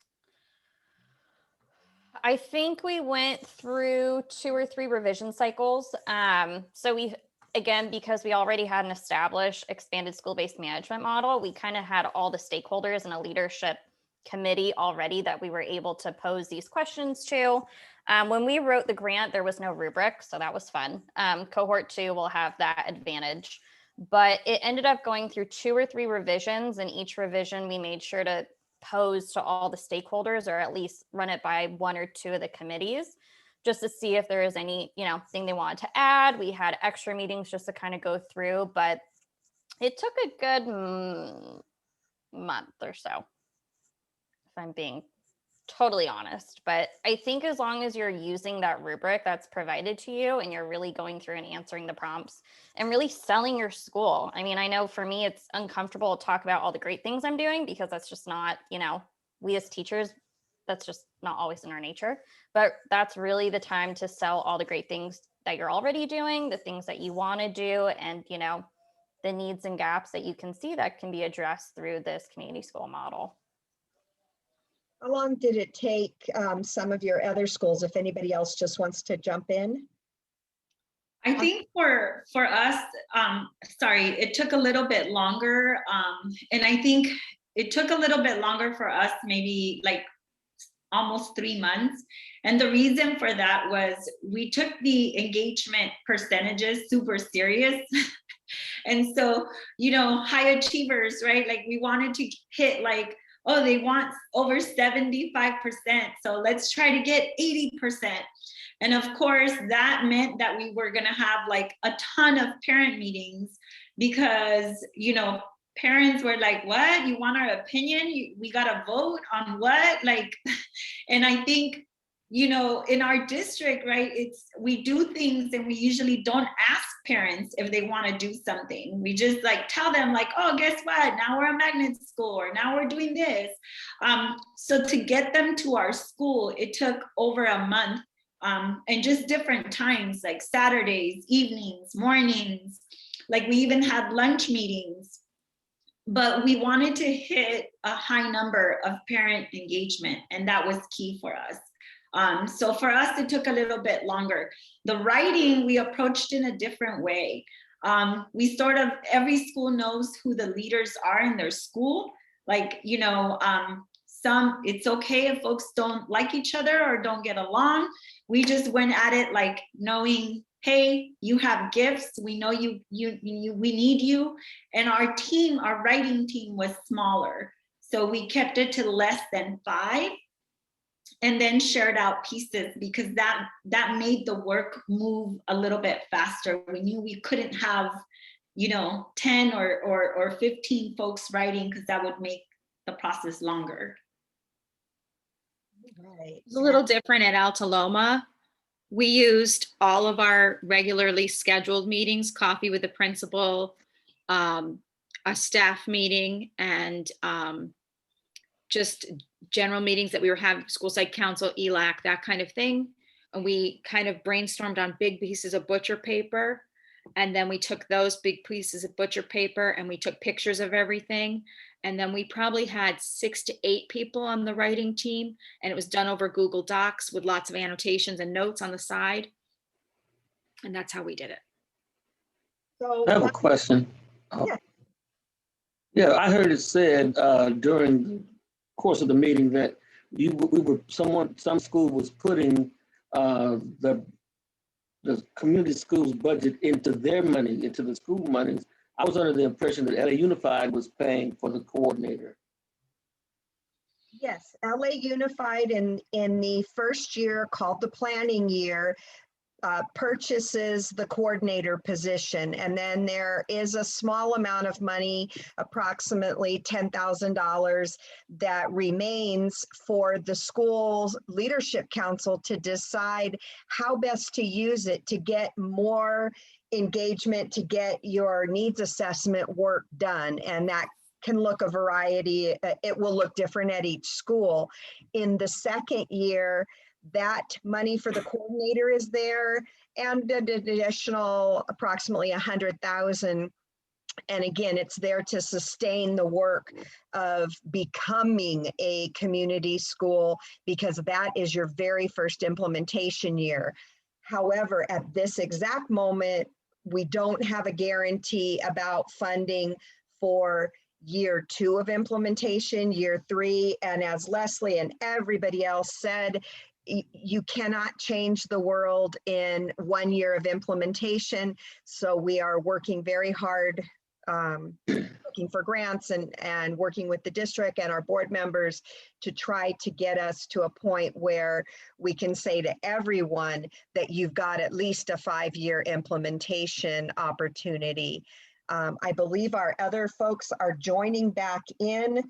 I think we went through 2 or 3 revision cycles. So again, because we already had an established expanded school-based management model, we kind of had all the stakeholders and a leadership committee already that we were able to pose these questions to. When we wrote the grant, there was no rubric, so that was fun. Cohort 2 will have that advantage, but it ended up going through 2 or 3 revisions, and each revision we made sure to pose to all the stakeholders, or at least run it by 1 or 2 of the committees, just to see if there is any, thing they wanted to add. We had extra meetings just to kind of go through, but it took a good month or so, if I'm being totally honest. But I think as long as you're using that rubric that's provided to you and you're really going through and answering the prompts and really selling your school. I mean, I know for me, it's uncomfortable to talk about all the great things I'm doing because that's just not, we as teachers, that's just not always in our nature. But that's really the time to sell all the great things that you're already doing, the things that you want to do, and, the needs and gaps that you can see that can be addressed through this community school model. How long did it take some of your other schools, if anybody else just wants to jump in? I think for us, it took a little bit longer. And I think it took a little bit longer for us, maybe like almost 3 months. And the reason for that was we took the engagement percentages super serious. And so, high achievers, right? Like we wanted to hit like, oh, they want over 75%. So let's try to get 80%. And of course, that meant that we were going to have like a ton of parent meetings because, parents were like, what? You want our opinion? We got to vote on what? Like, and I think, in our district, right, we do things and we usually don't ask parents if they want to do something. We just like tell them like, oh, guess what? Now we're a magnet school, or now we're doing this. So to get them to our school, it took over a month, and just different times, like Saturdays, evenings, mornings, like we even had lunch meetings. But we wanted to hit a high number of parent engagement, and that was key for us. So for us, it took a little bit longer. The writing, we approached in a different way. We every school knows who the leaders are in their school. Like, it's okay if folks don't like each other or don't get along. We just went at it like knowing, hey, you have gifts. We know we need you. And our writing team was smaller. So we kept it to less than 5. And then shared out pieces because that made the work move a little bit faster. We knew we couldn't have, 10 or 15 folks writing because that would make the process longer. Right. It's a little different at Alta Loma. We used all of our regularly scheduled meetings, coffee with the principal, a staff meeting, and just general meetings that we were having, school site council, ELAC, that kind of thing. And we kind of brainstormed on big pieces of butcher paper. And then we took those big pieces of butcher paper and we took pictures of everything. And then we probably had 6 to 8 people on the writing team. And it was done over Google Docs with lots of annotations and notes on the side. And that's how we did it. So I have a question. Yeah, I heard it said during the course of the meeting that some school was putting the community schools budget into their money, into the school monies. I was under the impression that LA Unified was paying for the coordinator. Yes, LA Unified in the first year, called the planning year, purchases the coordinator position. And then there is a small amount of money, approximately $10,000, that remains for the school's leadership council to decide how best to use it to get more engagement, to get your needs assessment work done. And that can look a variety, it will look different at each school. In the second year, that money for the coordinator is there, and an additional approximately 100,000. And again, it's there to sustain the work of becoming a community school, because that is your very first implementation year. However, at this exact moment, we don't have a guarantee about funding for year 2 of implementation, year 3, and as Leslie and everybody else said, you cannot change the world in 1 year of implementation. So we are working very hard, looking for grants and working with the district and our board members to try to get us to a point where we can say to everyone that you've got at least a 5-year implementation opportunity. I believe our other folks are joining back in.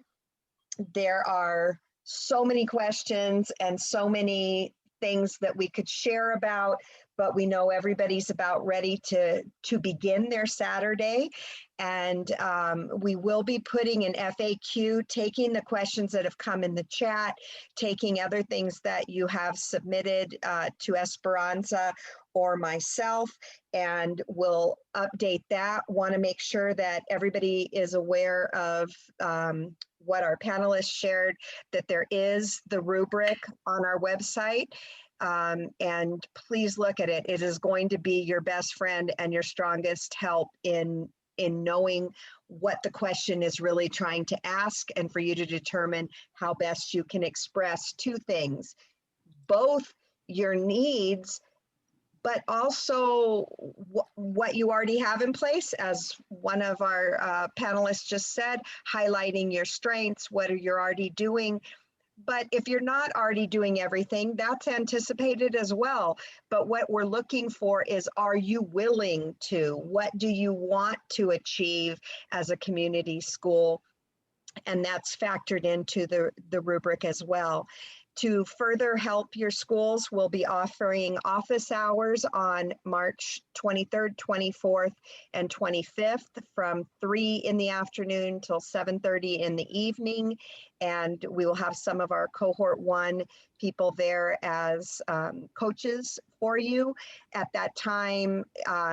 There are so many questions and so many things that we could share about, but we know everybody's about ready to begin their Saturday. And we will be putting an FAQ, taking the questions that have come in the chat, taking other things that you have submitted to Esperanza or myself, and we'll update that. Want to make sure that everybody is aware of what our panelists shared, that there is the rubric on our website. And please look at it. It is going to be your best friend and your strongest help in knowing what the question is really trying to ask, and for you to determine how best you can express 2 things, both your needs, but also what you already have in place, as one of our panelists just said, highlighting your strengths, what you're already doing. But if you're not already doing everything, that's anticipated as well. But what we're looking for is, are you willing to? What do you want to achieve as a community school? And that's factored into the rubric as well. To further help your schools, we'll be offering office hours on March 23rd, 24th, and 25th from 3 in the afternoon till 7:30 in the evening. And we will have some of our Cohort 1 people there as coaches for you. At that time,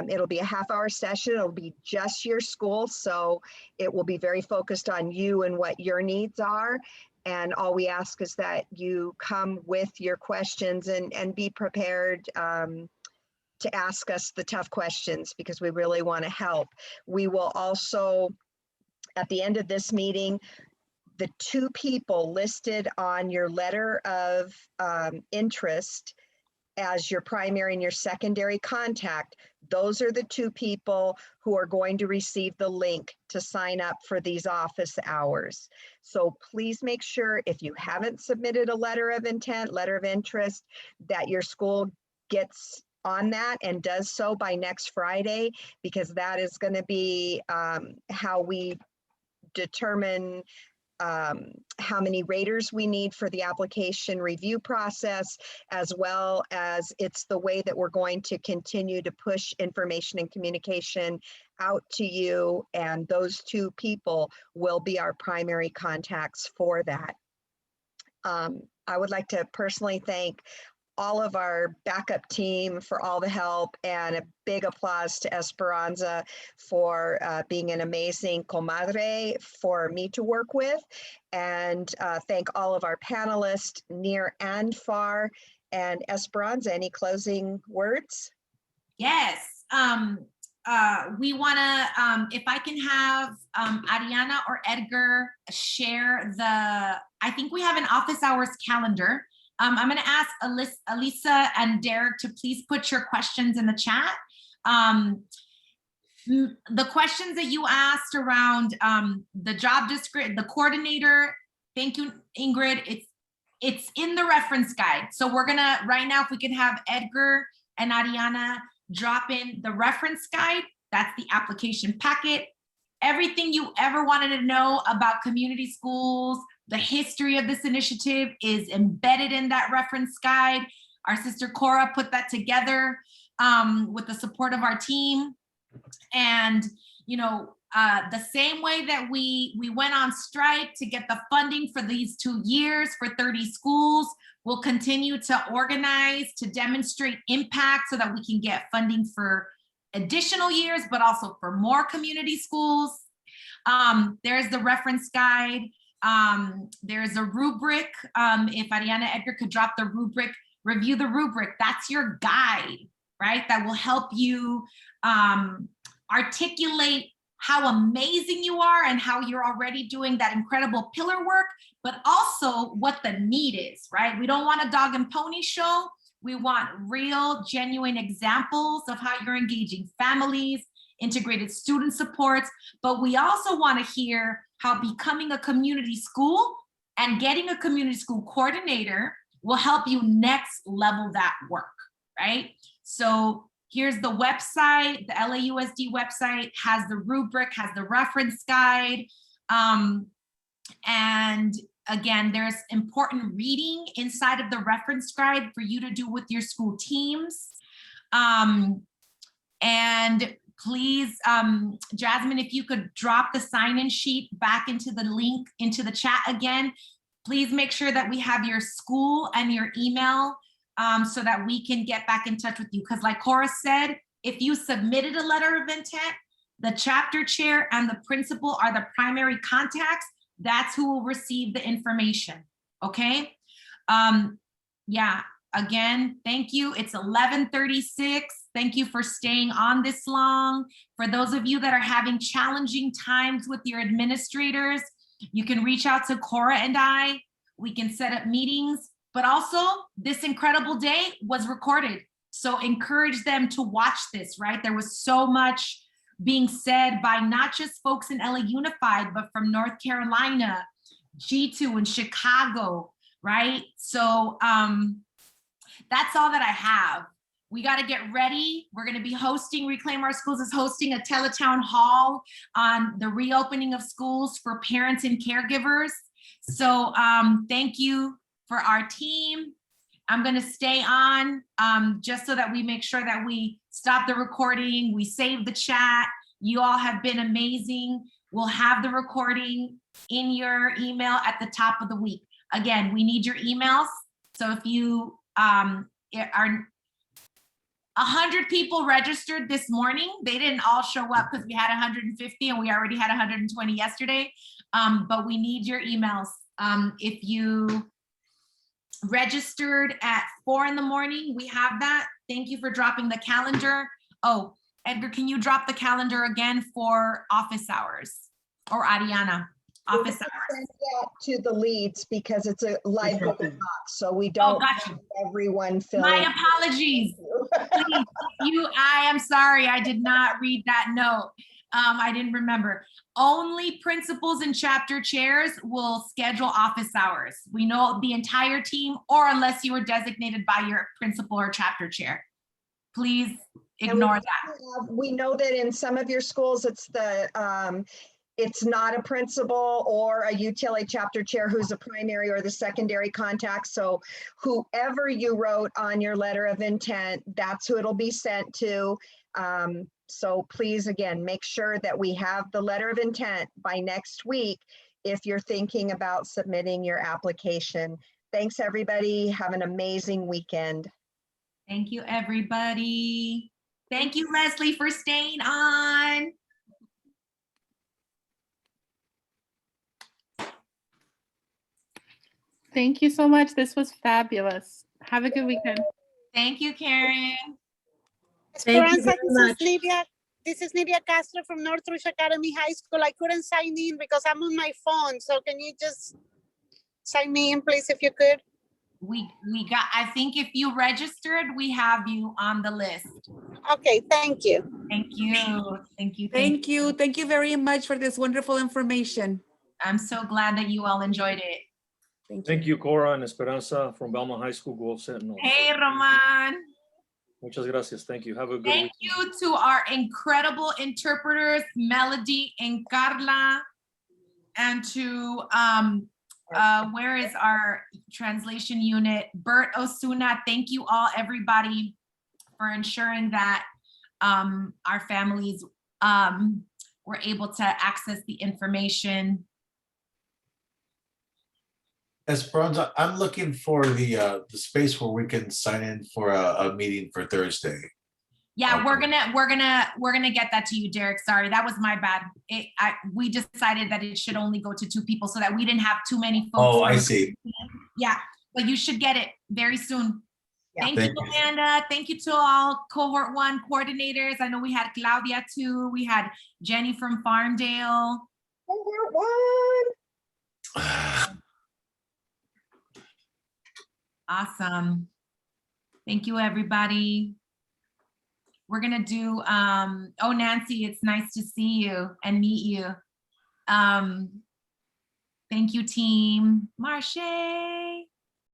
it'll be a half-hour session. It'll be just your school, so it will be very focused on you and what your needs are. And all we ask is that you come with your questions and be prepared to ask us the tough questions, because we really want to help. We will also, at the end of this meeting, the 2 people listed on your letter of interest as your primary and your secondary contact, those are the 2 people who are going to receive the link to sign up for these office hours. So please make sure, if you haven't submitted a letter of intent, letter of interest, that your school gets on that and does so by next Friday, because that is going to be how we determine how many raters we need for the application review process, as well as it's the way that we're going to continue to push information and communication out to you, and those 2 people will be our primary contacts for that. I would like to personally thank all of our backup team for all the help, and a big applause to Esperanza for being an amazing comadre for me to work with. And thank all of our panelists near and far. And Esperanza, any closing words? Yes. We want to, if I can have Ariana or Edgar share I think we have an office hours calendar. I'm going to ask Elisa and Derek to please put your questions in the chat. The questions that you asked around the job description, the coordinator, thank you, Ingrid, it's in the reference guide. So we're gonna, right now, if we can have Edgar and Ariana drop in the reference guide, that's the application packet. Everything you ever wanted to know about community schools, the history of this initiative is embedded in that reference guide. Our sister Cora put that together with the support of our team. And, you know, the same way that we went on strike to get the funding for these 2 years for 30 schools, we'll continue to organize to demonstrate impact so that we can get funding for additional years, but also for more community schools. There's the reference guide. There's a rubric. If Ariana, Edgar could drop the rubric, review the rubric. That's your guide. right? That will help you articulate how amazing you are and how you're already doing that incredible pillar work, but also what the need is, right? We don't want a dog and pony show. We want real, genuine examples of how you're engaging families, integrated student supports, but we also want to hear how becoming a community school and getting a community school coordinator will help you next level that work, right? So here's the website, the LAUSD website has the rubric, has the reference guide. And again, there's important reading inside of the reference guide for you to do with your school teams. And please, Jasmine, if you could drop the sign-in sheet back into the link, into the chat again, please make sure that we have your school and your email so that we can get back in touch with you. Because like Cora said, if you submitted a letter of intent, the chapter chair and the principal are the primary contacts. That's who will receive the information, okay? Yeah, again, thank you. It's 11:36. Thank you for staying on this long. For those of you that are having challenging times with your administrators, you can reach out to Cora and I. We can set up meetings, but also this incredible day was recorded. So encourage them to watch this, right? There was so much being said by not just folks in LA Unified, but from North Carolina, G2 in Chicago, right? So that's all that I have. We got to get ready. We're going to be hosting, Reclaim Our Schools is hosting a teletown hall on the reopening of schools for parents and caregivers. So thank you for our team. I'm going to stay on just so that we make sure that we stop the recording. We save the chat. You all have been amazing. We'll have the recording in your email at the top of the week. Again, we need your emails. So if you are 100 people registered this morning, they didn't all show up because we had 150 and we already had 120 yesterday. But we need your emails. If you registered at 4 in the morning, we have that. Thank you for dropping the calendar. Oh, Edgar, can you drop the calendar again for office hours? Or Ariana, office hours. Send that to the leads because it's a live Google Doc, so we don't have everyone fill in. My apologies. Please, I am sorry, I did not read that note. I didn't remember. Only principals and chapter chairs will schedule office hours. We know the entire team, or unless you were designated by your principal or chapter chair. Please ignore that. We know that in some of your schools, it's not a principal or a UTLA chapter chair who's a primary or the secondary contact. So whoever you wrote on your letter of intent, that's who it'll be sent to. So please, again, make sure that we have the letter of intent by next week if you're thinking about submitting your application. Thanks, everybody. Have an amazing weekend. Thank you, everybody. Thank you, Leslie, for staying on. Thank you so much. This was fabulous. Have a good weekend. Thank you, Karen. Esperanza, this is Nidia Castro from Northridge Academy High School. I couldn't sign in because I'm on my phone. So can you just sign me in, please, if you could? I think if you registered, we have you on the list. Okay, thank you. Thank you. Thank you. Thank you. Thank you very much for this wonderful information. I'm so glad that you all enjoyed it. Thank you, Cora and Esperanza from Belmont High School Gold Sentinel. Hey, Roman. Muchas gracias. Thank you. Have a good week. Thank you to our incredible interpreters, Melody and Carla, and to where is our translation unit? Bert Osuna. Thank you all, everybody, for ensuring that our families were able to access the information. Esperanza, I'm looking for the space where we can sign in for a meeting for Thursday. Yeah, we're gonna get that to you, Derek. Sorry, that was my bad. We decided that it should only go to 2 people so that we didn't have too many folks. Oh, I see. Yeah, but you should get it very soon. Thank Thank you, you. Amanda. Thank you to all Cohort 1 coordinators. I know we had Claudia too. We had Jenny from Farmdale. Cohort 1. Awesome. Thank you, everybody. We're gonna do, oh, Nancy, it's nice to see you and meet you. Thank you, team. Marche.